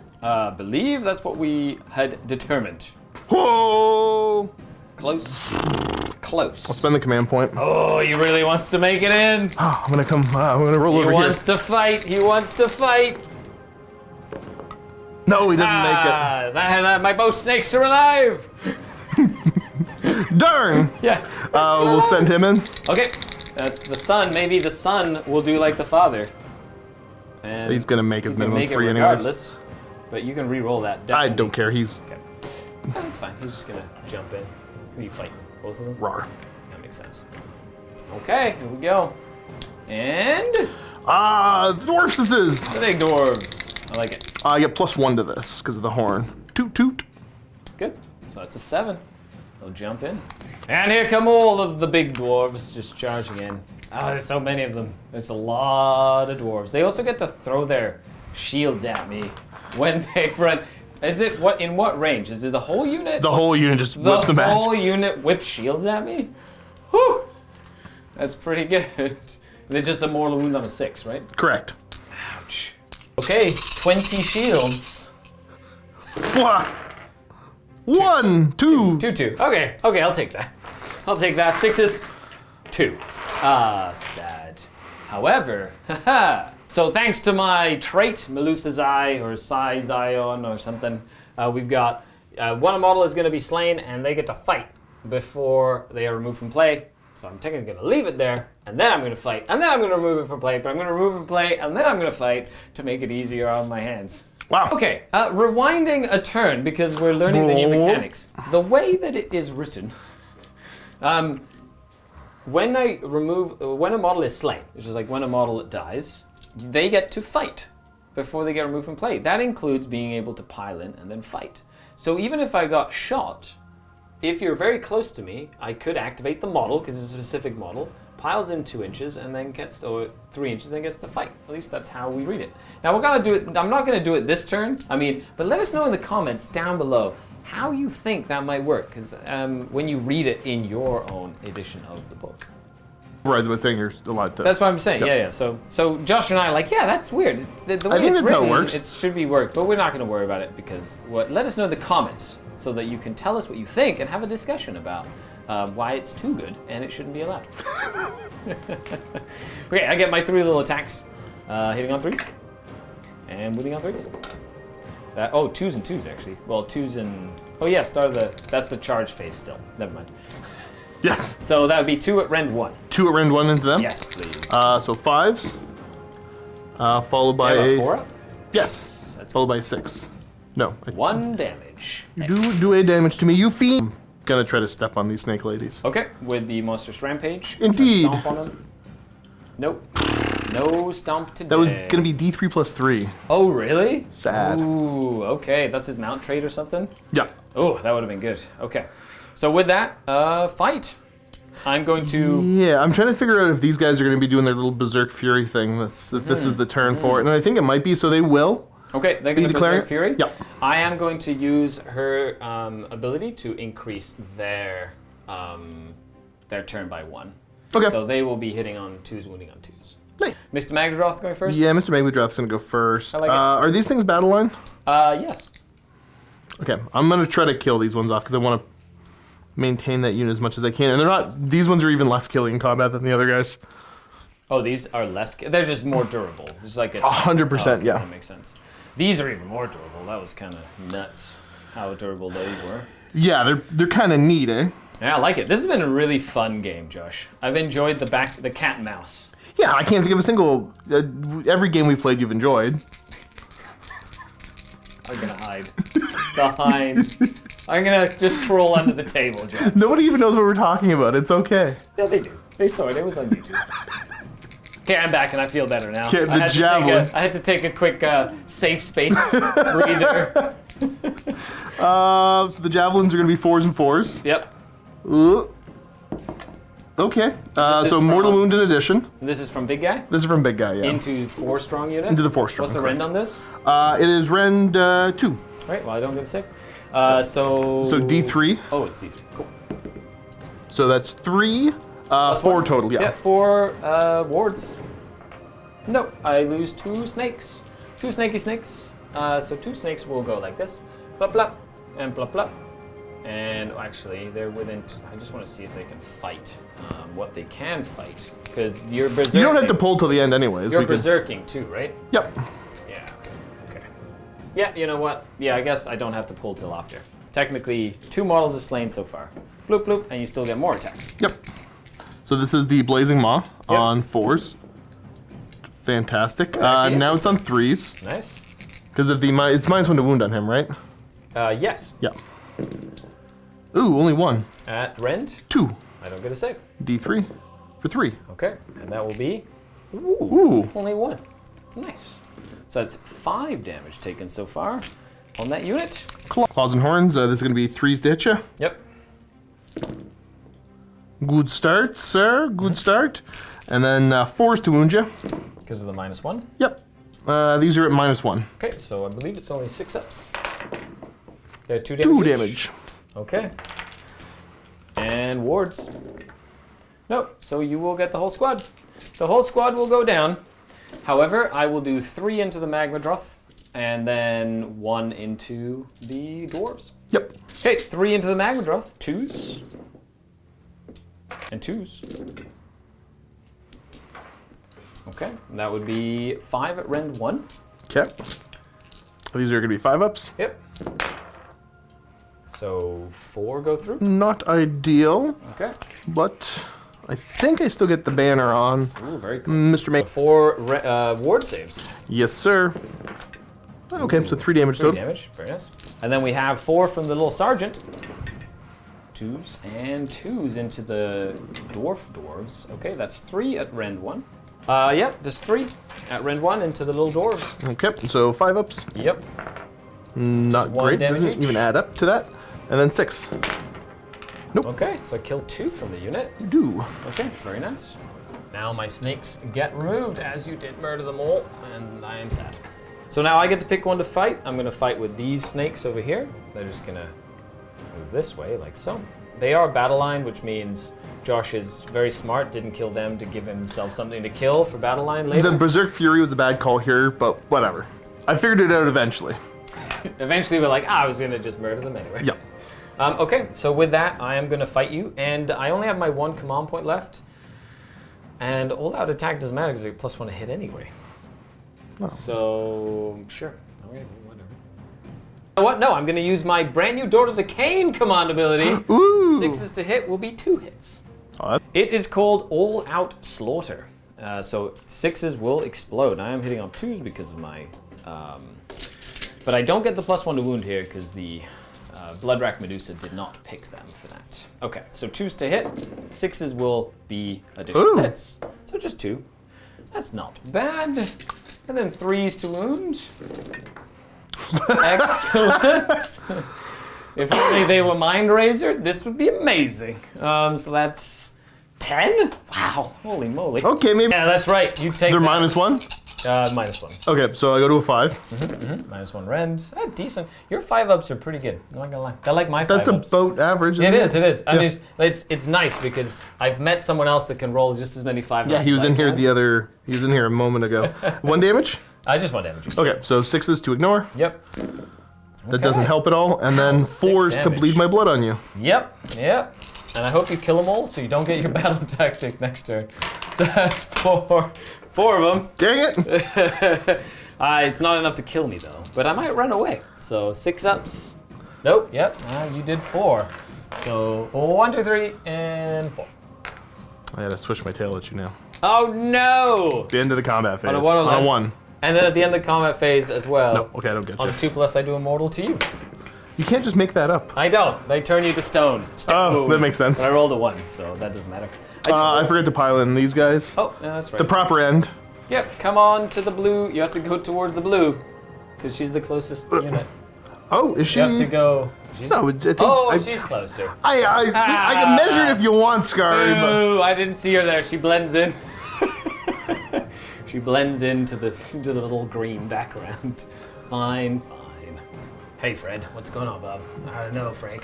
Believe that's what we had determined. Whoa! Close. I'll Spend the command point. Oh, he really wants to make it in. I'm gonna roll He over here. wants to fight. No, he doesn't make That my bow snakes are alive. it. Darn! Yeah. We'll send him in. Okay. That's the son. Maybe the son will do like the father. And He's gonna make his he's gonna minimum make it 3 anyways. regardless. But you can re-roll that. I Definitely. don't care. He's Okay. That's fine. He's just gonna jump in. Who do you fight? Both of them? rar. That makes sense. Okay, here we go. And Dwarfs this is. the big dwarves. I like it. I get +1 to this because of the horn. Toot toot. Good. So that's a 7. They'll jump in. And here come all of the big dwarves just charging in. Oh, there's so many of them. There's a lot of dwarves. They also get to throw their shields at me when they run. Is it in what range? Is it the whole unit? The whole unit just whips them The back. whole unit whips shields at me? Whew! That's pretty good. They're just a mortal wound on a 6, right? Correct. Ouch. Okay, 20 shields. Wha- 1, 2. 2. Okay, I'll take that. 6s. 2. Sad. However, so thanks to my trait, Melusa's Eye, or Sai Zion, or something, we've got one model is going to be slain, and they get to fight before they are removed from play. So I'm technically going to leave it there, and then I'm going to fight, and then I'm going to remove it from play, but I'm going to remove it from play, and then I'm going to fight to make it easier on my hands. Wow. Okay, rewinding a turn because we're learning the new mechanics. The way that it is written, when a model is slain, which is like when a model dies, they get to fight before they get removed from play. That includes being able to pile in and then fight. So even if I got shot, if you're very close to me, I could activate the model, because it's a specific model, piles in 2 inches, and then gets to 3 inches, and gets to fight. At least that's how we read it. Now we're gonna do it. I'm not gonna do it this turn. But let us know in the comments down below how you think that might work, because when you read it in your own edition of the book. Right, I was saying you're allowed to. That's what I'm saying. Yep. Yeah. So Josh and I are like, yeah, that's weird. The way I think it's that's how it written, works. it should be worked, but we're not going to worry about it because let us know in the comments so that you can tell us what you think and have a discussion about why it's too good and it shouldn't be allowed. Okay, I get my 3 little attacks, hitting on 3s and winning on 3s. 2s and 2s actually. Well, 2s and that's the charge phase still. Never mind. Yes. So that would be 2 at rend 1. 2 at rend 1 into them? Yes, please. So 5s. Followed by You have a... a 4 up? Yes. That's Followed by 6. No. 1 damage. Do a damage to me, you fiend. I'm gonna try to step on these snake ladies. Okay, with the Monstrous Rampage. Indeed. Stomp on them. Nope. No stomp today. That was gonna be D3 plus 3. Oh, really? Sad. Ooh, okay. That's his mount trait or something? Yeah. Oh, that would have been good. Okay. So with that, fight. I'm going to... Yeah, I'm trying to figure out if these guys are gonna be doing their little Berserk Fury thing. If this is the turn for it. And I think it might be, so they will. Okay, they're going to declaring Berserk Fury? Yep. I am going to use her ability to increase their turn by 1. Okay. So they will be hitting on 2s, wounding on 2s. Nice. Mr. Magdroth going first? Yeah, Mr. Magwidroth's gonna go first. I like it. Are these things battle line? Yes. Okay, I'm gonna try to kill these ones off because I want to maintain that unit as much as I can. And they're not. These ones are even less killing in combat than the other guys. Oh, these are less. They're just more durable. It's like 100%. Yeah. That makes sense. These are even more durable. That was kind of nuts. How durable they were. Yeah, they're kind of neat, eh? Yeah, I like it. This has been a really fun game, Josh. I've enjoyed the cat and mouse. Yeah, I can't think of a single. Every game we've played, you've enjoyed. I'm gonna hide behind. I'm gonna just crawl under the table, Josh. Nobody even knows what we're talking about. It's okay. Yeah, they do. They saw it. It was on YouTube. Okay, I'm back and I feel better now. Okay, the javelin. I had to take a quick safe space breather. So the javelins are gonna be 4s and 4s. Yep. Okay. This So is mortal from- wound in addition. This is from Big Guy This is from big guy. Yeah. into 4 strong unit. Into the 4 strong. What's the rend on this? It is rend 2. Right. Well, I don't get a save. So D3. Oh, it's D3. Cool. So that's 3. 4 1. total. Yeah. Yeah, 4 wards. No, I lose 2 snakes. 2 snaky snakes. So 2 snakes will go like this. Blop, blop, and blop, blop. And actually, they're within... I just want to see if they can fight. What they can fight. Because you're berserking. You don't have to pull till the end anyways. You're we can- berserking too, right? Yep. Yeah. Okay. Yeah, you know what? Yeah, I guess I don't have to pull till after. Technically, 2 models are slain so far. Bloop, bloop, and you still get more attacks. Yep. So this is the Blazing Maw on 4s. Fantastic. actually, Now it's on 3s. Nice. Because of the it's -1 to wound on him, right? Yes. Yeah. Ooh, only 1. At rend, 2. I don't get a save. D3 for 3. Okay, and that will be Ooh. only 1. Nice. So that's 5 damage taken so far on that unit. Claws and horns. This is going to be 3s to hit you. Yep. Good start, sir. Good start. And then 4s to wound you. Because of the -1. Yep. These are at -1. Okay, so I believe it's only 6 ups. They're 2 damage. 2 each. damage. Okay. And wards. No, so you will get the whole squad. The whole squad will go down. However, I will do 3 into the Magmadroth, and then 1 into the dwarves. Yep. Okay, 3 into the Magmadroth. 2s. And 2s. Okay, that would be 5 at rend 1. Okay. These are going to be 5-ups. Yep. So 4 go through. Not ideal, Okay. but I think I still get the banner on. Ooh, very cool. Mr. May. 4 ward saves. Yes, sir. Okay, so 3 damage 3 total. damage, very nice. And then we have 4 from the little sergeant. 2s and 2s into the dwarves. Okay, that's 3 at Rend 1. Yep, just 3 at Rend 1 into the little dwarves. Okay, so 5 ups. Yep. Not one great. damage Doesn't each. even add up to that. And then 6. Okay, so I killed 2 from the unit. You do. Okay, very nice. Now my snakes get removed as you did murder them all, and I am sad. So now I get to pick one to fight. I'm gonna fight with these snakes over here. They're just gonna move this way, like so. They are battle line, which means Josh is very smart, didn't kill them to give himself something to kill for battle line later. The Berserk Fury was a bad call here, but whatever. I figured it out eventually. Eventually we're like, I was gonna just murder them anyway. Yeah. Okay, so with that, I am gonna fight you, and I only have my 1 command point left. And all out attack doesn't matter because I get +1 to hit anyway. Oh. So, sure. Okay, whatever. You know what? No, I'm gonna use my brand new Daughters of Cain command ability. Ooh. 6s to hit will be 2 hits. Oh, It is called All Out Slaughter. So 6s will explode. I am hitting on 2s because of my, but I don't get the +1 to wound here because the Bloodrack Medusa did not pick them for that. Okay, so 2s to hit, 6s will be additional hits. So just 2. That's not bad. And then 3s to wound. Excellent. If only they were Mind Razor, this would be amazing. So that's 10? Wow, holy moly. Okay, maybe. Yeah, that's right. You take They're that. -1? -1. Okay, so I go to a 5. -1 rend. Decent. Your 5-ups are pretty good. I'm not gonna lie. I like my 5-ups. That's about average, isn't It it? is. I Yeah. mean, it's nice because I've met someone else that can roll just as many 5-ups. Yeah, he was as I in here can. he was in here a moment ago. 1 damage? I just want damage. Okay, so 6s to ignore. Yep. That doesn't help at all. And then 6 4s to damage. bleed my blood on you. Yep. And I hope you kill them all so you don't get your battle tactic next turn. So that's 4 of them. Dang it! It's not enough to kill me though, but I might run away. So 6 ups. Nope. Yep. You did 4. So 1, 2, 3, and 4. I gotta switch my tail at you now. Oh no! The end of the combat phase. On a 1 or On less. a 1. And then at the end of the combat phase as well. No, okay, I don't get On you. the 2+, I do immortal to you. You can't just make that up. I don't. They turn you to stone. Oh, that makes sense. But I rolled a 1, so that doesn't matter. I forgot to pile in these guys. Oh, yeah, that's right. The proper end. Yep, come on to the blue. You have to go towards the blue, because she's the closest unit. Oh, is she? You have to go. She's, No, I think she's closer. I can measure it if you want, Skari, but Ooh, I didn't see her there. She blends in. She blends into the little green background. Fine. Hey, Fred, what's going on, Bob? I don't know, Frank.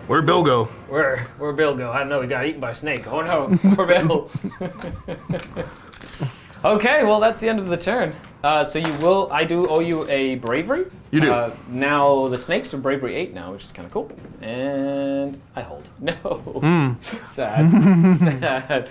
where'd Bill go? Where Bill go? I don't know. He got eaten by a snake. Oh no, poor Bill. Okay, well that's the end of the turn. So I do owe you a bravery. You do. Now the snakes are bravery 8 now, which is kind of cool. And I hold. No. Sad.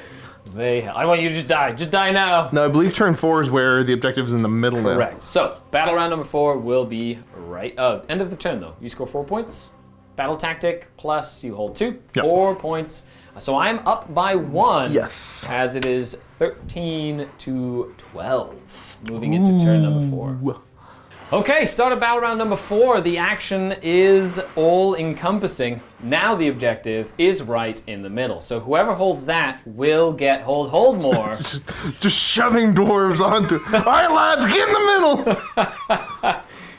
I want you to just die. Just die now. No, I believe turn 4 is where the objective is in the middle now. Correct. So, battle round number 4 will be right. End of the turn though. You score 4 points. Battle tactic plus you hold 2. Yep. 4 points. So I'm up by 1. Yes. As it is 13 to 12. Moving into turn number 4. Okay, start of battle round number 4. The action is all encompassing. Now the objective is right in the middle. So whoever holds that will get hold more. Just shoving dwarves onto. All right, lads, get in the middle.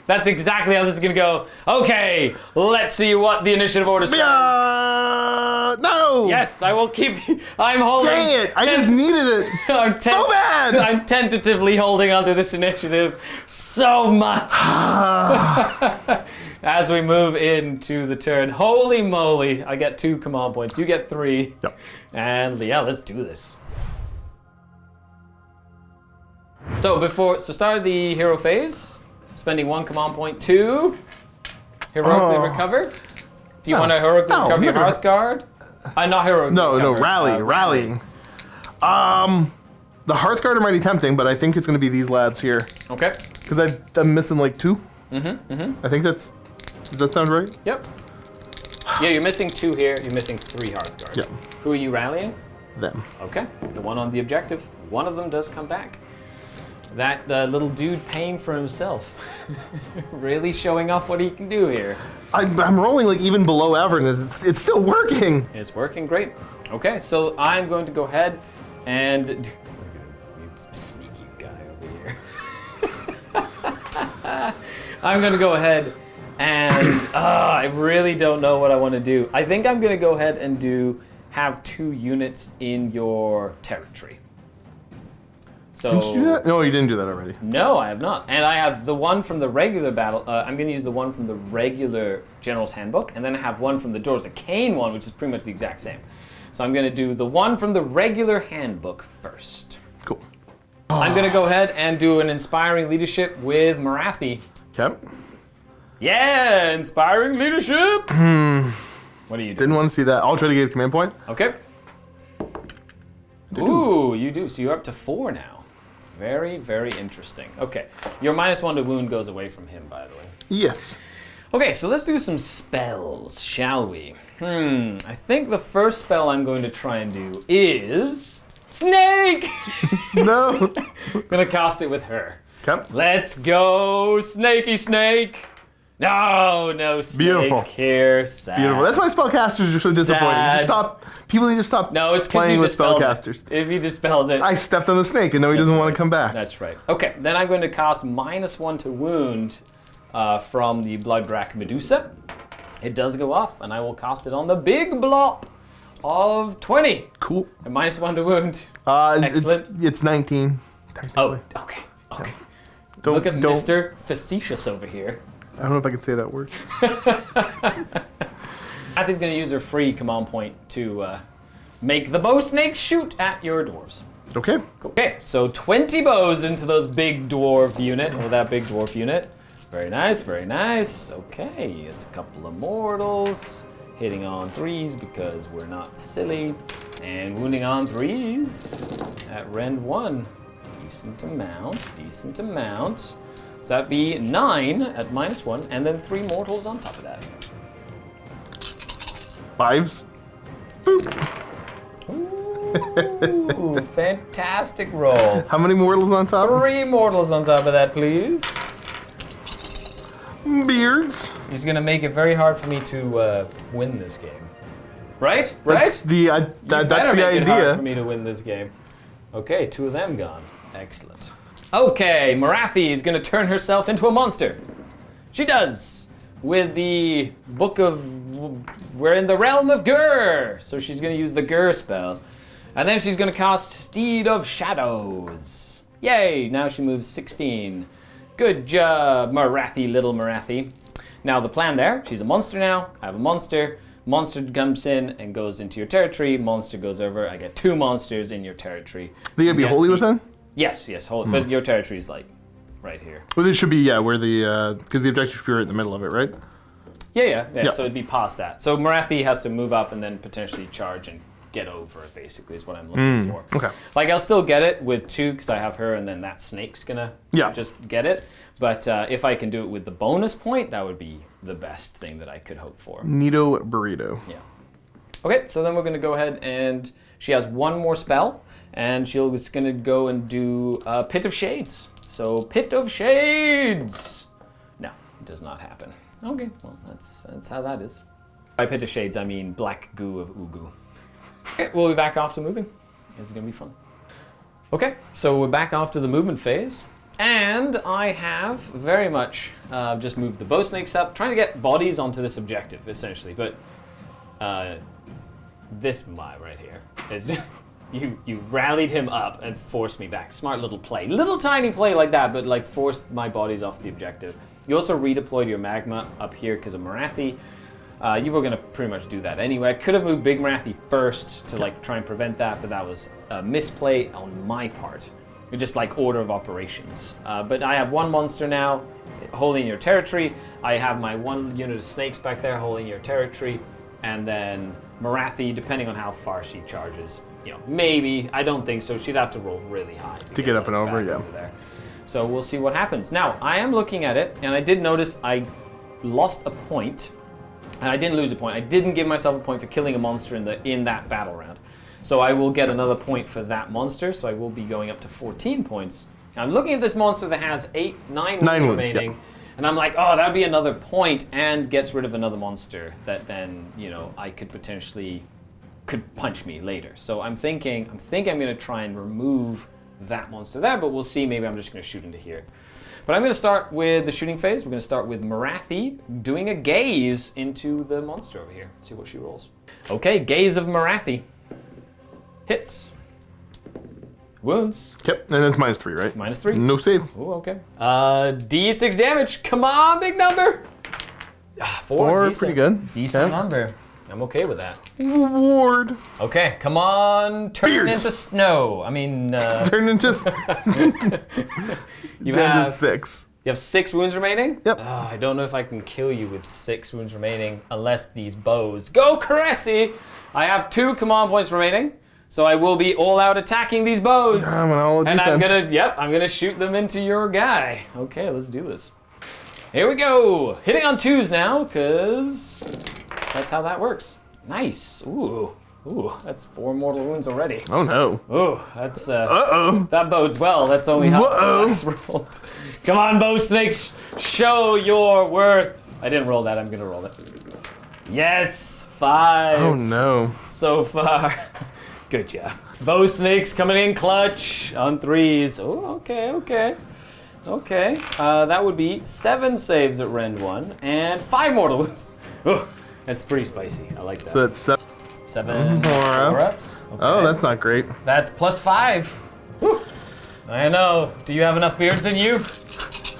That's exactly how this is gonna go. Okay, let's see what the initiative order says. No. Yes, I will keep. I'm holding. Dang it! I just needed it. I'm So bad. I'm tentatively holding onto this initiative so much. As we move into the turn, holy moly! I get 2 command points. You get 3. Yep. And yeah, let's do this. So start of the hero phase. Spending 1 command point to heroically recover. Do you want to heroically recover your Hearthguard? Not heroically No, recover. rallying. The Hearthguard are mighty tempting, but I think it's going to be these lads here. Okay. Because I'm missing like 2. I think does that sound right? Yep. Yeah, you're missing 2 here. You're missing 3 Hearthguards. Yeah. Who are you rallying? them. Okay, the one on the objective. One of them does come back. That little dude paying for himself. Really showing off what he can do here. I'm rolling like even below average. It's still working. It's working great. Okay, so I'm going to go ahead and... Look at him, you sneaky guy over here. I'm going to go ahead and... I really don't know what I want to do. I think I'm going to go ahead and have 2 units in your territory. So, didn't you do that? No, you didn't do that already. No, I have not. And I have the one from the regular battle. I'm going to use the one from the regular General's Handbook, and then I have one from the Doors of Cain one, which is pretty much the exact same. So I'm going to do the one from the regular handbook first. Cool. I'm going to go ahead and do an Inspiring Leadership with Marathi. Okay. Yeah, Inspiring Leadership! What do you do? Didn't want to see that. I'll try to get a command point. Okay. Ooh, you do. So you're up to 4 now. Very, very interesting. Okay. Your -1 to wound goes away from him, by the way. Yes. Okay, so let's do some spells, shall we? I think the first spell I'm going to try and do is... Snake! No. I'm gonna cast it with her. Okay. Let's go, Snakey Snake! No snake Beautiful. here. Sad. Beautiful. That's why spellcasters are so disappointed. Sad. Just stop. People need to stop No, it's 'cause playing you with dispelled spellcasters. it. If you dispelled it. I stepped on the snake and now he doesn't want to come back. That's right. Okay, then I'm going to cast -1 to wound from the Bloodbrack Medusa. It does go off, and I will cast it on the big blop of 20. Cool. And -1 to wound. Excellent. It's 19. Oh, Technically. okay. Don't, Look at don't, Mr. Facetious over here. I don't know if I can say that word. Athi's going to use her free command point to make the bow snake shoot at your dwarves. Okay. Okay, so 20 bows into those big dwarf unit, or that big dwarf unit. Very nice, very nice. Okay, it's a couple of mortals. Hitting on 3s because we're not silly. And wounding on 3s at rend 1. Decent amount, decent amount. So that'd be 9 at -1, and then 3 mortals on top of that. 5s. Boop. Ooh, fantastic roll. How many mortals on top? 3 mortals on top of that, please. Beards. He's gonna make it very hard for me to win this game. Right? That's Right? the Better that's the make it hard for idea. me to win this game. Okay, 2 of them gone. Excellent. Okay, Marathi is gonna turn herself into a monster. She does. With the book of... We're in the realm of Gur. So she's gonna use the Gur spell. And then she's gonna cast Steed of Shadows. Yay, now she moves 16. Good job, Marathi, little Marathi. Now the plan there, she's a monster now. I have a monster. Monster comes in and goes into your territory. Monster goes over. I get 2 monsters in your territory. They gotta be holy within? Yes, but your territory is like right here. Well, it should be, yeah, where the, because the objective should be right in the middle of it, right? Yeah, Yeah. so it'd be past that. So Marathi has to move up and then potentially charge and get over it, basically, is what I'm looking for. Okay. Like, I'll still get it with 2 because I have her, and then that snake's gonna just get it. But if I can do it with the bonus point, that would be the best thing that I could hope for. Neato burrito. Yeah. Okay, so then we're gonna go ahead and she has 1 more spell, and she's gonna go and do Pit of Shades. So Pit of Shades. No, it does not happen. Okay, well that's how that is. By Pit of Shades, I mean black goo of Ugu. Okay, we'll be back off to moving. This is gonna be fun. Okay, so we're back off to the movement phase. And I have very much just moved the bow snakes up, trying to get bodies onto this objective, essentially. But this guy right here is you rallied him up and forced me back. Smart little play, little tiny play like that, but like forced my bodies off the objective. You also redeployed your magma up here because of Marathi. You were gonna pretty much do that anyway. I could have moved Big Marathi first to like try and prevent that, but that was a misplay on my part. Just like order of operations. But I have 1 monster now holding your territory. I have my 1 unit of snakes back there holding your territory. And then Marathi, depending on how far she charges, maybe, I don't think so. She'd have to roll really high to get up and over, back yeah. over there. So we'll see what happens. Now, I am looking at it, and I did notice I lost a point And I didn't lose a point. I didn't give myself a point for killing a monster in that battle round. So I will get another point for that monster, so I will be going up to 14 points. Now I'm looking at this monster that has 9 wounds remaining, yeah. and I'm like, oh, that'd be another point, and gets rid of another monster that then, you know, I could potentially punch me later. So I'm thinking I'm gonna try and remove that monster there, but we'll see. Maybe I'm just gonna shoot into here. But I'm going to start with the shooting phase. We're going to start with Marathi doing a gaze into the monster over here. See what she rolls. Okay, gaze of Marathi. Hits. Wounds. Yep, and it's -3, right? -3. No save. Ooh, okay. D6 damage. Come on, big number. 4, decent. Pretty good. Decent Okay. number. I'm okay with that. Reward. Okay, come on. Turn Beards. into snow. I mean, Turn into you down have to 6. You have 6 wounds remaining? Yep. I don't know if I can kill you with 6 wounds remaining unless these bows go crazy. I have 2 command points remaining, so I will be all out attacking these bows. I'm an all and defense. I'm gonna shoot them into your guy. Okay, let's do this. Here we go. Hitting on 2s now, because that's how that works. Nice. Ooh, that's 4 mortal wounds already. Oh no. Ooh, that's Uh-oh. that bodes well. That's only how Whoa. the dice rolled. Come on, bow snakes, show your worth. I didn't roll that. I'm gonna roll it. Yes, 5. Oh no. So far. Good job. Bow snakes coming in clutch on 3s. Oh, okay. That would be 7 saves at Rend 1 and 5 mortal wounds. Ooh, that's pretty spicy. I like that. So that's 7. 7 4 ups. ups. Oh, Okay. that's not great. That's +5. Whew. I know. Do you have enough beards in you?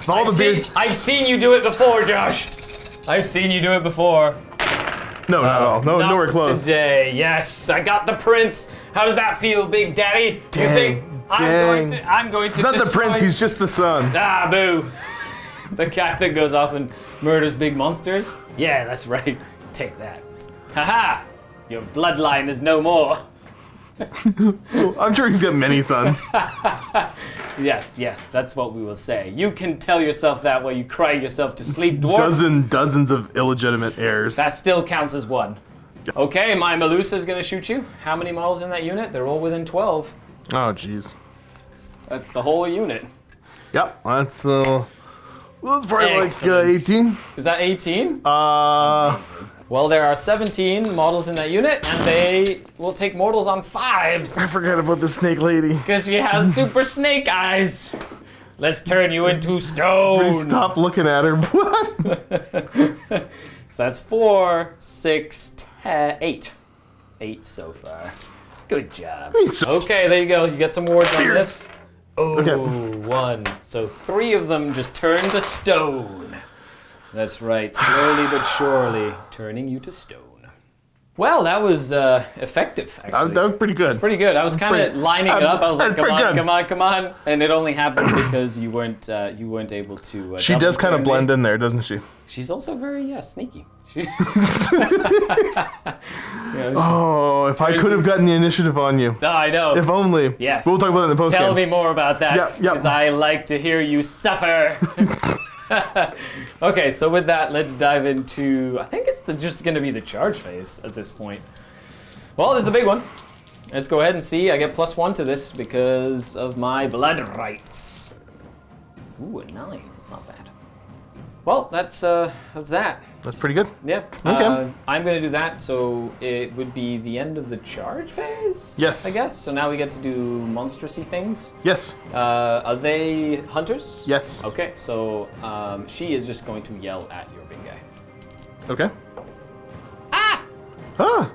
All the beards. I've seen you do it before, Josh. I've seen you do it before. No, not at all. No, Not nowhere close. Today. Yes, I got the prince. How does that feel, Big Daddy? Dang, You think I'm going to He's not the destroy- prince, he's just the son. Ah, boo. The guy that goes off and murders big monsters? Yeah, that's right. Take that. Haha! Your bloodline is no more. I'm sure he's got many sons. Yes, that's what we will say. You can tell yourself that while you cry yourself to sleep, dwarf. Dozens of illegitimate heirs. That still counts as 1. Okay, my Melusa is going to shoot you. How many models in that unit? They're all within 12. Oh, jeez. That's the whole unit. Yep, that's probably Excellent. like 18. Is that 18? Well, there are 17 models in that unit, and they will take mortals on 5s. I forgot about the snake lady. Because she has super snake eyes. Let's turn you into stone. Please stop looking at her. What? So that's 4, 6, 10, 8. 8 so far. Good job. Okay, there you go. You get some wards on this. Oh, Okay. 1. So 3 of them just turn to stone. That's right. Slowly but surely turning you to stone. Well, that was effective, actually. That was pretty good. It's pretty good. I was kind of pretty- lining it up. I was like, that's pretty good. come on. And it only happened because you weren't able to. She does kind of blend in there, doesn't she? She's also very sneaky. Oh, if I could have gotten the initiative on you. Oh, I know. If only. Yes. We'll talk about it in the post Tell game. me more about that, Yep. because I like to hear you suffer. Okay, so with that, let's dive into. I think it's just going to be the charge phase at this point. Well, this is the big one. Let's go ahead and see. I get +1 to this because of my blood rights. Ooh, a 9. That's not bad. Well, that's that. That's pretty good. Yeah. Okay. I'm going to do that, so it would be the end of the charge phase? Yes. I guess. So now we get to do monstrous-y things. Yes. Are they hunters? Yes. Okay, so she is just going to yell at your big guy. Okay. Ah! Ah.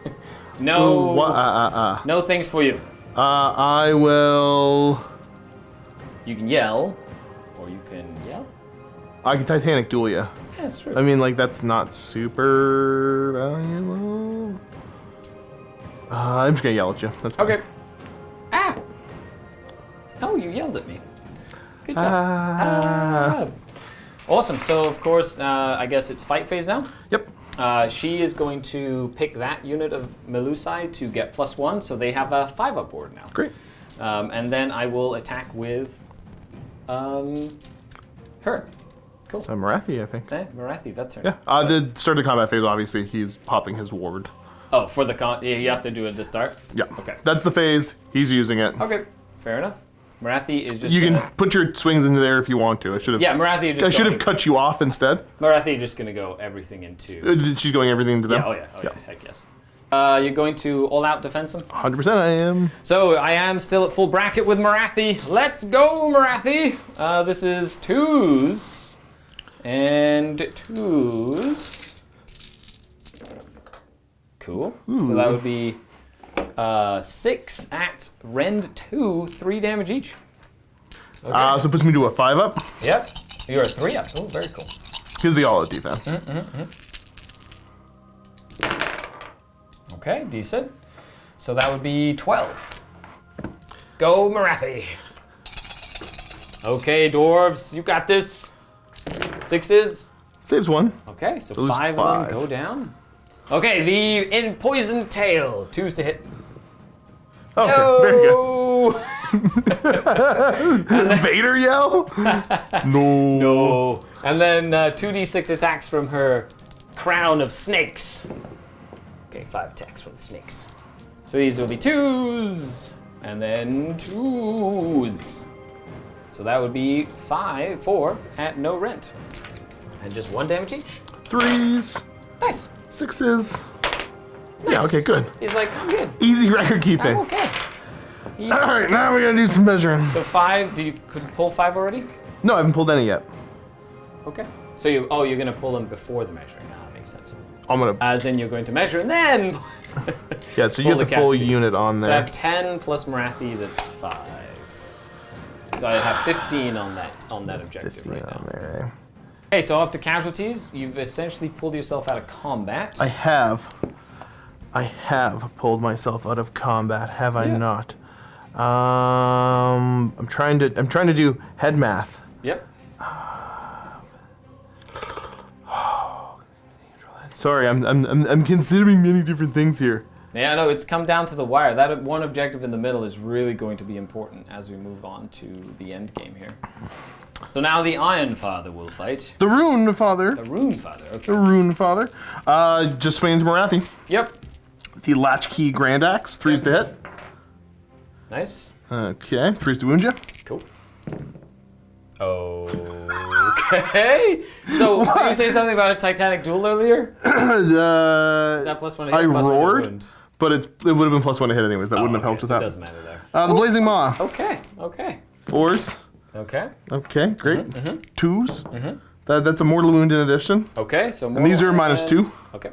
No. Ooh, No things for you. I will. You can yell, or you can yell. I can Titanic duel ya. Yeah, that's true. I mean, like, that's not super valuable. I'm just gonna yell at you. That's fine. Okay. Ah! Oh, you yelled at me. Good job. Ah. Awesome. So, of course, I guess it's fight phase now. Yep. She is going to pick that unit of Melusai to get +1, so they have a 5-up board now. Great. And then I will attack with her. Cool. So Marathi, I think. Hey, Marathi, that's her. Yeah. The start of the combat phase, obviously, he's popping his ward. Oh, for the you have to do it at the start? Yeah. Okay. That's the phase. He's using it. Okay, fair enough. Marathi is just You gonna... can put your swings into there if you want to. I should have. Yeah, Marathi is just I should have cut you off instead. Marathi is just going to go everything into... She's going everything into them. Yeah, oh yeah, heck yes. You're going to all-out defense him? 100% I am. So, I am still at full bracket with Marathi. Let's go, Marathi! This is 2s. And 2s. Cool. Ooh. So that would be 6 at Rend 2, 3 damage each. Okay. So it puts me to a 5-up. Yep. You're a 3-up. Oh, very cool. Here's the all-out defense. Okay, decent. So that would be 12. Go, Marathi. Okay, dwarves, you got this. 6s. Saves 1. Okay, so Lose 5 of them go down. Okay, the poisoned tail. 2s to hit. Okay, No! very good. Vader yell? No. No. And then 2d6 attacks from her crown of snakes. Okay, 5 attacks from the snakes. So these will be 2s. And then 2s. So that would be 4 at no rent. And just 1 damage each. 3s. Nice. 6s. Yeah, okay, good. He's like, I'm good. Easy record keeping. I'm okay. All right, now we gotta do some measuring. So 5, could you pull 5 already? No, I haven't pulled any yet. Okay. So you're gonna pull them before the measuring. Ah, that makes sense. I'm gonna. As in, you're going to measure and then. Yeah, so you pull have the full casualties. unit on So I there. have 10 plus Marathi. That's 5. So I have 15 on that objective 15 right on now. there. Okay, so after casualties, you've essentially pulled yourself out of combat. I have pulled myself out of combat, have I Yeah. not? I'm trying to do head math. Yep. Sorry, I'm considering many different things here. Yeah, no, it's come down to the wire. That one objective in the middle is really going to be important as we move on to the end game here. So now the Iron Father will fight. The Rune Father. The Rune Father, okay. The Rune Father. Just swing into Marathi. Yep. The Latchkey Grand Axe, 3s to hit. Nice. Okay, 3s to wound you. Cool. Okay. So, did you say something about a Titanic duel earlier? Is that plus 1 to hit? I Plus 1 to roared, wound? but it would have been plus 1 to hit anyways. That wouldn't have helped so with it that. doesn't matter there. The Blazing Maw. Okay. 4s. Okay. Okay, great. 2s. That's a mortal wound in addition. Okay, so more. And these are minus 2. Okay.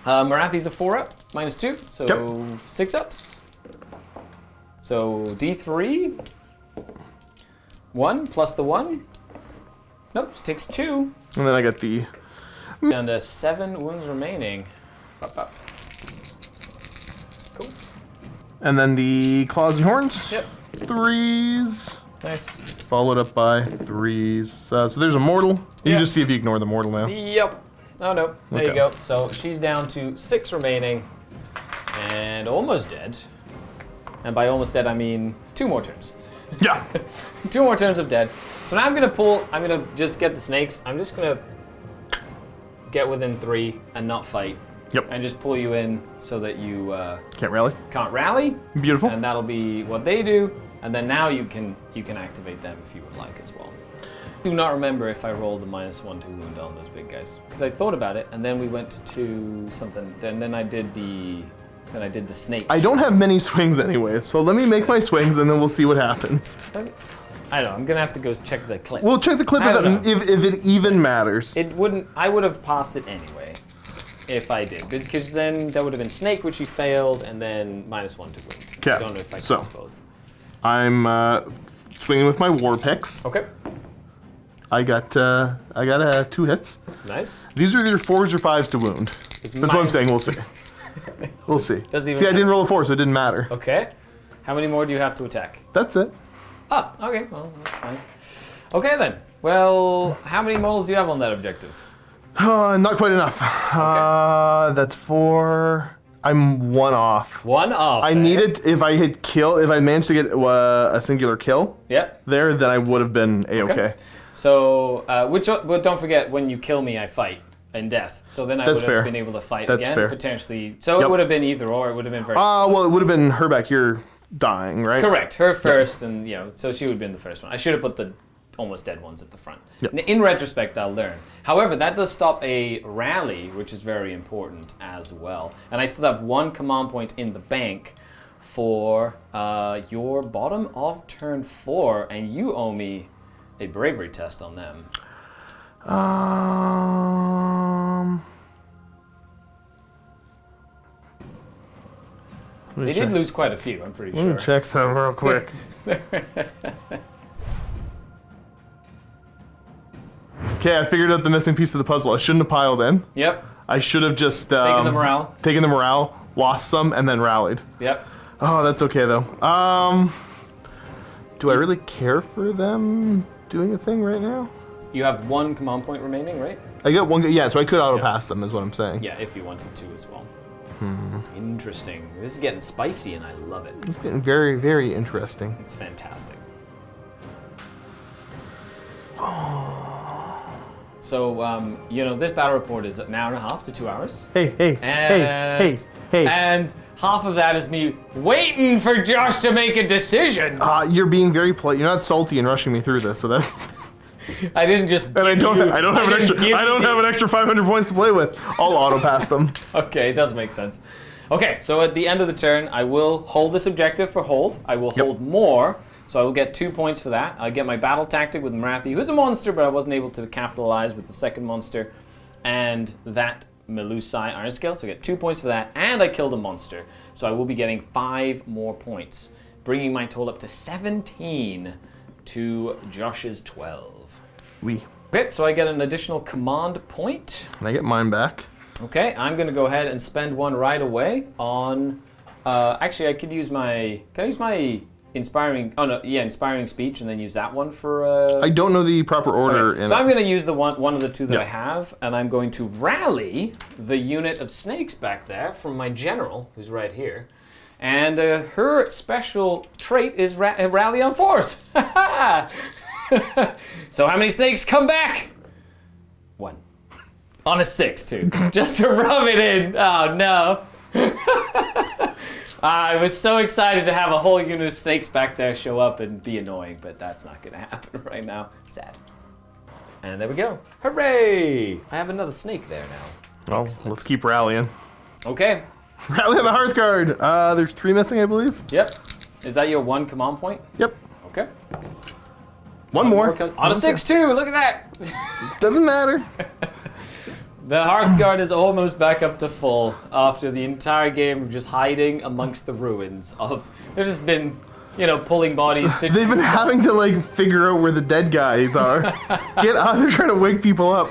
Marathi's a 4-up, minus 2, so Yep. 6-ups. So D3. 1 plus the 1. Nope, just takes 2. And then I got the. Down to 7 wounds remaining. Up, up. Cool. And then the Claws and Horns. Yep. 3s. Nice. Followed up by 3s. So there's a mortal. You Yeah. can just see if you ignore the mortal now. Yep. Oh no. There you Okay. go. So she's down to 6 remaining. And almost dead. And by almost dead, I mean 2 more turns. Yeah. 2 more turns of dead. So now I'm gonna just get the snakes. I'm just gonna get within 3 and not fight. Yep. And just pull you in so that you Can't rally. can't rally. Beautiful. And that'll be what they do. And then now you can activate them if you would like as well. Do not remember if I rolled the -1 to wound on those big guys. Because I thought about it and then we went to something. Then I did the snake. I don't have many swings anyways, so let me make my swings and then we'll see what happens. I don't know. I'm gonna have to go check the clip. We'll check the clip I don't if it even matters. It wouldn't. I would have passed it anyway, if I did, because then that would have been snake, which you failed, and then -1 to wound. Okay, I don't know if I so- passed both. I'm swinging with my war picks. Okay. I got 2 hits. Nice. These are either 4s or 5s to wound. That's what I'm mine- saying. We'll see. We'll see. Doesn't even See, I matter. didn't roll a 4, so it didn't matter. Okay. How many more do you have to attack? That's it. Ah, okay. Well, that's fine. Okay then. Well, how many models do you have on that objective? Not quite enough. That's 4. I'm 1 off. 1 off. I needed, if I managed to get a singular kill Yep. there, then I would have been A-okay. So, but don't forget, when you kill me, I fight in death. So then I would have been able to fight again, potentially. So it would have been either or. It would have been very. Well, it would have been her back here dying, right? Correct. Her first, and so she would have been the first one. I should have put the almost dead ones at the front. Yep. In retrospect, I'll learn. However, that does stop a rally, which is very important as well. And I still have 1 command point in the bank for your bottom of turn 4, and you owe me a bravery test on them. They did lose quite a few, I'm pretty sure. Let me check some real quick. Okay, I figured out the missing piece of the puzzle. I shouldn't have piled in. Yep. I should have just taken the morale, lost some, and then rallied. Yep. Oh, that's okay though. Do I really care for them doing a thing right now? You have 1 command point remaining, right? I got 1. Yeah, so I could auto pass them, is what I'm saying. Yeah, if you wanted to as well. Interesting. This is getting spicy, and I love it. It's getting very, very interesting. It's fantastic. So, this battle report is an hour and a half to 2 hours. Hey. And half of that is me waiting for Josh to make a decision. You're being very polite. You're not salty and rushing me through this, so that. I didn't just. And I don't have an extra 500 points to play with. I'll auto pass them. Okay, it does make sense. Okay, so at the end of the turn, I will hold this objective for hold. I will hold more. So I will get 2 points for that. I get my battle tactic with Marathi, who's a monster, but I wasn't able to capitalize with the second monster, and that Melusai Iron Scale. So I get 2 points for that, and I killed a monster. So I will be getting 5 more points, bringing my total up to 17 to Josh's 12. Okay, so I get an additional command point. Can I get mine back? Okay, I'm going to go ahead and spend 1 right away on. Actually, I could use my. Can I use my inspiring? Oh no, yeah, inspiring speech, and then use that one for. I don't know the proper order. Okay. So I'm going to use the one of the 2 that I have, and I'm going to rally the unit of snakes back there from my general, who's right here, and her special trait is rally on force. So how many snakes come back? 1. On a 6 too, just to rub it in. Oh no. I was so excited to have a whole unit of snakes back there show up and be annoying, but that's not going to happen right now. Sad. And there we go. Hooray! I have another snake there now. Well, let's keep rallying. Okay. Rally on the hearth guard. There's 3 missing, I believe. Yep. Is that your 1 command point? Yep. Okay. One more. On a 6 too. Look at that. Doesn't matter. The hearth guard is almost back up to full after the entire game of just hiding amongst the ruins of. They've just been, pulling bodies. They've been having to figure out where the dead guys are. Get out! They're trying to wake people up.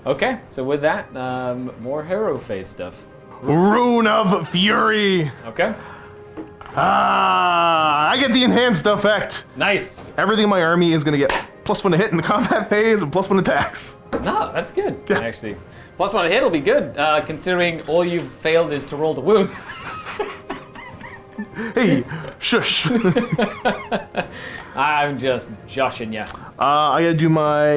Okay, so with that, more hero phase stuff. Rune of Fury. Okay. I get the enhanced effect. Nice. Everything in my army is gonna get +1 to hit in the combat phase and +1 attacks. No, that's good, actually. +1 to hit will be good, considering all you've failed is to roll the wound. Hey, shush. I'm just joshing ya. I gotta do my,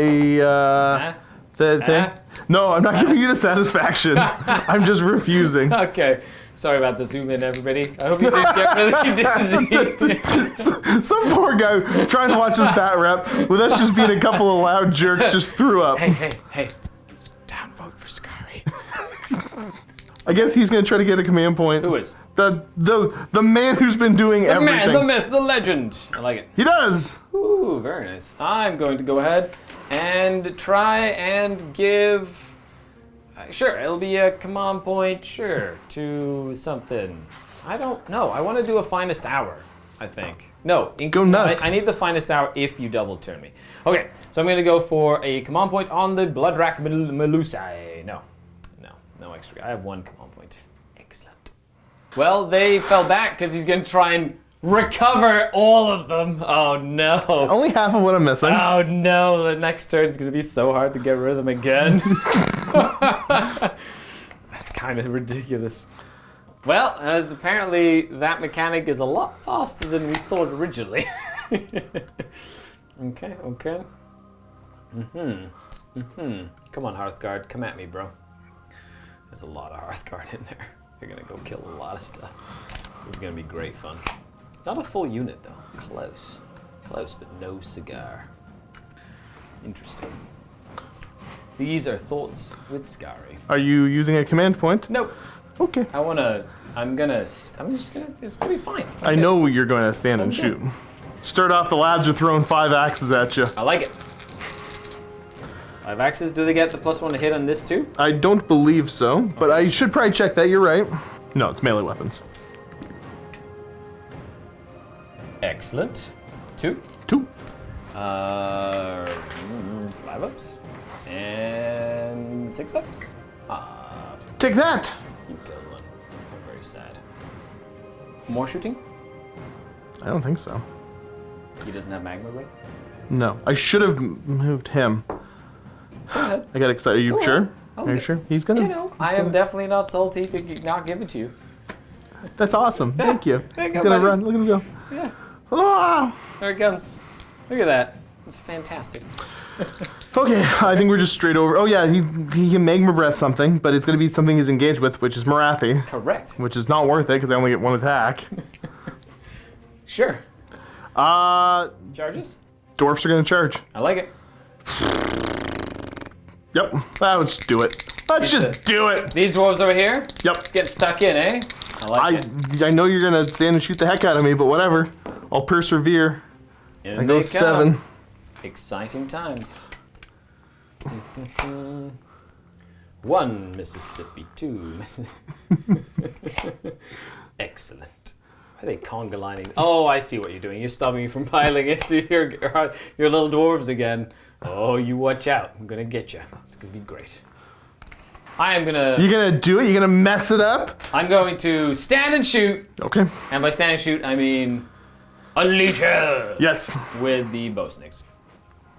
thing. No, I'm not giving you the satisfaction. I'm just refusing. Okay. Sorry about the zoom in, everybody. I hope you didn't get really dizzy. Some poor guy trying to watch his bat rep with us just being a couple of loud jerks just threw up. Hey. Downvote for Skari. I guess he's gonna try to get a command point. Who is? The man who's been doing everything. The man, the myth, the legend. I like it. He does. Ooh, very nice. I'm going to go ahead and try and give. Sure, it'll be a command point, to something. I don't know. I want to do a finest hour, I think. No, go nuts. I need the finest hour if you double turn me. Okay, so I'm going to go for a command point on the Bloodrack Melusai. No extra. I have 1 command point. Excellent. Well, they fell back because he's going to try and recover all of them. Oh no. Only half of what I'm missing. Oh no, the next turn's gonna be so hard to get rid of them again. That's kind of ridiculous. Well, as apparently that mechanic is a lot faster than we thought originally. Okay. Come on, Hearthguard. Come at me, bro. There's a lot of Hearthguard in there. They're gonna go kill a lot of stuff. This is gonna be great fun. Not a full unit, though. Close. Close, but no cigar. Interesting. These are thoughts with Skari. Are you using a command point? Nope. Okay. It's gonna be fine. I know you're going to stand and shoot. Start off, the lads are throwing 5 axes at you. I like it. 5 axes, do they get the +1 to hit on this too? I don't believe so, but I should probably check that, you're right. No, it's melee weapons. Excellent. 2. 2. 5 ups. And 6 ups. Take that! You killed one. I'm very sad. More shooting? I don't think so. He doesn't have magma breath? No. I should have moved him. Go ahead. I got excited. Are you sure? Okay. Are you sure? He's gonna. You know, I am definitely not salty to not give it to you. That's awesome. Thank you. There you He's go, gonna buddy. run. Look at him go. Yeah. Ah! There it comes. Look at that. It's fantastic. Okay, I think we're just straight over. Oh yeah, he can magma breath something, but it's gonna be something he's engaged with, which is Marathi, Correct. which is not worth it because I only get 1 attack. Sure. Uh, Charges? dwarfs are gonna charge. I like it. Yep. Let's do it. Let's just do it. These dwarves over here? Yep. Get stuck in, eh? I like it. I know you're gonna stand and shoot the heck out of me, but whatever. I'll persevere. In I go they 7. come. Exciting times. 1 Mississippi, 2 Mississippi. Excellent. Why are they conga lining? Oh, I see what you're doing. You're stopping me from piling into your little dwarves again. Oh, you watch out. I'm gonna get you. It's gonna be great. I am gonna... You gonna do it? You gonna mess it up? I'm going to stand and shoot. Okay. And by stand and shoot, I mean unleash her. Yes. With the bow snakes.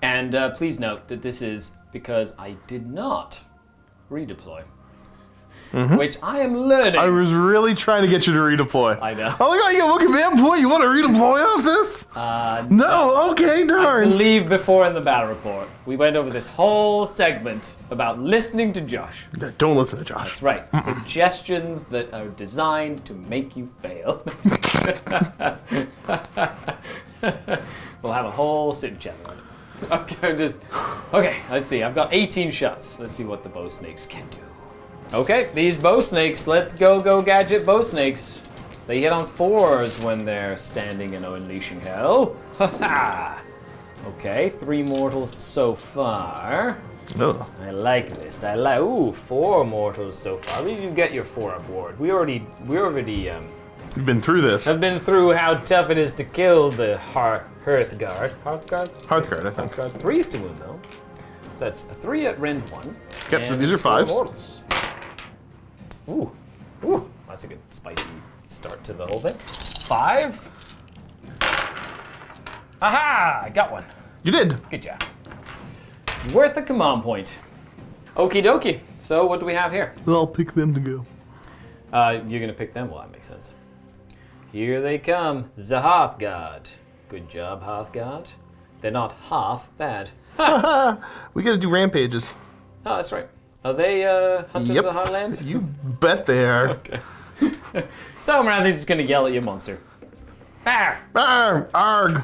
And please note that this is because I did not redeploy. Which I am learning. I was really trying to get you to redeploy. I know. Oh my god, you got 1 command point? You want to redeploy off this? No, okay, I darn. believe before in the battle report, we went over this whole segment about listening to Josh. Don't listen to Josh. That's right. Suggestions that are designed to make you fail. We'll have a whole sit chat on it. Okay, let's see. I've got 18 shots. Let's see what the bow snakes can do. Okay, these bow snakes. Let's go gadget bow snakes. They hit on 4s when they're standing and unleashing hell. Ha ha! Okay, 3 mortals so far. Ugh. I like this. Ooh, 4 mortals so far. Where did you get your 4 aboard? We already You've been through this. have been through how tough it is to kill the Hearthguard. Hearthguard? Hearthguard, I think. Hearthguard. 3's to wound though. So that's a 3 at rend 1. Yep, so and these are 4 5s. mortals. Ooh, that's a good spicy start to the whole thing. 5. Aha! I got one. You did. Good job. Worth a command point. Okie dokie. So what do we have here? I'll pick them to go. You're gonna pick them? Well, that makes sense. Here they come. The Hearthguard. Good job, Hearthguard. They're not half bad. We gotta do rampages. Oh, that's right. Are they Hunters Yep. of the Heartland? You bet they are. Okay. So Marathi's just gonna yell at your monster. Arr! Arg!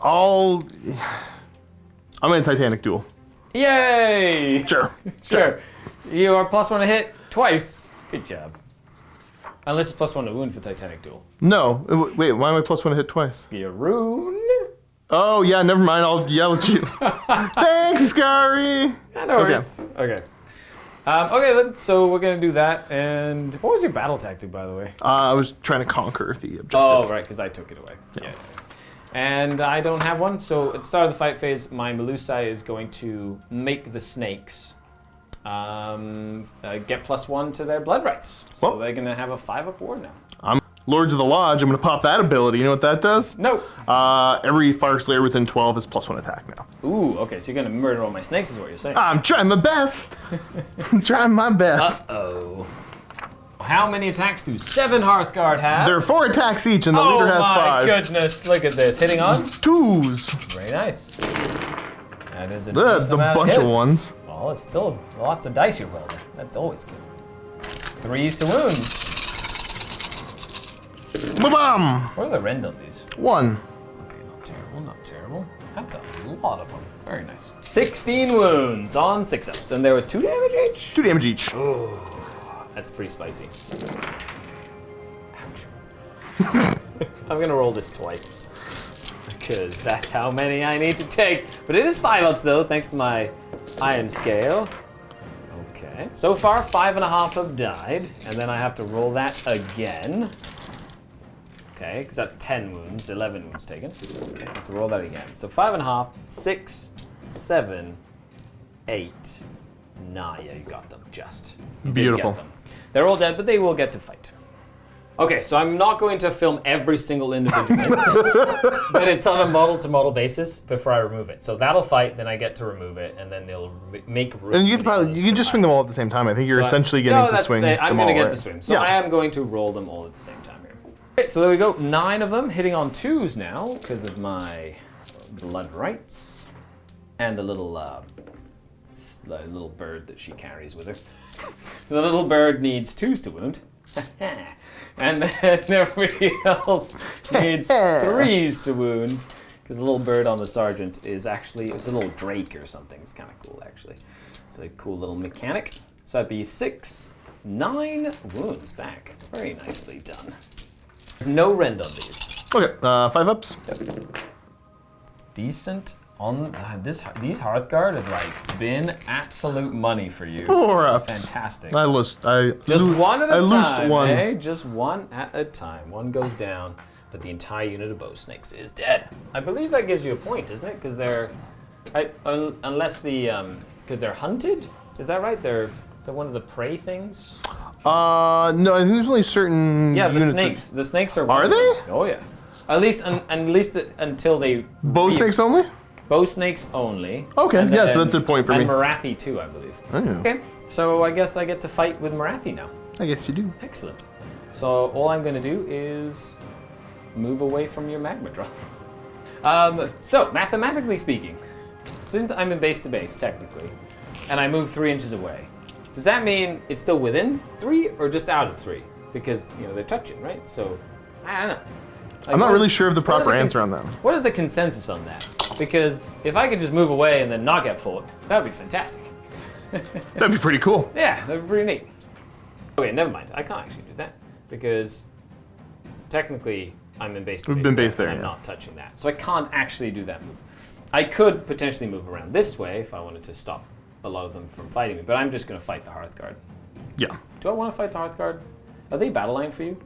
Arg! I'm in a Titanic duel. Yay! Sure. Sure. You are +1 to hit twice. Good job. Unless it's +1 to wound for Titanic Duel. No. Wait, why am I +1 to hit twice? Be a rune. Oh, yeah, never mind. I'll yell at you. Thanks, Skari! Yeah, no worries. Okay. Okay, then, so we're going to do that. And what was your battle tactic, by the way? I was trying to conquer the objective. Oh, right, because I took it away. Yeah. And I don't have one, so at the start of the fight phase, my Melusai is going to make the snakes get +1 to their blood rights. So Well, they're going to have a 5-up ward now. I'm Lords of the Lodge. I'm going to pop that ability. You know what that does? Nope. Every Fireslayer within 12 is +1 attack now. Ooh, okay, so you're going to murder all my snakes is what you're saying. I'm trying my best. I'm trying my best. Uh-oh. How many attacks do 7 Hearthguard have? There are 4 attacks each, and the leader has 5. Oh my goodness, look at this. Hitting on? 2s. Very nice. That is a That's decent a amount bunch of hits. ones. Well, it's still lots of dice you're rolling. That's always good. 3s to wound. Ba-bam! What are the rend on these? 1. Okay, not terrible, not terrible. That's a lot of them. Very nice. 16 wounds on 6-ups, and there were 2 damage each? 2 damage each. That's pretty spicy. Ouch. I'm gonna roll this twice, because that's how many I need to take. But it is 5-ups though, thanks to my iron scale. Okay. So far, 5.5 have died, and then I have to roll that again. Okay, because that's 10 wounds, 11 wounds taken. Okay, I have to roll that again. So 5.5, 6, 7, 8, 9. Yeah, you got them, just. You did Beautiful. get them. They're all dead, but they will get to fight. Okay, so I'm not going to film every single individual instance, but it's on a model-to-model basis before I remove it. So that'll fight, then I get to remove it, and then they'll make room. And you can just swing them all at the same time. I think you're essentially getting to swing them all. I'm going to get right? to swing. So yeah. I am going to roll them all at the same time here. Okay, so there we go. 9 of them hitting on 2s now because of my blood rights and the little bird that she carries with her. The little bird needs 2s to wound. And then everybody else needs 3s to wound. Because the little bird on the sergeant is actually, it's a little drake or something. It's kind of cool, actually. It's a cool little mechanic. So that'd be 6, 9 wounds back. Very nicely done. There's no rend on these. Okay, 5-ups. Decent on these Hearthguard have like been absolute money for you. 4-ups. It's fantastic. Just one at a time, one. eh? Just one at a time. One goes down, but the entire unit of bow snakes is dead. I believe that gives you a point, isn't it? Because they're, unless because they're hunted. Is that right? They're one of the prey things. No, I think there's only certain. Yeah, the units snakes. The snakes are. Are they? Oh yeah. At least until they. Bow snakes only? Bow snakes only. Okay, And yeah, then- so that's a point for and me. Marathi too, I believe. Oh. Okay, so I guess I get to fight with Marathi now. I guess you do. Excellent. So all I'm going to do is move away from your magma drum. So mathematically speaking, since I'm in base to base technically, and I move 3 inches away, does that mean it's still within 3 or just out of 3? Because they're touching, right? So I don't know. Like, I'm not really sure of the what is proper the answer on that. What is the consensus on that? Because if I could just move away and then not get fought, that would be fantastic. That'd be pretty cool. Yeah, that'd be pretty neat. Okay, never mind. I can't actually do that because technically I'm in base to base. We've been base there, and I'm yeah. not touching that. So I can't actually do that move. I could potentially move around this way if I wanted to stop a lot of them from fighting me, but I'm just going to fight the Hearthguard. Yeah. Do I want to fight the Hearthguard? Are they battle line for you?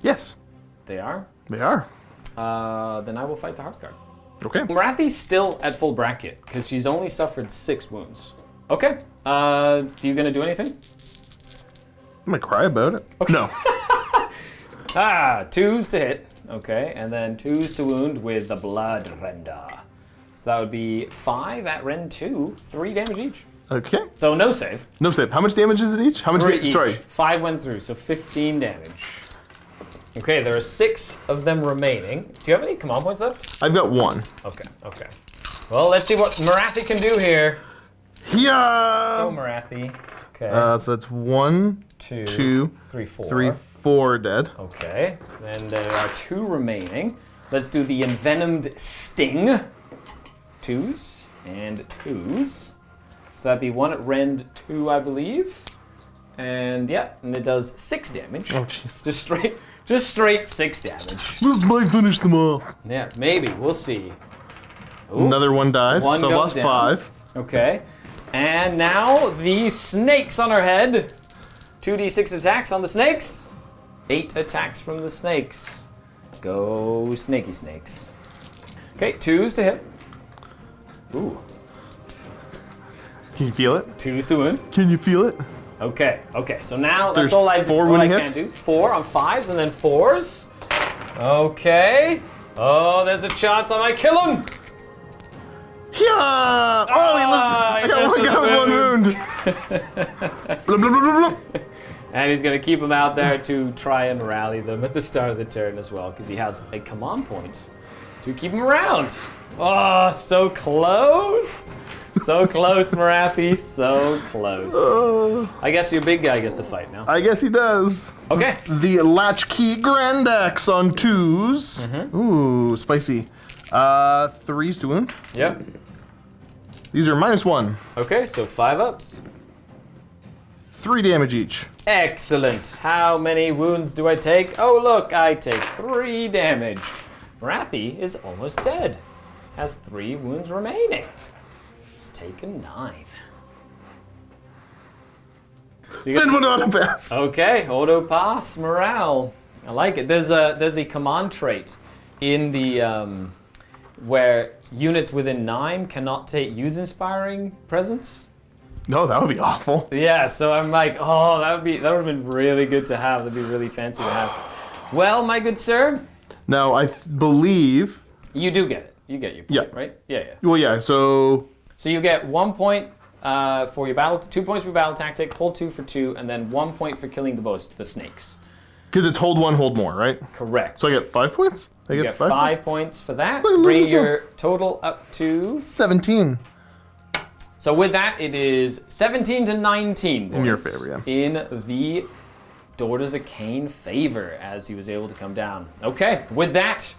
Yes, They are? they are. Then I will fight the Hearthguard. Okay. Marathi's still at full bracket because she's only suffered 6 wounds. Okay. You gonna do anything? I'm gonna cry about it. Okay. No. 2s to hit. Okay, and then 2s to wound with the blood render. So that would be 5 at rend 2, 3 damage each. Okay. So no save. No save. How much damage is it each? How much? 3 each. Sorry. 5 went through, so 15 damage. Okay, there are 6 of them remaining. Do you have any command points left? I've got 1. Okay, okay. Well, let's see what Marathi can do here. Yeah. Go, Marathi. Okay. So that's 1, 2, 2, 3, 4. 3, 4 dead. Okay, then there are 2 remaining. Let's do the envenomed sting. 2s and 2s. So that'd be 1 at rend 2, I believe. And yeah, and it does 6 damage. Oh, jeez. Just straight 6 damage. This might finish them off. Yeah, maybe. We'll see. Ooh, Another one died. one So I goes lost down. 5. Okay. And now the snakes on her head. 2d6 attacks on the snakes. 8 attacks from the snakes. Go snaky snakes. Okay, 2s to hit. Ooh. Can you feel it? 2s to wound. Can you feel it? Okay, okay. So now There's that's all I 4 all I wounding can hits? do. 4 on 5s and then 4s. Okay. Oh, there's a chance I might kill him. Yeah! Oh, he Ah, lives. I got one guy with 1 wound. Blah, blah, blah, blah, blah. And he's going to keep him out there to try and rally them at the start of the turn as well, because he has a command point to keep him around. Oh, so close. So close, Marathi, so close. I guess your big guy gets to fight now. I guess he does. Okay. The Latchkey Grand Axe on 2s. Ooh, spicy. 3s to wound. Yep. These are -1. Okay, so 5 ups. 3 damage each. Excellent. How many wounds do I take? Oh, look, I take 3 damage. Marathi is almost dead. Has 3 wounds remaining. He's taken 9. Send one auto pass. Okay, auto pass morale. I like it. There's a command trait in the where units within 9 cannot use inspiring presence. No, that would be awful. Yeah, so I'm like, oh, that would have been really good to have. That'd be really fancy to have. Well, my good sir. Now I believe You do get it. You get your point, Yeah. right? Yeah. Well, yeah. So you get 1 point for your battle, 2 points for your battle tactic, hold 2 for 2, and then 1 point for killing the snakes. because it's hold 1, hold more, right? Correct. So I get 5 points. You get 5 points for that. Look, Bring look. your total up to. 17. So with that, it is 17 to 19 In your points favor, yeah. in the Daughters of Cain favor as he was able to come down. Okay, with that,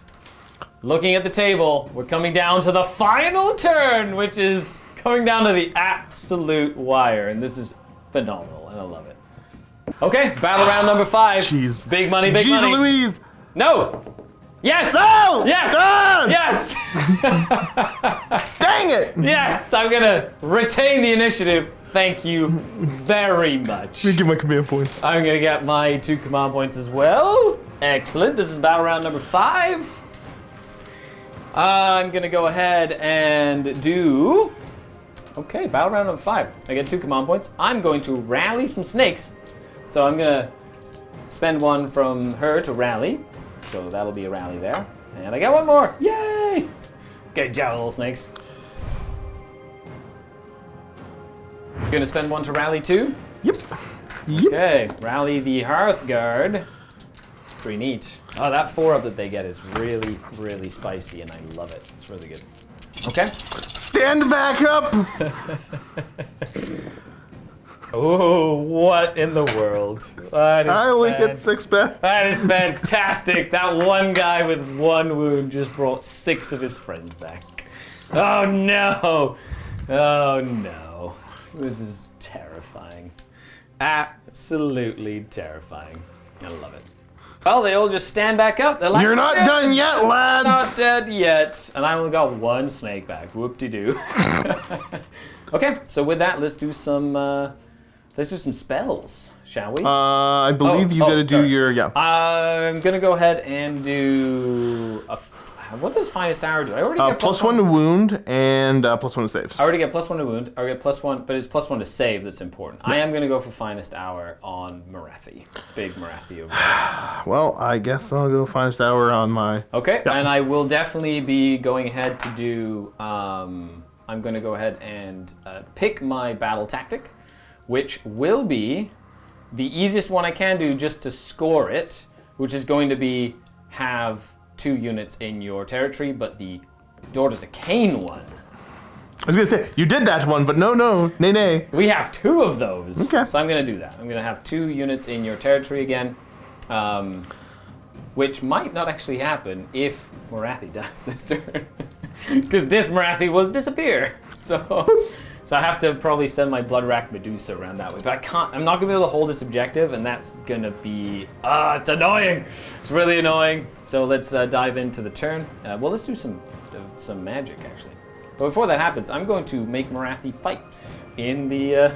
looking at the table, we're coming down to the final turn, which is coming down to the absolute wire, and this is phenomenal, and I love it. Okay, battle round number 5. Jeez. Big money, big Jeez money. Louise. No! Yes! No! Yes! Ah! Yes! Dang it! Yes! I'm gonna retain the initiative. Thank you very much. Let me get my command points. I'm gonna get my 2 command points as well. Excellent. This is battle round number 5. I'm gonna go ahead and do. Okay, battle round number 5. I get 2 command points. I'm going to rally some snakes. So I'm gonna spend 1 from her to rally. So that'll be a rally there. And I got 1 more. Yay! Good job, little snakes. Gonna spend 1 to rally too. Yep. Yep. Okay, rally the Hearthguard. Pretty neat. Oh, that 4-up that they get is really, really spicy, and I love it. It's really good. Okay. Stand back up. Oh, what in the world? That is I only get 6 back. That is fantastic. That one guy with 1 wound just brought 6 of his friends back. Oh no. Oh no. This is terrifying. Absolutely terrifying. I love it. Well, they all just stand back up. They're like, You're not "Yeah, done yet, lads. not dead yet." And I only got 1 snake back. Whoop-de-doo. Okay, so with that, let's do some spells, shall we? I believe you gotta do sorry. your, yeah. I'm gonna go ahead and do what does Finest Hour do? I already get +1 to wound and +1 to saves. I already get +1 to wound. I get +1, but it's +1 to save that's important. I am gonna go for Finest Hour on Marathi. Big Marathi over there. Well, I guess I'll go Finest Hour on my... Okay, and I will definitely be going ahead to do. I'm gonna go ahead and pick my battle tactic, which will be the easiest one I can do just to score it, which is going to be have 2 units in your territory, but the Daughters of Cain one. I was gonna say, you did that one, but no, nay. We have 2 of those, Okay. so I'm gonna do that. I'm gonna have 2 units in your territory again, which might not actually happen if Marathi dies this turn, because this Marathi will disappear. So I have to probably send my Bloodrack Medusa around that way. But I can't, I'm not gonna be able to hold this objective, and that's gonna be, it's annoying. It's really annoying. So let's dive into the turn. Well, let's do some magic, actually. But before that happens, I'm going to make Marathi fight in the,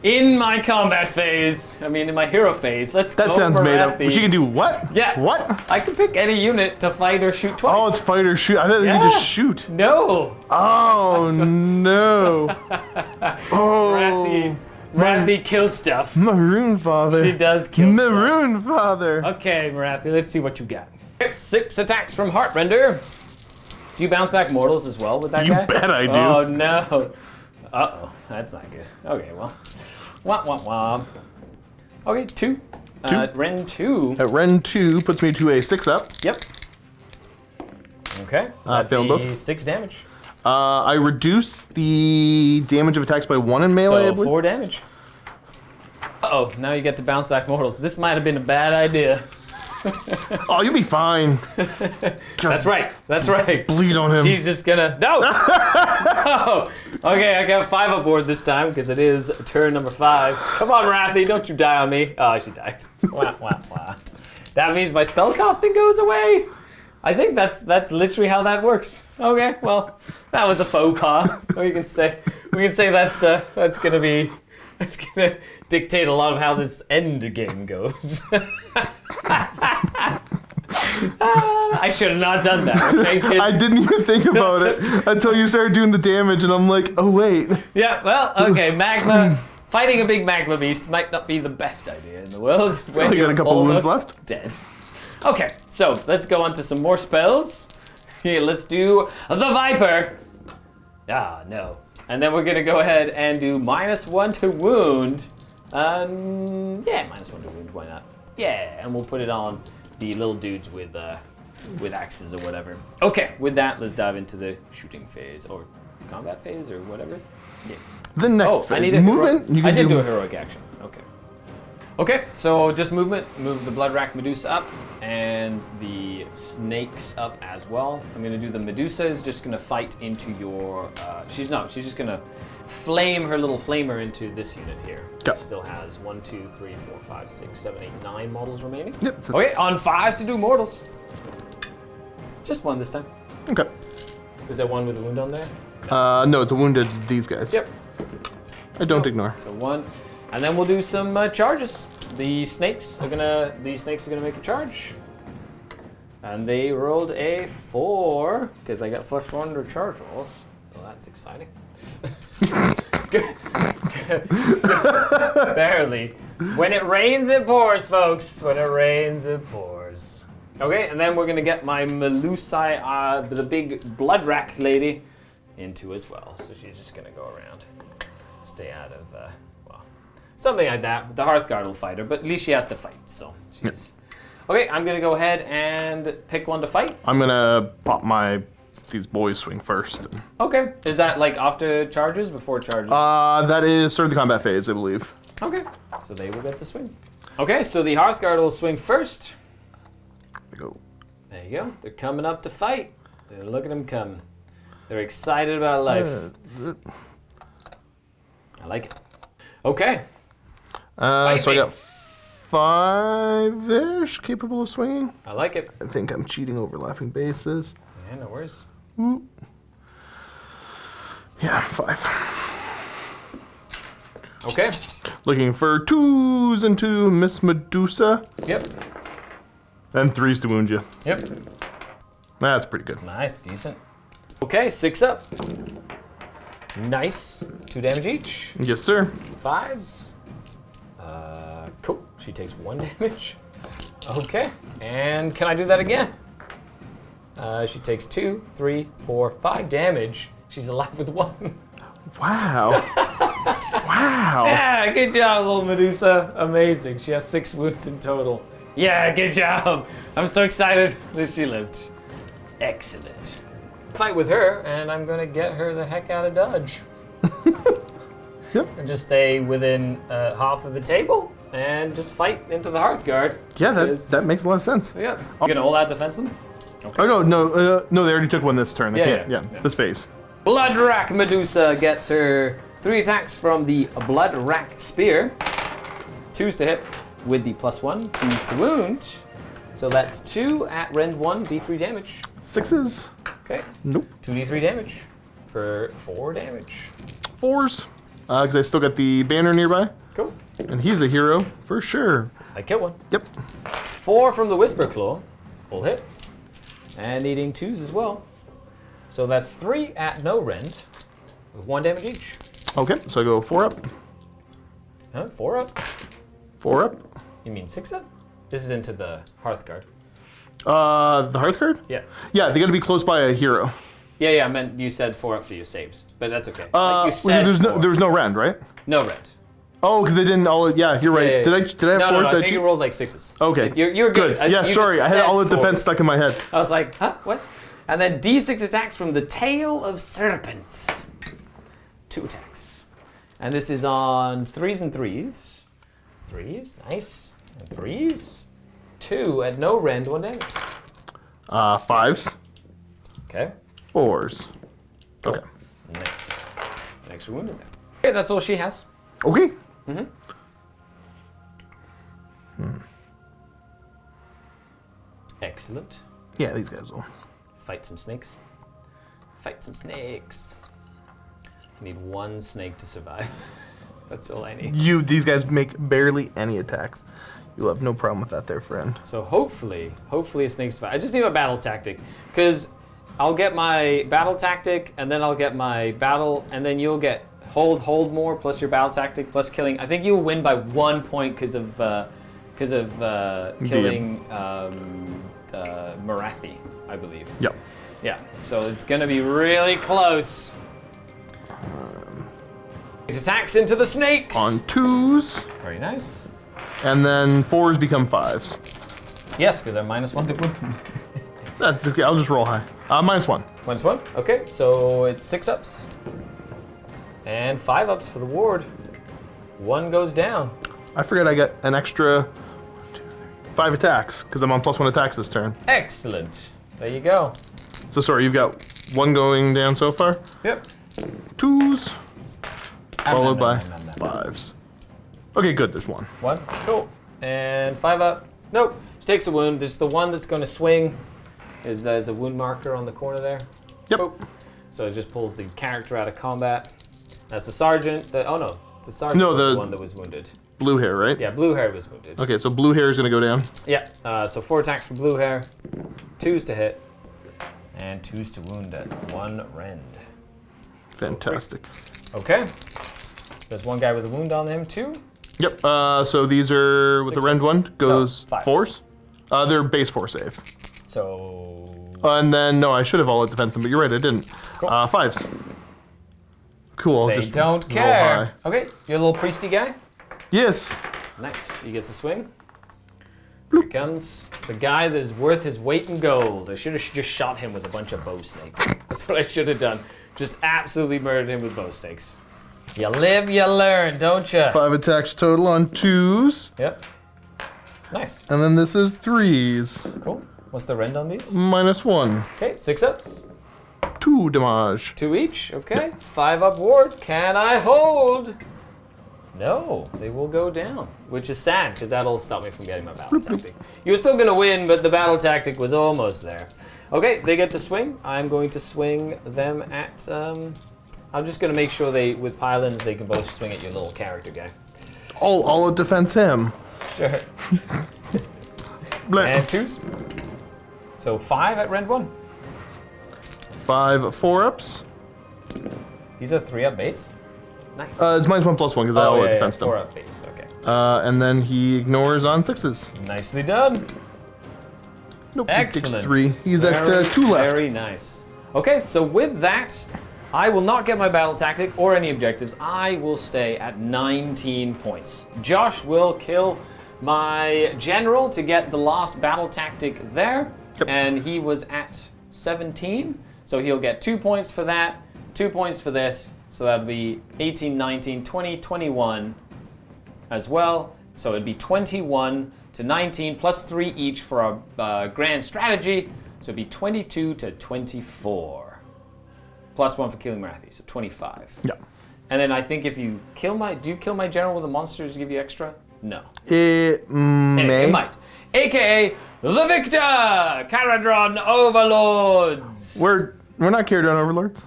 in my combat phase. I mean, in my hero phase. Let's go That sounds made up. Marathi. She can do what? Yeah. What? I can pick any unit to fight or shoot twice. Oh, it's fight or shoot. I thought you could Yeah. just shoot. No. Oh, no. Oh. Marathi kills stuff. Maroon Father. She does kill stuff. Maroon Father. Okay, Marathi, let's see what you got. 6 attacks from Heartrender. Do you bounce back mortals as well with that You guy? bet I do. Oh, no. Uh-oh, that's not good. Okay, well. Wah. Okay, 2. 2. Ren 2. Ren 2 puts me to a 6-up. Yep. Okay. Failing That'd be both. 6 damage. I reduce the damage of attacks by 1 in melee, I So believe. 4 damage. Uh-oh, now you get to bounce back mortals. This might have been a bad idea. Oh, you'll be fine. That's right. That's right. Bleed on him. She's just gonna... No! No! Okay, I got 5 aboard this time because it is turn number 5. Come on, Rathy, don't you die on me. Oh, she died. Wah, wah, wah. That means my spell casting goes away. I think that's literally how that works. Okay, well, that was a faux pas. We can say that's gonna dictate a lot of how this end game goes. I should have not done that. Okay, kids? I didn't even think about it until you started doing the damage, and I'm like, oh wait. Yeah, well, okay, magma. Fighting a big magma beast might not be the best idea in the world. When only got a you're couple wounds almost left. Dead. Okay, so let's go on to some more spells. Here, let's do the Viper. Ah, no. And then we're gonna go ahead and do -1 to wound. Yeah, -1 to wound, why not? Yeah, and we'll put it on the little dudes with axes or whatever. Okay, with that, let's dive into the shooting phase, or combat phase, or whatever. Yeah. The next Oh, I need a movement. I did do a heroic action. Okay. Okay, so just movement. Move the Bloodrack Medusa up, and the snakes up as well. I'm gonna do the Medusa is just gonna fight into your. She's just gonna flame her little flamer into this unit here. Okay. It still has 1, 2, 3, 4, 5, 6, 7, 8, 9 models remaining. Yep. So, Okay, on 5s to do mortals. Just 1 this time. okay. Is there 1 with a wound on there? No, it's a wounded these guys. Yep. I don't ignore. So 1, and then we'll do some charges. The snakes are gonna make a charge, and they rolled a 4 because I got +1 to charge rolls. So that's exciting. Barely. When it rains, it pours, folks. When it rains, it pours. Okay, and then we're gonna get my Melusai, the big Bloodrack lady, into as well. So she's just gonna go around. Stay out of, well, something like that. The Hearthguard will fight her, but at least she has to fight, so she's... Okay, I'm gonna go ahead and pick one to fight. I'm gonna pop these boys swing first. Okay, is that like after charges, before charges? That is start of the combat phase, I believe. Okay, so they will get to swing. Okay, so the Hearthguard will swing first. There we go. There you go. They're coming up to fight. Look at them come. They're excited about life. I like it. Okay. So I got 5-ish capable of swinging. I like it. I think I'm cheating overlapping bases. Yeah, no worries. Yeah, 5. Okay. Looking for 2s into Miss Medusa. Yep. And 3s to wound you. Yep. That's pretty good. Nice, decent. Okay, 6 up. Nice. 2 damage each. Yes, sir. 5s. Cool. She takes 1 damage. Okay. And can I do that again? She takes 2, 3, 4, 5 damage. She's alive with 1. Wow. Wow. Yeah, good job, little Medusa. Amazing. She has 6 wounds in total. Yeah, good job. I'm so excited that she lived. Excellent. Fight with her, and I'm gonna get her the heck out of Dodge. Yep. And just stay within half of the table, and just fight into the Hearthguard. Yeah, that makes a lot of sense. Yeah. You gonna all out defense them? Okay. Oh, no, they already took one this turn. They can't. yeah. This phase. Bloodrack Medusa gets her 3 attacks from the Bloodrack Spear. 2s to hit with the +1, 2s to wound. So that's 2 at rend 1, d3 damage. 6s. Okay. Nope. 2d3 damage for 4 damage. 4s. Because I still got the banner nearby. Cool. And he's a hero for sure. I kill one. Yep. 4 from the Whisper Claw. Full hit. And needing 2s as well. So that's 3 at no rend with 1 damage each. Okay, so I go 4 up. Huh? 4 up? 4 up. You mean 6 up? This is into the Hearthguard. The Hearthguard? Yeah. Yeah, they got to be close by a hero. Yeah, I meant you said 4 up for your saves, but that's okay. Like you said there's no rend, right? no rend. Oh, because they didn't all. Yeah, you're right. Yeah. Did I have No, 4s? I think you rolled like 6s. Okay. You're good. Yeah, You sorry. just I had said all the 4. defense stuck in my head. I was like, huh? What? And then D6 attacks from the tail of serpents. 2 attacks. And this is on 3s and 3s. 3s, nice. And 3s. 2 at no rend, 1 damage. 5s. Okay. 4s. Cool. Okay. Nice. An extra wound in there. Okay, that's all she has. Okay. Excellent. Yeah, these guys will. Fight some snakes. Fight some snakes. I need 1 snake to survive. That's all I need. These guys make barely any attacks. You'll have no problem with that there, friend. So hopefully a snake survive. I just need a battle tactic, because I'll get my battle tactic, and then I'll get my battle, and then you'll get hold more, plus your battle tactic, plus killing. I think you'll win by 1 point because of killing Marathi, I believe. Yep. Yeah, so it's gonna be really close. It attacks into the snakes. On 2s. Very nice. And then 4s become 5s. Yes, because they're -1 to wound. That's okay. I'll just roll high. -1. -1. Okay, so it's 6 ups. And 5 ups for the ward. 1 goes down. I forget I get an extra 5 attacks because I'm on +1 attacks this turn. Excellent. There you go. So sorry, you've got 1 going down so far. Yep. 2s, followed by nom. 5s. Okay, good. There's 1. 1. Cool. And 5 up. Nope. She takes a wound. There's the one that's going to swing. There's a wound marker on the corner there. Yep. Boop. So it just pulls the character out of combat. That's the sergeant. The sergeant No, was the- the one that was wounded. Blue hair, right? Yeah, blue hair was wounded. Okay, so blue hair is gonna go down. Yeah. So 4 attacks for blue hair, 2s to hit, and 2s to wound at 1 rend. Fantastic. Okay. There's 1 guy with a wound on him too. Yep. So these are with the rend Sixes. 1 goes No, 5s. 4s. They're base 4 save. So And then no, I should have all at defense them, but you're right, I didn't. Cool. 5s. Cool. I'll they just don't roll care. high. Okay, you're a little priesty guy. Yes. Nice. He gets a swing. Here comes the guy that is worth his weight in gold. I should have just shot him with a bunch of bow snakes. That's what I should have done. Just absolutely murdered him with bow snakes. You live, you learn, don't you? 5 attacks total on 2s, Yep. Nice. and then this is 3s. Cool. What's the rend on these? -1. Okay, 6 ups. 2 damage. 2 each. Okay. 5 up ward. Can I hold? No, they will go down, which is sad because that'll stop me from getting my battle tactic. You're still gonna win, but the battle tactic was almost there. Okay, they get to swing. I'm going to swing them at. I'm just gonna make sure with pylons they can both swing at your little character guy. All at defense him. Sure. Blah. And 2s. So 5 at rend 1. 5 4-ups. These are 3 up base. Nice. It's -1 +1 because I all at defense them. 4 up base. Okay. And then he ignores on 6s. Nicely done. Nope, he takes Excellent. 3. He's at Very, 2 left. Very nice. Okay, so with that, I will not get my battle tactic or any objectives. I will stay at 19 points. Josh will kill my general to get the last battle tactic there, Yep. and he was at 17, so he'll get 2 points for that, 2 points for this, so that'll be 18, 19, 20, 21 as well. So it'd be 21 to 19 plus 3 each for our grand strategy. So it'd be 22 to 24. Plus 1 for killing Marathi, so 25. Yeah. And then I think if you kill do you kill my general with the monsters give you extra? No. It may. It might. AKA the Victor! Caradron Overlords! We're not Caradron Overlords.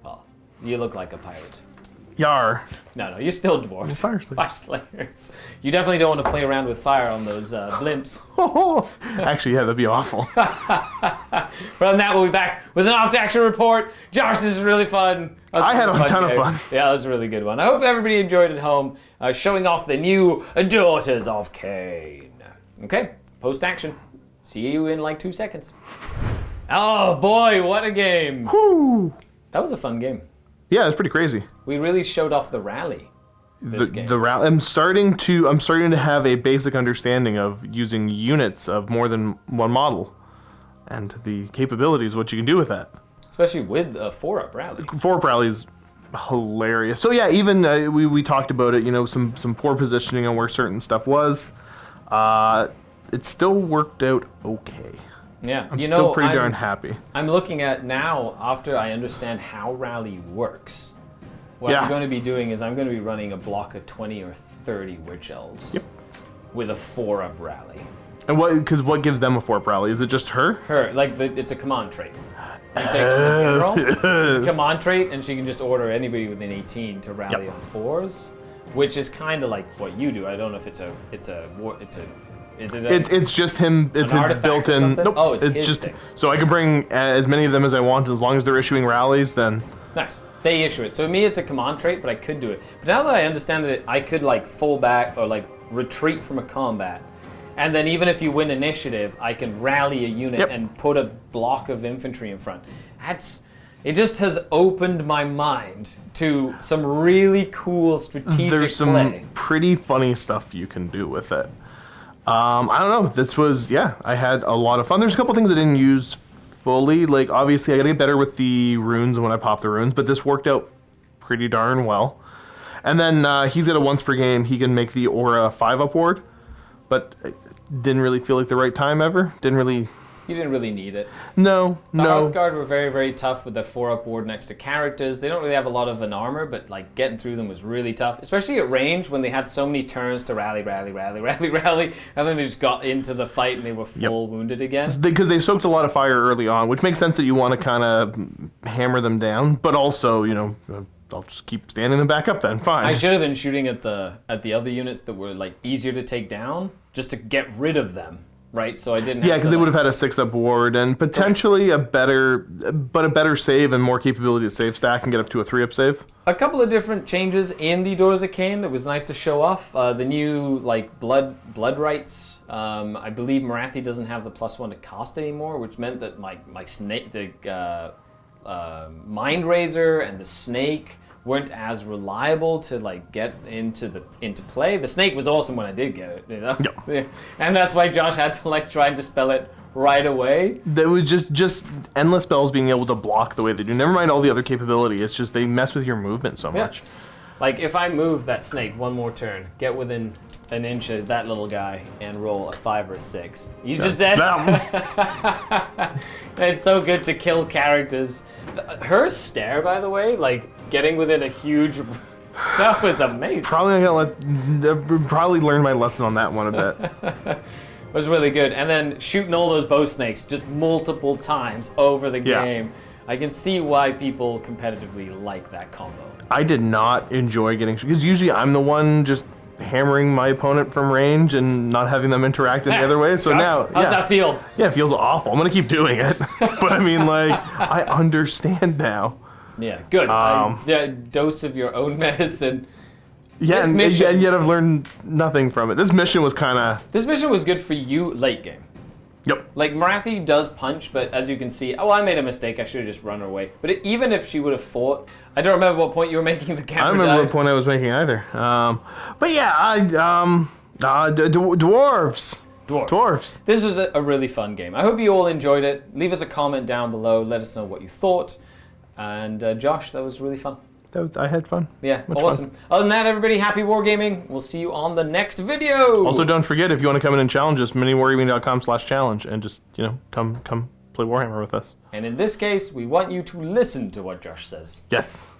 Well, you look like a pirate. Yar. No, you're still dwarves. Fireslayers. Fireslayers. You definitely don't want to play around with fire on those blimps. Actually, yeah, that'd be awful. But on that, we'll be back with an off-action report. Josh, this is really fun. I had a ton of fun. Yeah, that was a really good one. I hope everybody enjoyed at home, showing off the new Daughters of Cain. Okay, post-action. See you in like 2 seconds. Oh boy, what a game. Whew. That was a fun game. Yeah, it's pretty crazy. We really showed off the rally. This game. The route. I'm starting to have a basic understanding of using units of more than one model, and the capabilities, what you can do with that. Especially with a 4-up rally. 4-up rally is hilarious. So yeah, even we talked about it, some poor positioning on where certain stuff was. It still worked out okay. Yeah, I'm still pretty darn happy. I'm looking at now, after I understand how rally works, what I'm going to be doing is I'm going to be running a block of 20 or 30 witch elves with a 4-up rally. And what gives them a 4-up rally? Is it just her? Her, it's a command trait. You take the general, it's a command trait, and she can just order anybody within 18 to rally on 4s, which is kind of like what you do. I don't know if it's just him. It's his built-in. Nope. Oh, it's his just thing. So I can bring as many of them as I want as long as they're issuing rallies. Then nice. They issue it. So to me, it's a command trait, but I could do it. But now that I understand that I could fall back or retreat from a combat, and then even if you win initiative, I can rally a unit and put a block of infantry in front. It just has opened my mind to some really cool strategic there's some play. pretty funny stuff you can do with it. I don't know. This was, I had a lot of fun. There's a couple things I didn't use fully. Like, obviously, I gotta get better with the runes when I pop the runes, but this worked out pretty darn well. And then he's got a once per game, he can make the aura 5-up ward, but it didn't really feel like the right time ever. You didn't really need it. No. The Hearthguard were very, very tough with the 4-up ward next to characters. They don't really have a lot of an armor, but getting through them was really tough, especially at range when they had so many turns to rally, and then they just got into the fight and they were full wounded again. Because they soaked a lot of fire early on, which makes sense that you want to kind of hammer them down, but also, I'll just keep standing them back up then, fine. I should have been shooting at the other units that were easier to take down, just to get rid of them. Right, so I didn't. Yeah, because they would have had a 6-up ward and potentially a better save and more capability to save stack and get up to a 3-up save. A couple of different changes in the Doors of Cain that was nice to show off. The new blood rights. I believe Marathi doesn't have the +1 to cast anymore, which meant that my snake, the Mind Razor and the snake weren't as reliable to get into play. The snake was awesome when I did get it, Yeah. And that's why Josh had to try and dispel it right away. That was just endless spells being able to block the way they do. Never mind all the other capability. It's just they mess with your movement so much. If I move that snake one more turn, get within an inch of that little guy, and roll a 5 or a 6, he's just dead. It's so good to kill characters. Her stare, by the way, getting within a huge... That was amazing. Probably learned my lesson on that one a bit. It was really good. And then shooting all those bow snakes just multiple times over the game. I can see why people competitively like that combo. I did not enjoy getting... Because usually I'm the one just hammering my opponent from range and not having them interact in the other way. So now... How's that feel? Yeah, it feels awful. I'm going to keep doing it. But I mean, I understand now. Yeah, good. Dose of your own medicine. Yeah, and yet I've learned nothing from it. This mission was kind of... This mission was good for you late game. Yep. Marathi does punch, but as you can see... Oh, I made a mistake. I should have just run her away. But even if she would have fought... I don't remember what point you were making the camera. I don't remember what point I was making either. But yeah, dwarves. This was a really fun game. I hope you all enjoyed it. Leave us a comment down below. Let us know what you thought. And Josh, that was really fun. I had fun. Yeah, awesome. Other than that, everybody, happy wargaming. We'll see you on the next video. Also, don't forget, if you want to come in and challenge us, miniwargaming.com/challenge, and just, come play Warhammer with us. And in this case, we want you to listen to what Josh says. Yes.